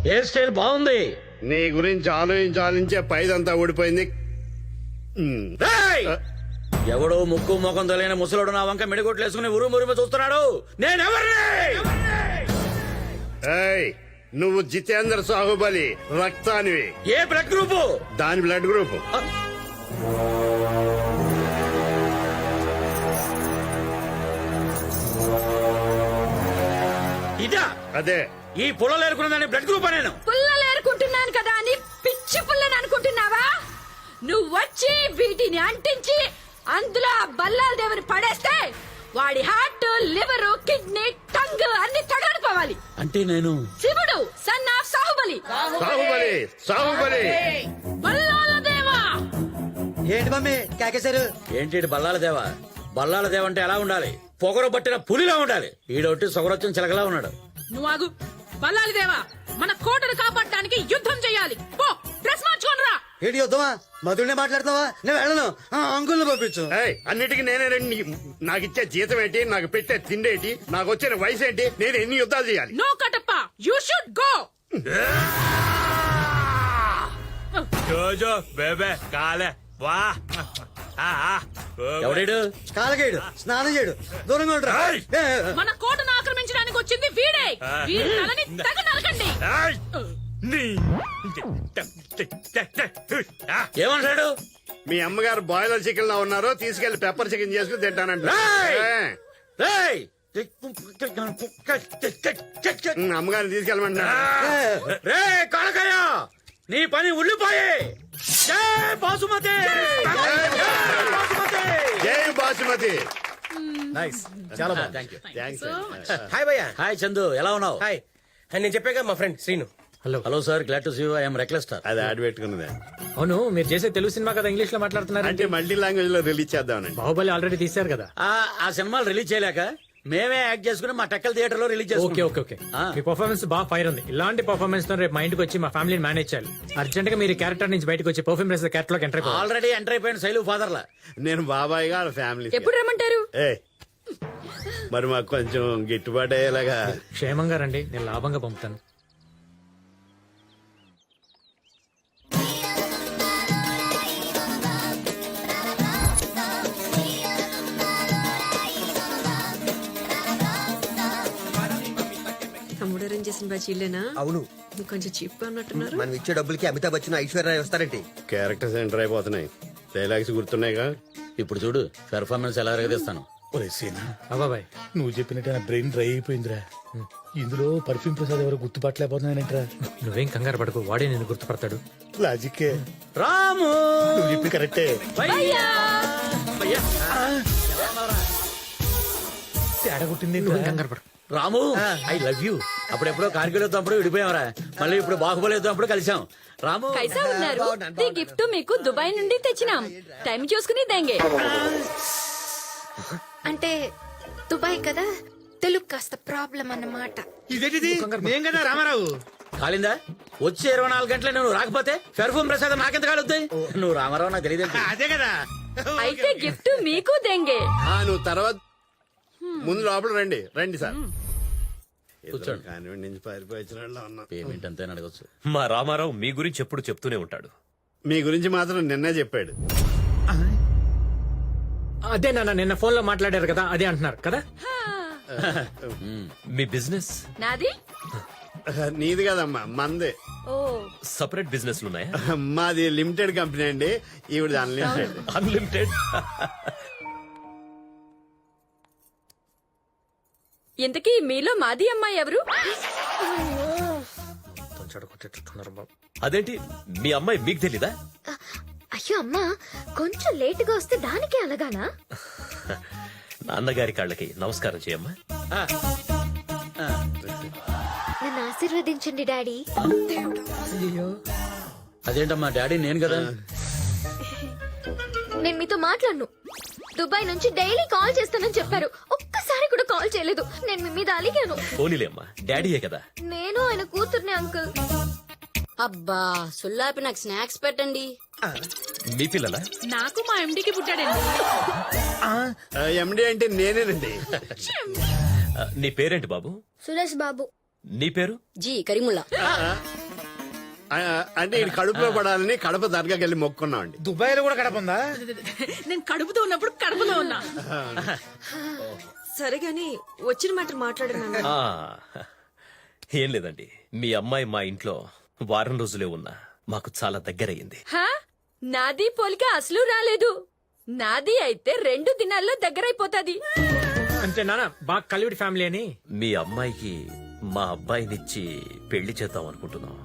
హెయిర్ స్టైల్ బాగుంది. నీ గురించి ఆలోచించే పైదంతా ఊడిపోయింది. ఎవడో ముక్కు ముఖం తెలియని ముసలోడు నా వంక మెడిగొట్లు వేసుకుని ఉరుమురుము చూస్తున్నాడు. నేనెవరిని? ఏయ్, నువ్వు జితేంద్ర సాహుబలి రక్తానివి. ఏ బ్లడ్ గ్రూపు? దాని బ్లడ్ గ్రూప్. ఇదా? అదే. ఈ పుల్లలు ఏరుకున్నదాన్ని బ్లడ్ గ్రూప్ నేను. పుల్లలు ఏరుకుంటున్నాను కదా అని పిచ్చి పుల్లని అనుకుంటున్నావా? నువ్వు వచ్చి వీటిని అంటించి అందులో ఆ బల్లాల దేవుని పడేస్తే వాడి హార్ట్, లివర్, కిడ్నీ, టంగ్ అన్ని తగలడిపోవాలి. అంటే నేను శివుడు సన్ ఆఫ్ సాహుబలి. సాహుబలి, సాహుబలి. బల్లాల దేవా. ఏంటి మమ్మీ కేకేశారు? ఏంటి బల్లాల దేవ? బల్లాల దేవ అంటే ఎలా ఉండాలి? పొగరు పట్టిన పులిలా ఉండాలి. ఈడొట్టి సొగరొచ్చిన చిలకలా ఉన్నాడు. నువ్వు ఆగు. బల్లాల దేవా, మన కోటను కాపాడటానికి యుద్ధం చేయాలి. పో, డ్రెస్ మార్చుకోనరా. ఏంటి వద్దామా? మధుడినే మాట్లాడతావా? నేను వెళ్ళను. అంకుల్ని పంపించు. అన్నిటికీ నేనే నాకు ఇచ్చే జీతం ఏంటి, నాకు పెట్టే తిండి ఏంటి, నాకు వచ్చిన వయసు ఏంటి, నేను ఎన్ని యుద్ధాలు చేయాలి? No Kattappa, you should go. జోజో బేబే కాలే వా. ఎవడేడు? కాలకేడు, స్నానం చేయడు, దూరంగా ఉండరా. మన కోటను ఆక్రమించడానికి వచ్చింది వీడే. వీడి తలని తెగ నరకండి. ఏమంటాడు? మీ అమ్మగారు బాయిలర్ చికెన్ లో ఉన్నారు, తీసుకెళ్లి పెప్పర్ చికెన్ చేసుకుని తింటానంట. అమ్మగారిని తీసుకెళ్ళమంటున్నా. రే కాలకయ్య, నీ పని ఉల్లిపోయి. జై బాసుమతి. తిరుపతి. నైస్, చాలా బాగుంది. థ్యాంక్స్. హాయ్ భయ్యా. హాయ్ చందు ఎలా ఉన్నావు? హాయ్. నేను చెప్పాక మా friend Srinu. Hello hello sir, glad to see you. I am reckless star. అది ఆడి పెట్టుకున్నదే. అవును, మీరు చేసే తెలుగు సినిమా కదా ఇంగ్లీష్ లో మాట్లాడుతున్నారు అంటే మల్టీ లాంగ్వేజ్ లో రిలీజ్ చేద్దామనండి. బాహుబలి ఆల్రెడీ తీశారు కదా. ఆ సినిమాలు రిలీజ్ చేయలేక మేమే యాక్ట్ చేసుకుని మా టెక్కల్ థియేటర్ లో రిలీజ్ ఓకే ఓకే ఓకే. మీ పర్ఫార్మెన్స్ బాగా ఫైర్ ఉంది. ఇలాంటి పర్ఫార్మెన్స్ తో రేపు మా ఇంటికి వచ్చి మా ఫ్యామిలీని మేనేజ్ చేయాలి. అర్జెంట్ గా మీరు క్యారెక్టర్ నుంచి బయటకు వచ్చి పర్ఫార్మెన్స్ క్యారెక్టర్ లోకి ఎంటర్ అవ్వాలి. ఆల్రెడీ ఎంటర్ అయిపోయిన శైలు ఫాదర్ లా. నేను బాబాయ్ గా ఫ్యామిలీ. ఎప్పుడు రమ్మంటారు? మరి మాకు కొంచెం గిట్టుబాటు అయ్యేలాగా. క్షేమంగా రండి, నేను లాభంగా పంపుతాను. తమ్ముడు అరేంజ్ చేసిన బ్యాచ్ ఇల్లేనా? అవును. కొంచెం చీప్ గా ఉన్నట్టున్నారు. మనం ఇచ్చే డబ్బులకి అమితాబ్ బచ్చన్ ఐశ్వర్య వస్తారంటే క్యారెక్టర్స్ ఎంటర్ అయిపోతున్నాయి. డైలాగ్స్ గుర్తున్నాయిగా. ఇప్పుడు చూడు పెర్ఫార్మెన్స్ ఎలా ఎరగదీస్తాను. ఒరే సీనా, బాబాయ్ నువ్వు చెప్పినట్టు నా బ్రెయిన్ డ్రై అయిపోయిందిరా. ఇందులో పర్ఫ్యూమ్ ప్రసాద్ ఎవరు గుర్తుపట్టలేకపోతున్నానంటరా. నువ్వేం కంగారు పడకు, వాడే నేను గుర్తుపడతాడు. లాజిక్కే. రాము నువ్వు చెప్పి కరెక్టే. తేడా కొట్టింది. కంగారు పడకు. రాము ఐ లవ్ యూ. అప్పుడెప్పుడో కార్గిల్ అప్పుడు విడిపోయామరా, మళ్ళీ ఇప్పుడు బాహుబలి అప్పుడు కలిసాం. రాము కైసా ఉన్నారు? ఈ గిఫ్ట్ మీకు దుబాయ్ నుండి తెచ్చినాం. టైం చూసుకుని దేంగే. అంటే దుబాయ్ కదా, తెలుగు కాస్త ప్రాబ్లం అన్నమాట. ఇదేంటిది? నేను కదా రామారావు. కాలిందా? వచ్చే 24 గంటలే నువ్వు రాకపోతే పెర్ఫ్యూమ్ ప్రసాదం నాకెంత కాలుద్ది? నువ్వు రామారావు నాకు తెలియదు. అదే కదా. అయితే గిఫ్ట్ మీకు దేంగే. నువ్వు తర్వాత ముందు లోపల రండి. రండి సార్. కూర్చోండి. కానివ్వండి, నుంచి పారిపోయిన ఉన్నా. పేమెంట్ అంతే అడగచ్చు. మా రామారావు మీ గురించి ఎప్పుడు చెప్తూనే ఉంటాడు. మీ గురించి మాత్రం నిన్నే చెప్పాడు. అదే నాన్న నిన్న ఫోన్ లో మాట్లాడారు కదా, అదే అంటున్నారు కదా. మీ బిజినెస్ నాది. నీది కదమ్మా, మందే. ఓ సపరేట్ బిజినెస్ ఉన్నాయా? మాది లిమిటెడ్ కంపెనీ అండి, ఈవిడ అన్లిమిటెడ్. అన్లిమిటెడ్. ఇంతకీ మీలో మాది అమ్మాయి ఎవరు? అదేంటి మీ అమ్మాయి మీకు తెలీదా? అయ్యో అమ్మా, కొంచెం లేటుగా వస్తే దానికే అలాగానా? నాన్నగారి కాళ్ళకి నమస్కారం చేయమ్మా. నన్ను ఆశీర్వదించండి డాడీ. అదేంటమ్మా డాడీ నేను కదా. నేను మీతో మాట్లాడను. దుబాయ్ నుంచి డైలీ కాల్ చేస్తానని చెప్పారు, ఒక్కసారి కూడా కాల్ చేయలేదు. నేను మీ మీద అలిగాను. పోనీలే అమ్మా, డాడీయే కదా. నేను ఆయన కూతుర్ని అంకుల్. అబ్బా సుల్లాపి నాకు స్నాక్స్ పెట్టండి. మీ పిల్లలా? నాకు మా ఎండికి పుట్టాడండి. ఎండి అంటే నేనేనండి. నీ పేరేంటి బాబు? సురేష్ బాబు. నీ పేరు? జీ కరీముల్లా. అంటే ఈ కడుపులో పడాలని కడప దర్గాకి వెళ్ళి మొక్కున్నామండి. దుబాయ్ లో కూడా కడప ఉందా? నేను కడుపుతో ఉన్నప్పుడు కడుపులో ఉన్నా. సరే గాని వచ్చిన మాట మాట్లాడినా. ఆ, ఏం లేదండి, మీ అమ్మాయి మా ఇంట్లో వారం రోజులే ఉన్నా మాకు చాలా దగ్గరయ్యింది. నాది పోలిక అసలు రాలేదు. నాది అయితే 2 దినాల్లో దగ్గరైపోతాది. అంటే నాన్న బాగా కలివిడి ఫ్యామిలీ అని. మీ అమ్మాయికి మా అబ్బాయినిచ్చి పెళ్లి చేద్దాం అనుకుంటున్నాం.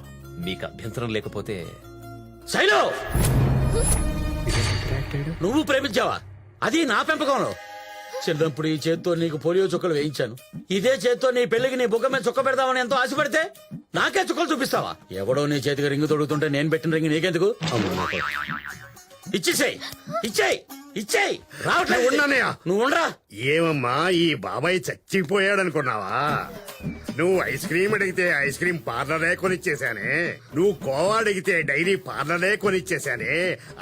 మీకు అభ్యంతరం లేకపోతే. శైలు, నువ్వు ప్రేమించావా? అది నా పెంపకంలో. చిన్నప్పుడు ఈ చేత్తో నీకు పోలియో చుక్కలు వేయించాను. ఇదే చేత్తో నీ పెళ్లికి నీ బుగ్గ మీద చుక్క పెడదామని ఎంతో ఆశపడితే నాకే చుక్కలు చూపిస్తావా? ఎవడో నీ చేతికి రింగు తొడుగుతుంటే నేను పెట్టిన రింగు నీకెందుకు? ఇచ్చేసేయ్, ఇచ్చేయ్, ఇచ్చేయ్. రావట్లేదు. ఉన్నానయ్యా. నువ్వు ఉండరా. ఏమమ్మా, ఈ బాబాయ్ చచ్చిపోయాడు అనుకున్నావా? నువ్వు ఐస్ క్రీమ్ అడిగితే ఐస్ క్రీమ్ పార్లరే కొనిచ్చేశానే. నువ్వు కోవా అడిగితే డైరీ పార్లరే కొనిచ్చేశానే.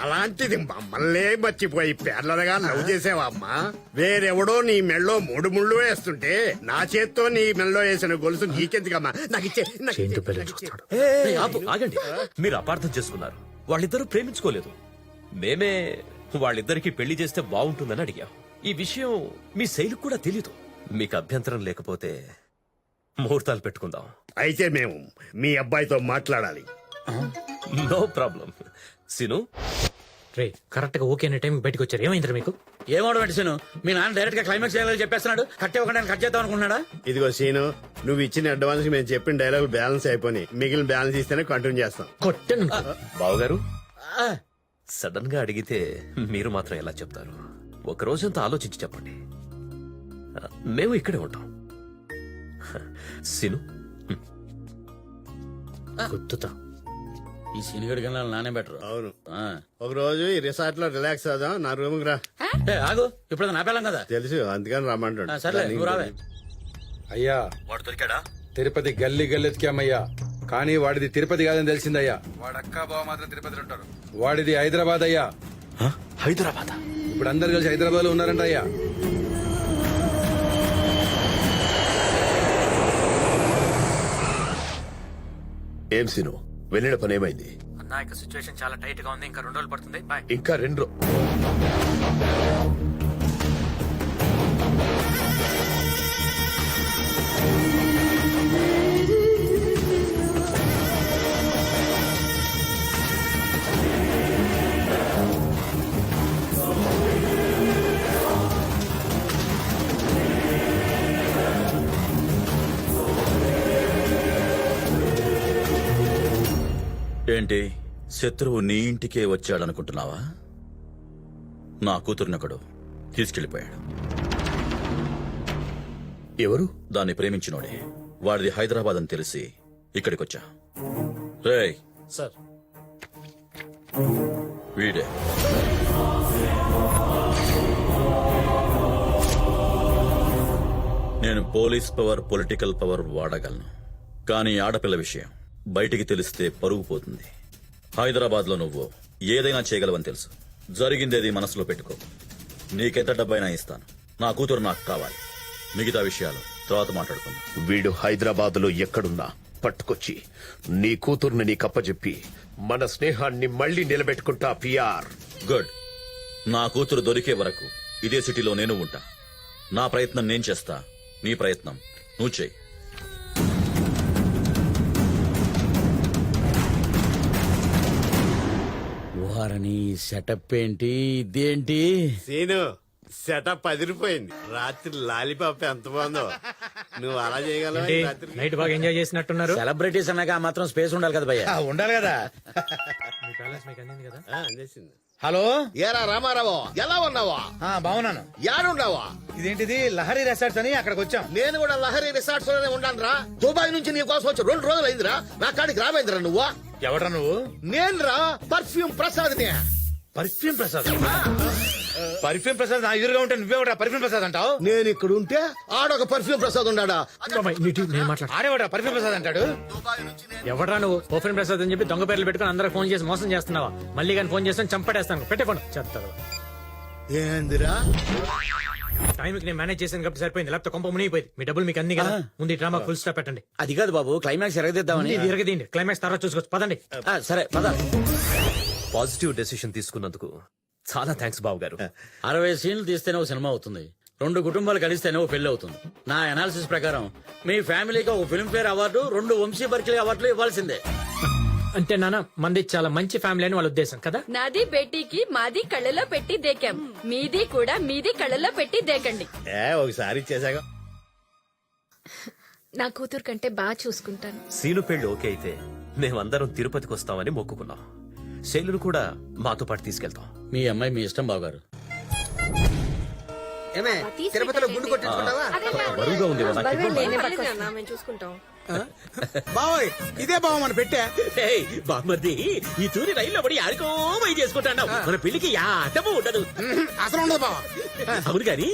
అలాంటిది మమ్మల్నే మర్చిపోయి పార్లర్గా లవ్ చేసావా అమ్మా? వేరెవడో నీ మెళ్ళో 3 ముళ్ళు వేస్తుంటే నా చేత్తో నీ మెళ్ళో వేసిన గొలుసు నీకెందుకమ్మా? నాకు ఇచ్చే. ఏయ్, ఆపు, ఆగండి. మీరు అపార్థం చేసుకున్నారు. వాళ్ళిద్దరూ ప్రేమించుకోలేదు. మేమే వాళ్ళిద్దరికి పెళ్లి చేస్తే బాగుంటుందని అడిగాం. ఈ విషయం మీ శైలికి కూడా తెలీదు. మీకు అభ్యంతరం లేకపోతే ముహూర్తాలు పెట్టుకుందాం. అయితే మేము మీ అబ్బాయితో మాట్లాడాలి. No problem. సిను, రే కరెక్ట్ గా ఓకే అనే టైం బయటకు వచ్చారు. ఏమైంది మీకు? ఏమవడం ఏంటి సీను? మీ నాన్న డైరెక్ట్ గా క్లైమాక్స్ చేయాలని చెప్పేస్తున్నాడు. కట్ ఇవ్వకుండా కట్ చేద్దాం అనుకున్నాడా? ఇదిగో సీను, నువ్వు ఇచ్చిన అడ్వాన్స్ మేము చెప్పిన డైలాగులు బ్యాలెన్స్ అయిపోయి మిగిలిన బ్యాలెన్స్ ఇస్తేనే కంటిన్యూ చేస్తాం. కొట్టను. బావగారు సడన్ గా అడిగితే మీరు మాత్రం ఎలా చెప్తారు? ఒక రోజంతా ఆలోచించి చెప్పండి. మేము ఇక్కడే ఉంటాం. సీను, గుర్తుతా. ఈ సీనిగడి కన్నా నానే బెటర్. అవును. ఒక రోజు ఈ రిసార్ట్ లో రిలాక్స్ అవుదాం. నా రూమ్ రా. ఆగు, ఇప్పుడు నా పిల్లం కదా. తెలుసు, అందుకని రమ్మంటాడు. సర్లే, నువ్వు రావే. అయ్యా, వాడు దొరికాడా? తిరుపతి గల్లీ గల్లెతికామయ్యా, కానీ వాడిది తిరుపతి కాదని తెలిసిందయ్యా. వాడు అక్క బావ మాత్రం తిరుపతిలో ఉంటారు. వాడిది హైదరాబాద్ అయ్యా. హైదరాబాద్? ఇప్పుడు అందరు కలిసి హైదరాబాద్ లో ఉన్నారంట అయ్యా. ఏం సీను, వెళ్ళిన పని ఏమైంది? అన్నా, ఇక సిచ్యువేషన్ చాలా టైట్ గా ఉంది. ఇంకా 2 రోజులు పడుతుంది. బాయ్. ఇంకా 2 ఏంటి, శత్రువు నీ ఇంటికే వచ్చాడనుకుంటున్నావా? నా కూతురునొకడు తీసుకెళ్లిపోయాడు. ఎవరు? దాన్ని ప్రేమించినోడే. వాడిది హైదరాబాద్ అని తెలిసి ఇక్కడికొచ్చా. రేయ్ సార్, వీడే. నేను పోలీస్ పవర్, పొలిటికల్ పవర్ వాడగలను, కానీ ఆడపిల్ల విషయం బయటికి తెలిస్తే పరుగు పోతుంది. హైదరాబాద్ లో నువ్వు ఏదైనా చేయగలవని తెలుసు. జరిగిందేది మనసులో పెట్టుకో. నీకెంత డబ్బైనా ఇస్తాను. నా కూతురు నాకు కావాలి. మిగతా విషయాలు తర్వాత మాట్లాడుకుందాం. వీడు హైదరాబాద్ లో ఎక్కడున్నా పట్టుకొచ్చి నీ కూతుర్ని నీకప్పచెప్పి మన స్నేహాన్ని మళ్ళీ నిలబెట్టుకుంటా. పిఆర్. గుడ్. నా కూతురు దొరికే వరకు ఇదే సిటీలో నేను ఉంటా. నా ప్రయత్నం నేను చేస్తా, నీ ప్రయత్నం నువ్వు చేయి. వారని సెటప్ ఏంటి, ఇదేంటి? సీను, సెటప్ అదిరిపోయింది. రాత్రి లాలిపాప్ ఎంత బాగుందో. నువ్వు అలా చేయగలవా? ఈ రాత్రికి? నైట్ బాగా ఎంజాయ్ చేసినట్టున్నారు. సెలబ్రిటీస్ అన్నాక ఆ మాత్రం స్పేస్ ఉండాలి కదా భయ్య. ఉండాలి కదా. మీ బ్యాలెన్స్ మీకు అందింది కదా? అందేసింది. హలో, ఏరా రామారావు, ఎలా ఉన్నావా? బాగున్నాను. యాడున్నావా? ఇదేంటిది లహరి రిసార్ట్స్ అని అక్కడికి వచ్చాం. నేను కూడా లహరి రిసార్ట్స్ లోనే ఉన్నాను రా. దుబాయ్ నుంచి నీ కోసం వచ్చి 2 రోజులు అయిందిరా. నా కాడికి రావేంద్రా నువ్వు? ఎవడ్రా నువ్వు? నేను రా, పర్ఫ్యూమ్ ప్రసాద్ నే. పర్ఫ్యూమ్ ప్రసాద్? పర్ఫ్యూమ్ ప్రసాద్ నా ఎదురుగా ఉంటే నువ్వే పర్ఫ్యూమ్ ప్రసాద్ అంటావు? నేను ఇక్కడ ఉంటే ఆడొక పర్ఫ్యూమ్ ప్రసాద్ ఉన్నాడా? నేను మాట్లాడు. ఆడేవాడా పర్ఫ్యూమ్ ప్రసాద్ అంటాడు? ఎవడ్రా నువ్వు? ఓపెన్ ప్రసాద్ అని చెప్పి దొంగ పేర్లు పెట్టుకుని అందరూ ఫోన్ చేసి మోసం చేస్తున్నావా? మళ్ళీ కానీ ఫోన్ చేస్తాను, చంపడేస్తాను. పెట్టే ఫోన్. చెప్తారు ఏందిరా? టైంకి నేను మేనేజ్ చేశాను కాబట్టి సరిపోయింది. లేకపోతే కొంప మునిగిపోయింది. మీ డబ్బులు మీకు అన్ని కదా. ముందు ఈ డ్రామా ఫుల్ స్టాప్ పెట్టండి. అది కాదు బాబు, క్లైమాక్స్ ఎరగదిద్దామని. ఇది ఎరగదీయండి. క్లైమాక్స్ తర్వాత చూసుకోవచ్చు. పదండి. సరే పద. పాజిటివ్ డెసిషన్ తీసుకున్నందుకు చాలా థ్యాంక్స్ బాబు గారు. 60 సీన్లు తీస్తేనే ఒక సినిమా అవుతుంది. 2 కుటుంబాలు కలిస్తేనే ఒక పెళ్లి అవుతుంది. నా అనాలిసిస్ ప్రకారం మీ ఫ్యామిలీకి ఒక ఫిల్మ్ఫేర్ అవార్డు, 2 వంశీ బర్కిలీ అవార్డులు ఇవ్వాల్సిందే. అంటే నాన్న, మంది చాలా మంచి ఫ్యామిలీ అని వాళ్ళ ఉద్దేశం కదా. నాది బేటీకి మాది కళ్ళలో పెట్టి దేకాం. మీది కూడా మీది కళ్ళలో పెట్టి దేకండి. ఒకసారి చేశాక నా కూతురు కంటే బాగా చూసుకుంటాను. సీను పెళ్లి ఓకే అయితే మేమందరం తిరుపతికి వస్తామని మొక్కుకున్నాం. శైలును కూడా మాతో పాటు తీసుకెళ్తాం. మీ అమ్మాయి మీ ఇష్టం బావగారు. ఏమే, తిరుపతిలో గుండు కొట్టించుకుంటావా? బరువుగా ఉంది కదా. చూసుకుంటాం. బావోయ్, ఇదే బావ మన పెట్టే. బామ్మర్ది, ఈ తూరి రైల్లో పడి ఆడుకోమై చేసుకుంటాను. మన పెళ్లికి యాటము ఉండదు. అసలు ఉండదు బావ. అవును గాని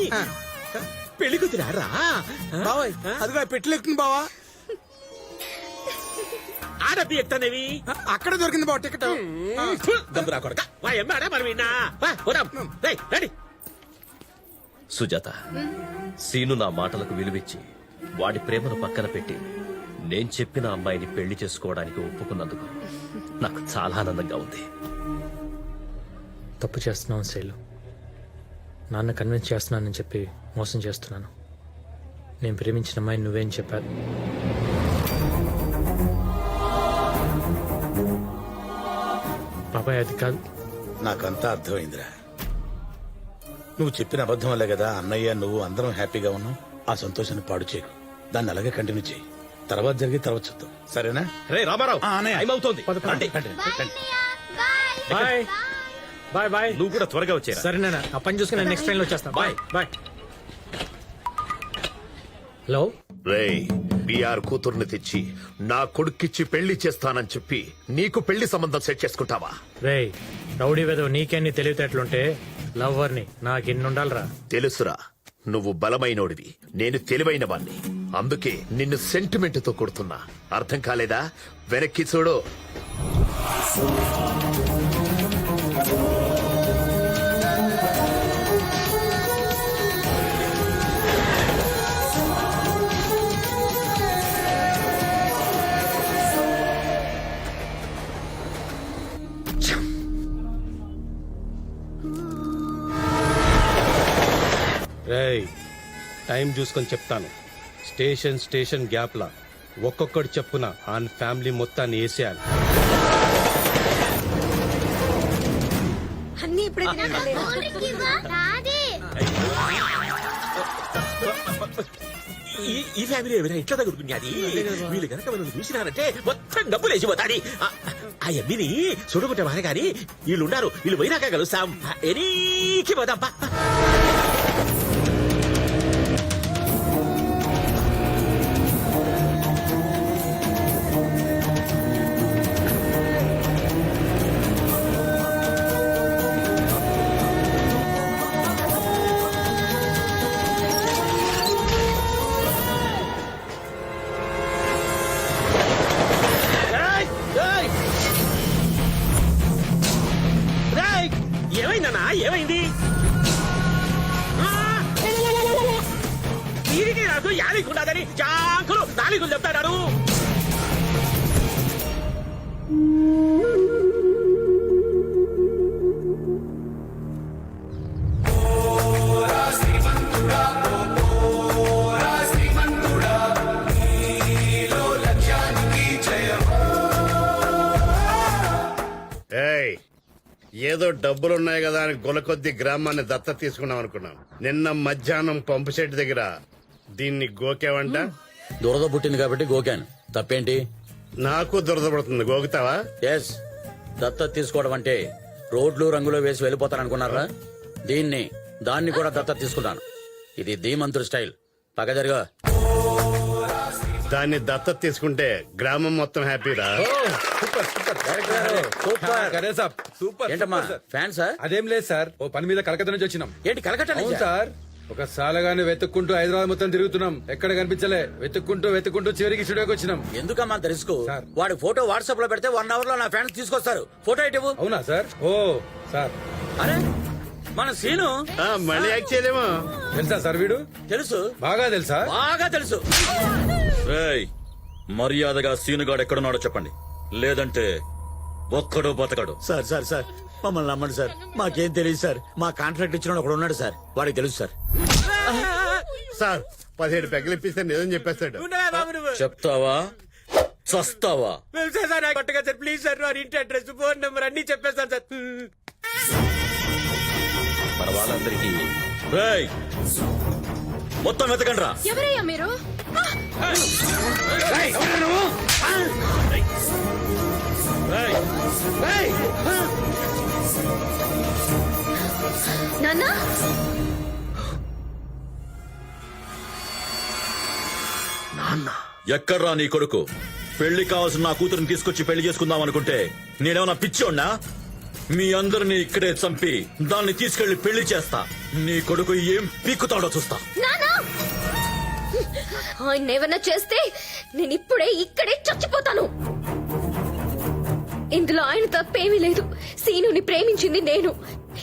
పెళ్లి కుదిరారా? బావోయ్, అదిగో పెట్టలేకుతుంది బావా. ఆడపి ఎత్తనేవి అక్కడే దొరికింది బావ టికెట్. దమ్మురా కొడక, వా ఎమ్మాడా మనం విన్నా. రెడీ. సుజాత, సీను నా మాటలకు విలువిచ్చి వాడి ప్రేమను పక్కన పెట్టి నేను చెప్పిన అమ్మాయిని పెళ్లి చేసుకోవడానికి ఒప్పుకున్నందుకు నాకు చాలా ఆనందంగా ఉంది. తప్పు చేస్తున్నావు శైలు. నాన్న కన్విన్స్ చేస్తున్నానని చెప్పి మోసం చేస్తున్నాను. నేను ప్రేమించిన అమ్మాయి నువ్వేం చెప్పారు? బాబాయ్, అది కాదు. నాకంతా అర్థమైందిరా. నువ్వు చెప్పిన అబద్ధం వల్లే కదా అన్నయ్య నువ్వు అందరం హ్యాపీగా ఉన్నాం. ఆ సంతోషాన్ని పాడు చేయకు. దాన్ని అలాగే కంటిన్యూ చేయి. తర్వాత జరిగి తర్వాత చూద్దాం. సరేనా? రే రామారావు, అన్నయ్య. టైం అవుతోంది. రండి. రండి. Bye bye bye. నువ్వు కూడా త్వరగా వచ్చేరా. సరేనా, ఆ పని చూసుకుని నెక్స్ట్ ట్రైన్ లో వచ్చేస్తా. Bye bye. హలో. రేయ్, బిఆర్ కూతుర్ని తెచ్చి నా కొడుక్కిచ్చి పెళ్లి చేస్తానని చెప్పి నీకు పెళ్లి సంబంధం సెట్ చేసుకుంటావా? రేయ్, రౌడీ వెదవు నీకెన్ని తెలివితేటలుంటే లవ్వర్ని నాకెన్నుండాలరా? తెలుసురా, నువ్వు బలమైనోడివి, నేను తెలివైన వాణ్ణి. అందుకే నిన్ను సెంటిమెంట్ తో కొడుతున్నా. అర్థం కాలేదా? వెనక్కి చూడు. రేయ్, టైం చూసుకొని చెప్తాను. స్టేషన్ స్టేషన్ గ్యాప్ లా ఒక్కొక్కటి చెప్పున ఆన్ ఫ్యామిలీ మొత్తాన్ని వేసేయాలి. అన్ని ఇప్పుడే ఈ ఫ్యామిలీ ఏమైనా ఇట్లా తగులుకున్నది. వీళ్ళు కనుక మనం చూసినారంటే మొత్తం డబ్బులు వేసిపోతాది. ఆ ఎమ్మిని చూడకుంటే మానే గాని వీళ్ళున్నారు. వీళ్ళు పోయినాక కలుస్తాం. ఎనీకి పోదాంపా. ఏమైందన్నా? ఏమైంది? దీనికి నాకు యాలికుండదని చాకులు నాలుగులు చెప్తాడు. ఏయ్, ఏదో డబ్బులున్నాయి కదా అని గొలకొద్ది గ్రామాన్ని దత్త తీసుకున్నాం అనుకున్నాం. నిన్న మధ్యాహ్నం పంపు సెట్ దగ్గర దీన్ని గోకేవంట. దురద పుట్టింది కాబట్టి గోకాను. తప్పేంటి? నాకు దురద పడుతుంది, గోకుతావా? ఎస్, దత్తత తీసుకోవడం అంటే రోడ్లు రంగులో వేసి వెళ్ళిపోతారనుకున్నారా? దాన్ని కూడా దత్తత తీసుకున్నాను. ఇది ధీమంతుడు స్టైల్. పక్క జరుగా. దాన్ని దత్తత తీసుకుంటే గ్రామం మొత్తం హ్యాపీరా. సూపర్. ఏంటమ్మా ఫ్యాన్సా? అదేం లేదు సార్, ఓ పని మీద కలకత్తా నుంచి వచ్చినాం. ఏంటి కలకట్ట నుంచి? సార్, ఒక సాలగాన్ని వెతుక్కుంటూ హైదరాబాద్ మొత్తం తిరుగుతున్నాం. ఎక్కడ కనిపించలే. వెతుక్కుంటూ చివరికి స్టూడియోకి వచ్చినాం. ఎందుకమ్మా అంత రిస్క్? వాడి ఫోటో వాట్సాప్ లో పెడితే 1 అవర్ లో నా ఫ్యాన్స్ తీసుకొస్తారు. ఫోటో ఇటు. అవునా సార్? ఓ సార్, అరే మన సీను మళ్ళీ యాక్ట్ చేయలేమో. తెలుసా సార్? వీడు తెలుసు, బాగా తెలుసా? బాగా తెలుసు. రేయ్, మర్యాదగా సీనుగాడు ఎక్కడున్నాడో చెప్పండి, లేదంటే ఒక్కడో బతకడు. సార్ సార్ సార్, మమ్మల్ని నమ్మండి సార్. మాకేం తెలియదు సార్. మా కాంట్రాక్ట్ ఇచ్చిన ఒకడు ఉన్నాడు సార్, వాడికి తెలుసు సార్. సార్ 17 పెగ్గలు ఇప్పిస్తే నిజం చెప్పేస్తాడు. చెప్తావా చస్తావా? ప్లీజ్ సార్, వారి ఇంటి అడ్రస్, ఫోన్ నెంబర్ అన్ని చెప్పేస్తాను సార్. మన వాళ్ళందరికీ రేయ్ మొత్తం వెతకండి రా. ఎవరయ్యా మీరు? నాన్నా, ఎక్కడ్రా నీ కొడుకు? పెళ్లి కావాల్సిన నా కూతురుని తీసుకొచ్చి పెళ్లి చేసుకుందాం అనుకుంటే నేనేమన్నా పిచ్చోడ్నా? మీ అందరినీ ఇక్కడే చంపి దాన్ని తీసుకెళ్లి పెళ్లి చేస్తా. నీ కొడుకు ఏం పీక్కుతాడో చూస్తా. ఆయన ఏమన్నా చేస్తే నేను ఇప్పుడే ఇక్కడే చచ్చిపోతాను. ఇందులో ఆయన తప్పేమీ లేదు. సీనుని ప్రేమించింది నేను,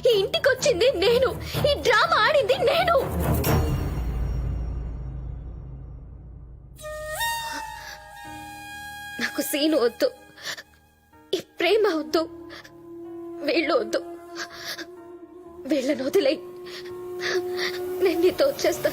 ఈ ఇంటికి వచ్చింది నేను, ఈ డ్రామా ఆడింది నేను. నాకు సీను వద్దు, ఈ ప్రేమ వద్దు, వీళ్ళు వద్దు. వీళ్ళని వదిలే, నేను నీతో వచ్చేస్తా.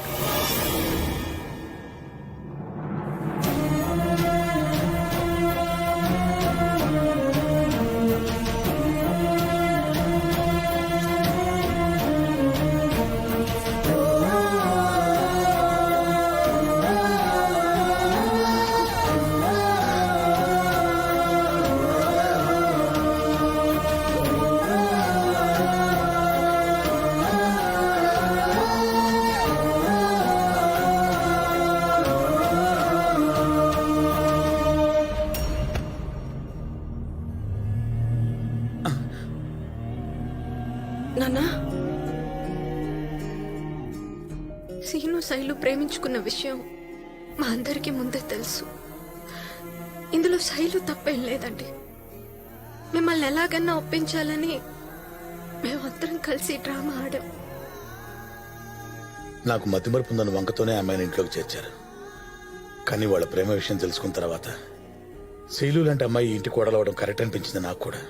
సీను శైలు ప్రేమించుకున్న విషయం మా అందరికీ ముందే తెలుసు. ఇందులో శైలు తప్పేం లేదండి. మిమ్మల్ని ఎలాగన్నా ఒప్పించాలని మేమందరం కలిసి డ్రామా ఆడాం. నాకు మతిమరుపు ఉందన్న వంకతోనే అమ్మాయిని ఇంట్లోకి చేర్చారు. కానీ వాళ్ళ ప్రేమ విషయం తెలుసుకున్న తర్వాత శైలు లాంటి అమ్మాయి ఇంటి కోడలవడం కరెక్ట్ అనిపించింది నాకు కూడా.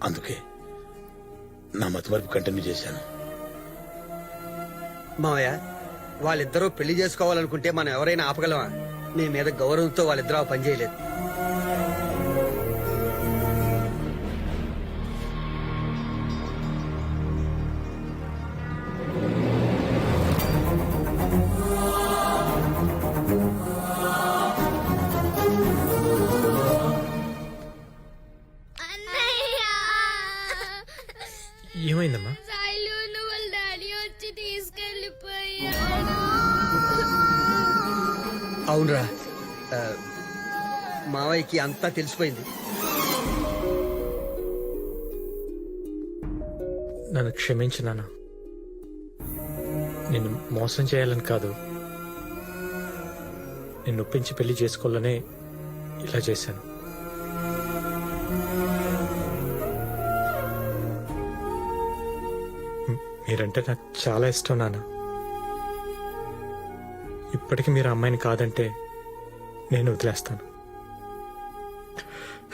అందుకే నా మతిమరుపు కంటిన్యూ చేశాను. మావయ్య, వాళ్ళిద్దరూ పెళ్లి చేసుకోవాలనుకుంటే మనం ఎవరైనా ఆపగలమా? నీ మీద గౌరవంతో వాళ్ళిద్దరూ ఆ పని చేయలేదు. ఏమైందమ్మా? శైలును వాళ్ళ డాడీ వచ్చి తీసుకెళ్ళిపోయాడు. అవునరా, మావయ్యకి అంతా తెలిసిపోయింది. నన్ను క్షమించు నాన్న. నిన్ను మోసం చేయాలని కాదు, నిన్ను ఒప్పించి పెళ్లి చేసుకోవాలనే ఇలా చేశాను. మీరంటే నాకు చాలా ఇష్టం నాన్న. ఇప్పటికీ మీరు అమ్మాయిని కాదంటే నేను వదిలేస్తాను.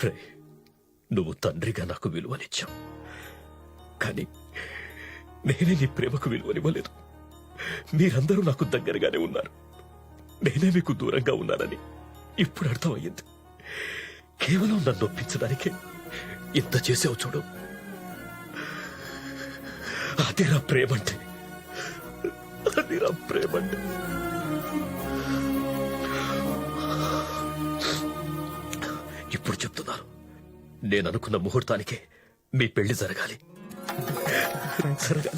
రేయ్, నువ్వు తండ్రిగా నాకు విలువనిచ్చావు, కానీ నేనే నీ ప్రేమకు విలువనివ్వలేదు. మీరందరూ నాకు దగ్గరగానే ఉన్నారు, నేనే మీకు దూరంగా ఉన్నానని ఇప్పుడు అర్థమయ్యింది. కేవలం నన్ను ఒప్పించడానికే ఇంత చేసావు చూడు. అదిరా ప్రేమంటే, అదిరా ప్రేమంటే. ఇప్పుడు చెప్తున్నాను, నేను అనుకున్న ముహూర్తానికే మీ పెళ్లి జరగాలి. జరగాలి.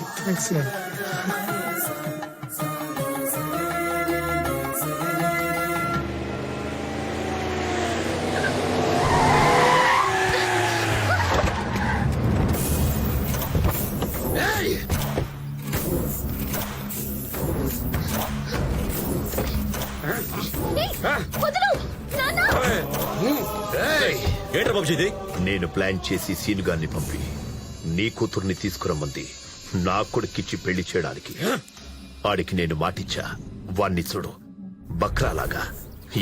ఏంట్రా బాబుజీ ఇది? నేను ప్లాన్ చేసి సీనుగాన్ని పంపి నీ కూతుర్ని తీసుకురమ్మంది నా కొడుకిచ్చి పెళ్లి చేయడానికి. ఆడికి నేను మాటిచ్చా. వాణ్ణి చూడు, బక్రాలాగా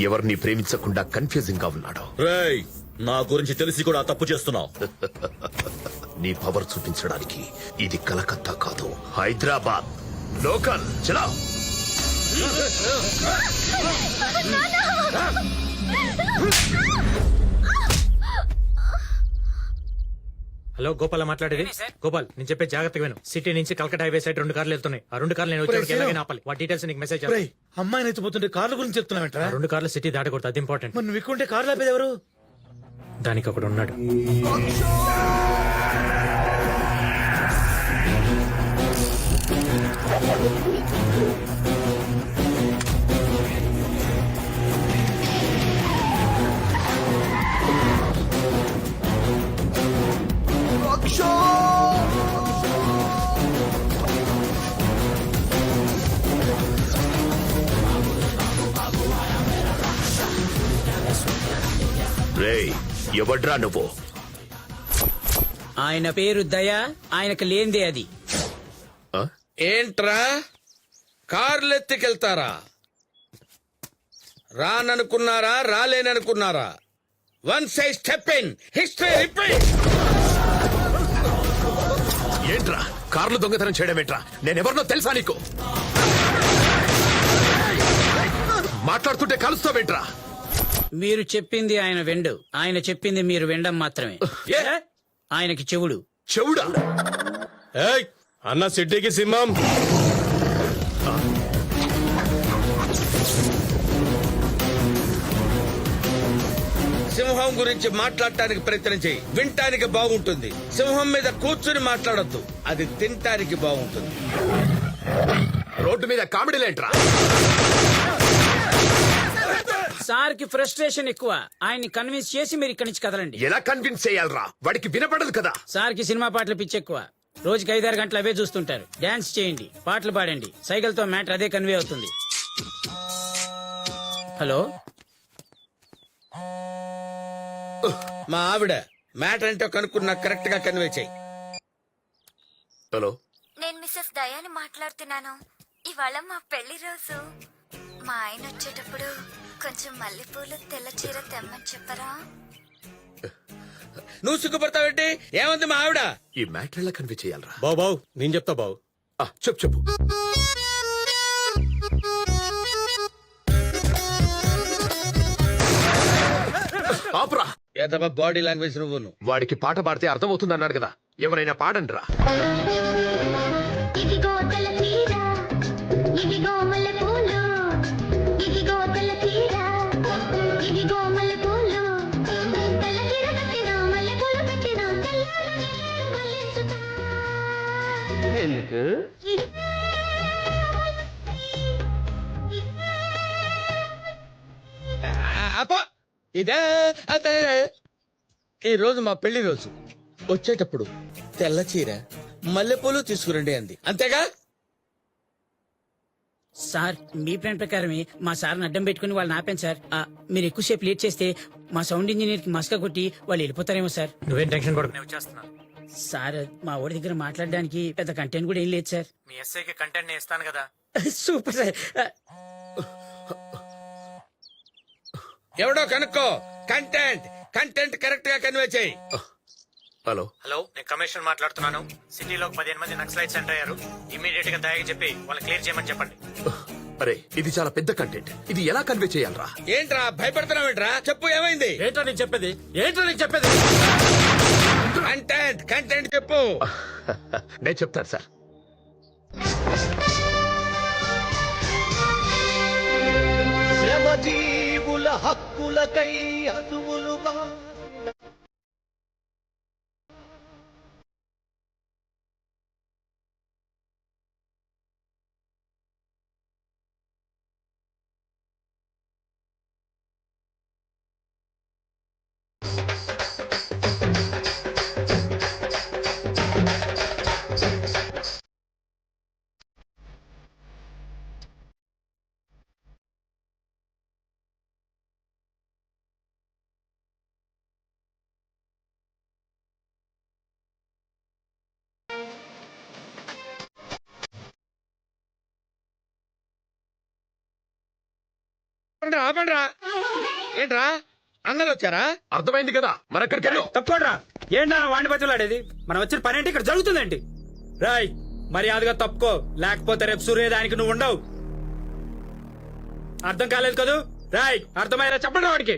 ఎవరిని ప్రేమించకుండా కన్ఫ్యూజింగ్ గా ఉన్నాడు. రేయ్, నా గురించి తెలిసి కూడా తప్పు చేస్తున్నావు. నీ పవర్ చూపించడానికి ఇది కలకత్తా కాదు, హైదరాబాద్. లోకల్ చలో. హలో, గోపాల్ మాట్లాడేది. గోపాల్, నేను చెప్పే జాగ్రత్తగా విను. సిటీ నుంచి కల్కటా హైవే సైడ్ 2 కార్లు వెళ్తున్నాయి. ఆ 2 కార్లు నేను వచ్చేవాడికి ఎలాగైనా ఆపాలి. వాటి డీటెయిల్స్ నీకు మెసేజ్ చేస్తాను. అమ్మాయిని ఎత్తిపోతుంటే కార్ల గురించి చెప్తున్నావేంట్రా? 2 కార్లు సిటీ దాటకూడదు, అది ఇంపార్టెంట్. మరి నువ్వు ఎక్కుంటే కార్లు ఆపేది ఎవరు? దానికి ఒకడు ఉన్నాడు. రేయ్, ఎవడ్రా నువ్వు? ఆయన పేరు దయ, ఆయనకు లేందే అది. ఏంట్రా కార్లు ఎత్తుకెళ్తారా? రాననుకున్నారా, రాలేననుకున్నారా? One side step in, history repeat. ఏంట్రా కార్లు దొంగతనం చేయడం ఏంట్రా? నేనెవరినో తెలుసా నీకు? మాట్లాడుతుంటే కలుస్తావేంట్రా? మీరు చెప్పింది ఆయన వెండు, ఆయన చెప్పింది మీరు వినడం మాత్రమే. ఆయనకి చెవుడు. చెవుడా? అన్న సిటీకి సింహం. సింహం గురించి మాట్లాడటానికి ప్రయత్నం చేయి, వినటానికి బాగుంటుంది. సింహం మీద కూర్చుని మాట్లాడొద్దు, అది తినటానికి బాగుంటుంది. రోడ్డు మీద కామెడీలేంట్రా? సార్కి ఫ్రస్ట్రేషన్ ఎక్కువ, ఆయన్ని కన్విన్స్ చేసి మీరు ఇక్కడి నుంచి కదలండి. ఎలా కన్విన్స్ చేయాలరా? వాడికి వినపడదు కదా. సార్కి సినిమా పాటలు పిచ్చి ఎక్కువ. రోజుకి 5-6 గంటలు అవే చూస్తుంటారు. డాన్స్ చేయండి, పాటలు పాడండి, సైకిల్ తో మ్యాటర్ అదే కన్వే అవుతుంది. హలో, మా ఆవిడ మ్యాటర్ అంటే కనుక్కున్నా కరెక్ట్ గా కన్వే చేయి. హలో, నేను మిస్సెస్ దయాని మాట్లాడుతున్నాను. ఇవాళ మా పెళ్లి రోజు. మా ఆయన వచ్చేటప్పుడు కొంచెం మల్లెపూలు, తెల్ల చీర తెమ్మని చెప్పరా? నువ్వు సిగ్గుపడతావేంటి? ఏమంది మా ఆవిడ? ఈ మ్యాటర్ ఎలా కన్వే చేయాలరా? బావు నేను చెప్తా బావు. చెప్పు. ఆపురా. ఏదమ్మా బాడీ లాంగ్వేజ్ నువ్వు. వాడికి పాట పాడితే అర్థమవుతుంది అన్నాడు కదా, ఎవరైనా పాడండి రా. ఇదిగో తెల్ల చీర, ఇదిగో మల్లెపూలు, ఇదిగో తెల్ల చీర, ఇదిగో మల్లెపూలు, తెల్ల చీర కట్టినా మల్లెపూలు పెట్టినా ఎందుకు ఇదే అదే. ఈ రోజు మా పెళ్లి రోజు. వచ్చేటప్పుడు తెల్ల చీర మల్లెపూలు తీసుకురండి అంది, అంతేగా? సార్ మీ ప్లాన్ ప్రకారమే మా సార్ని అడ్డం పెట్టుకుని వాళ్ళని ఆపాను సార్. మీరు ఎక్కువసేపు లేట్ చేస్తే మా సౌండ్ ఇంజనీర్ కి మస్క కొట్టి వాళ్ళు వెళ్ళిపోతారేమో సార్. నువ్వేం టెన్షన్ పడకు, నేను వచ్చేస్తున్నా. సార్ మా ఊరి దగ్గర మాట్లాడడానికి పెద్ద కంటెంట్ కూడా ఏం లేదు సార్. మీ ఎస్ఐకి కంటెంట్ నేను ఇస్తాను కదా. Super sir. ఎవడో కనుక్కో. కంటెంట్ కరెక్ట్ గా కన్వే చేయి. హలో, నేను కమిషనర్ మాట్లాడుతున్నాను. సిటీలో 15 మంది నక్సలైట్స్ ఎంటర్ అయ్యారు. ఇమీడియట్ గా దయగా చెప్పి వాళ్ళని క్లియర్ చేయమని చెప్పండి. అరే ఇది చాలా పెద్ద కంటెంట్, ఇది ఎలా కన్వే చేయాలరా? ఏంట్రా భయపడుతున్నావేంట్రా? చెప్పు, ఏమైంది? ఏంటో నీకు చెప్పేది? ఏంటో నీకు చెప్పేది? కంటెంట్ చెప్పు. నేను చెప్తాను సార్. శ్రమజీవుల హక్కులకై అదువులుగా ఆపండ్రా. ఏంట్రా అందరూ వచ్చారా? అర్థమైంది కదా, మన ఎక్కడికి వెళ్ళు. తప్పకుండా. ఏంటా వాడిని బతులాడేది? మనం వచ్చిన పని ఏంటి? ఇక్కడ జరుగుతుందేంటి? రాయ్ మర్యాదగా తప్పుకో, లేకపోతే రేపు సూర్యోదయానికి నువ్వు ఉండవు. అర్థం కాలేదు కదూ? రాయ్ అర్థమయ్యేలా చెప్పండి వాడికి.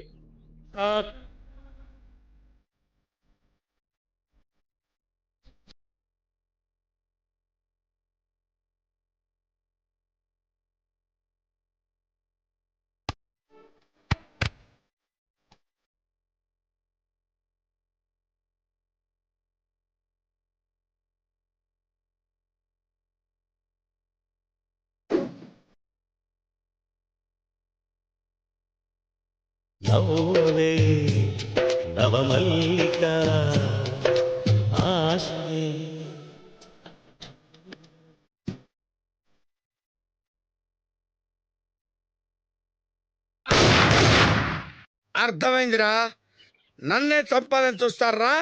నవ్వే నవమల్లిక ఆశే. అర్థమైందిరా, నన్నే చంపాలని చూస్తారా?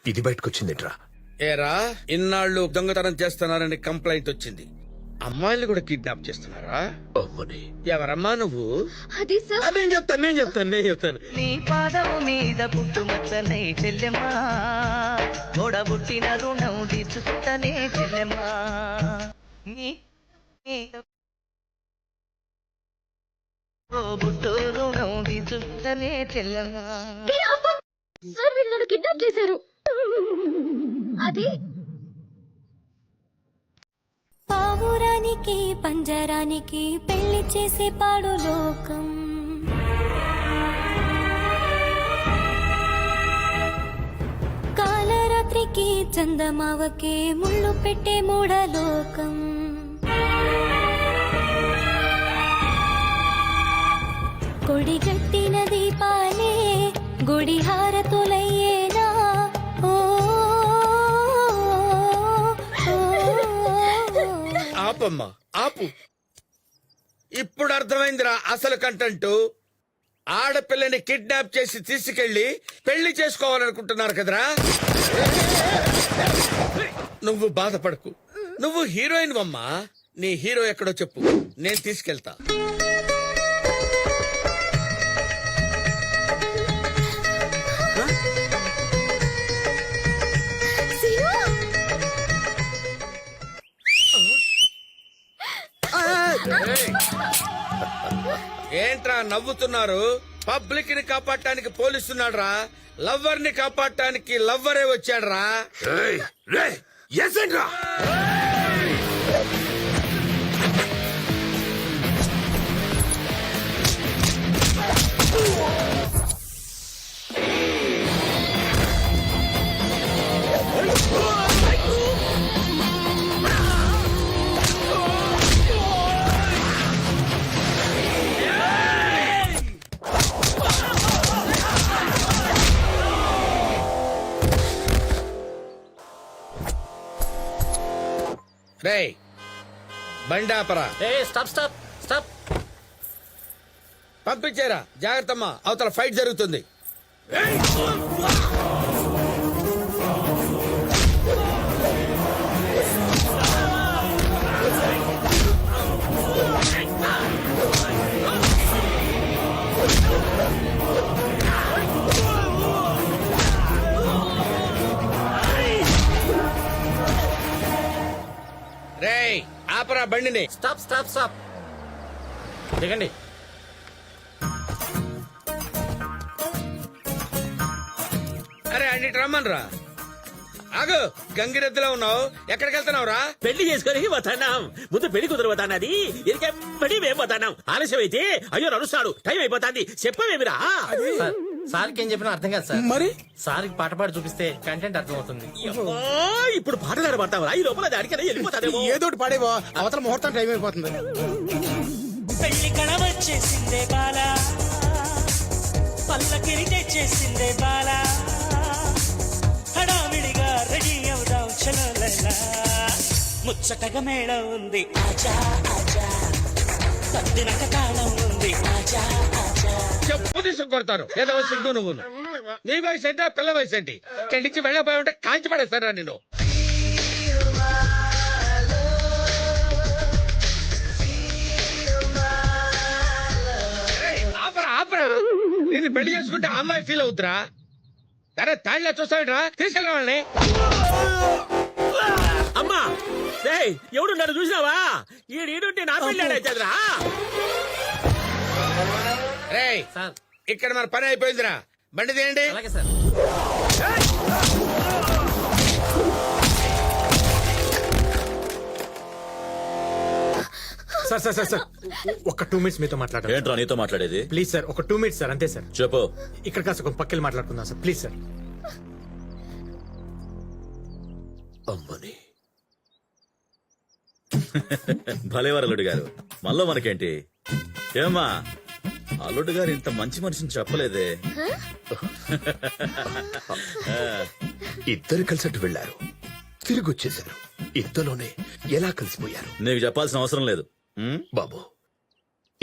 ఇది బయటకొచ్చిందిట్రా. ఏరా ఇన్నాళ్ళు దొంగతనం చేస్తున్నారని కంప్లైంట్ వచ్చింది. అమ్మాయిలు కూడా కిడ్నాప్ చేస్తున్నారా? ఎవరమ్మా నువ్వు? అది సార్. నేను చెప్తాను. నీ పాదము మీద పుట్టుమచ్చనే చెల్లెమ్మా, తోడబుట్టిన రుణం తీర్చుకుంటనే చెల్లెమ్మా. బుట్టు రుణం తీర్చుకుంటనే చెల్లెమ్మా. సార్ వీళ్ళు నన్ను కిడ్నాప్ చేశారు. అది పావురానికి పంజరానికి పెళ్లి చేసే పాడు లోకం. కాలరాత్రికి చందమావకే ముళ్ళు పెట్టే మూఢలోకం. గుడి కట్టిన దీపాలే గుడి హారతులయ్యేనా ఓ, ఓ, ఆపమ్మా ఆపు. ఇప్పుడు అర్థమైందిరా అసలు కంటెంట్. ఆడపిల్లని కిడ్నాప్ చేసి తీసుకెళ్లి పెళ్లి చేసుకోవాలనుకుంటున్నారు కదరా. నువ్వు బాధపడకు, నువ్వు హీరోయిన్ అమ్మా. నీ హీరో ఎక్కడో చెప్పు, నేను తీసుకెళ్తా. ఏంట్రా నవ్వుతున్నారు? పబ్లిక్ ని కాపాడటానికి పోలీసున్నాడు రా, లవ్వర్ ని కాపాడటానికి లవ్వరే వచ్చాడు రా. రేయ్ బండాపరా, స్టాప్ స్టాప్ స్టాప్. పంపించేరా. జాగ్రత్తమ్మా, అవతల ఫైట్ జరుగుతుంది. రేయ్ ఆపరా బండిని. Stop stop stop. దిగండి. అరే అన్నిటి రమ్మనరా. ఆగు, గంగిరెద్దులో ఉన్నావు, ఎక్కడికి వెళ్తున్నావు రా? పెళ్లి చేసుకుని పోతాన్నాం. ముందు పెళ్లి కుదురు పోతానది, ఇదికెంబడి మేము పోతాన్నాం. ఆలస్యం అయితే అయ్యో నడుస్తాడు, టైం అయిపోతాంది. చెప్పవేమిరా? సార్కి ఏం చెప్పినా అర్థం కాదు సార్. మరి సార్కి పాట పాడి చూపిస్తే కంటెంట్ అర్థం అవుతుంది. ఇప్పుడు పాటలాడ పడతావా? ఈ లోపల దాడికనే వెళ్ళిపోతాదేమో. ఏదోటి పాడేవో, అవతల ముహూర్తం టైం అయిపోతుంది. పెళ్లి కళ వచ్చేసిందే బాలా, పల్లకిరి తెచ్చేసిందే బాలా, హడావిడిగా రెడీ అవుదాం చలోలలా, ముచ్చటగా మేళం ఉంది ఆజా ఆజా, తద్దినక తాళం ఉంది ఆజా ఆజా. చెప్పు తీసుకొడతారు. ఏదో సిగ్గు నువ్వు. నీ వయసు ఏంటా, పిల్ల వయసు ఏంటి? ఇక్కడి నుంచి వెళ్ళబోయి ఉంటే కాల్చి పడేస్తారా నేను. ఆపరా ఆపరా. నేను పెళ్లి చేసుకుంటే ఆ అమ్మాయి ఫీల్ అవుతురా. సరే తాళ్ళ చూస్తావిట్రా, తీసుకెళ్ళిన వాళ్ళని. అమ్మా రేయ్, ఎవడున్నాడు చూసినావా? ఈడుంటే నా పెళ్ళాడైతుందిరా. రేయ్ ఇక్కడ మన పని అయిపోయిందిరా, బండి తీయండి. అలాగే sir. Sir sir sir sir ఒక 2 minutes మీతో మాట్లాడాలి. ఏంట్రా నీతో మాట్లాడేది? ప్లీజ్ సార్, ఒక 2 minutes సార్, అంతే సార్. చెప్పు. ఇక్కడ కాస్త ఒక పక్కకి మాట్లాడుకుందాం సార్, ప్లీజ్ సార్. అమ్మని భలేవారు అల్లుడు గారు, మళ్ళా మనకేంటి? ఏమ్మా అల్లుడు గారు ఇంత మంచి మనిషిని చెప్పలేదే. ఇద్దరు కలిసట్టు వెళ్లారు, తిరిగి వచ్చేశారు. ఇంతలోనే ఎలా కలిసిపోయారు? నీకు చెప్పాల్సిన అవసరం లేదు. బాబు,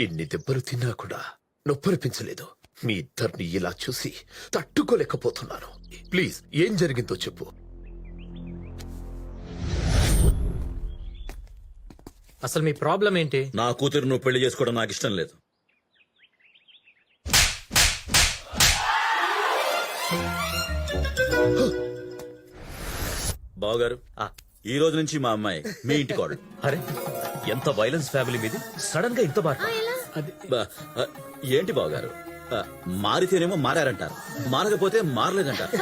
ఇన్ని దెబ్బలు తిన్నా కూడా నొప్పనిపించలేదు. మీ ఇద్దరిని ఇలా చూసి తట్టుకోలేకపోతున్నాను. ప్లీజ్ ఏం జరిగిందో చెప్పు. అసలు మీ ప్రాబ్లం ఏంటి? నా కూతురు నువ్వు పెళ్లి చేసుకోవడం నాకు ఇష్టం లేదు. బావగారు, ఈ రోజు నుంచి మా అమ్మాయి మీ ఇంటి కోడలు. అరే ఎంత వైలెన్స్ ఫ్యామిలీ మీది, సడన్ గా ఇంత మాట. ఏంటి బావగారు, మారితేనేమో మారారంటారు, మారకపోతే మారలేదంటారు.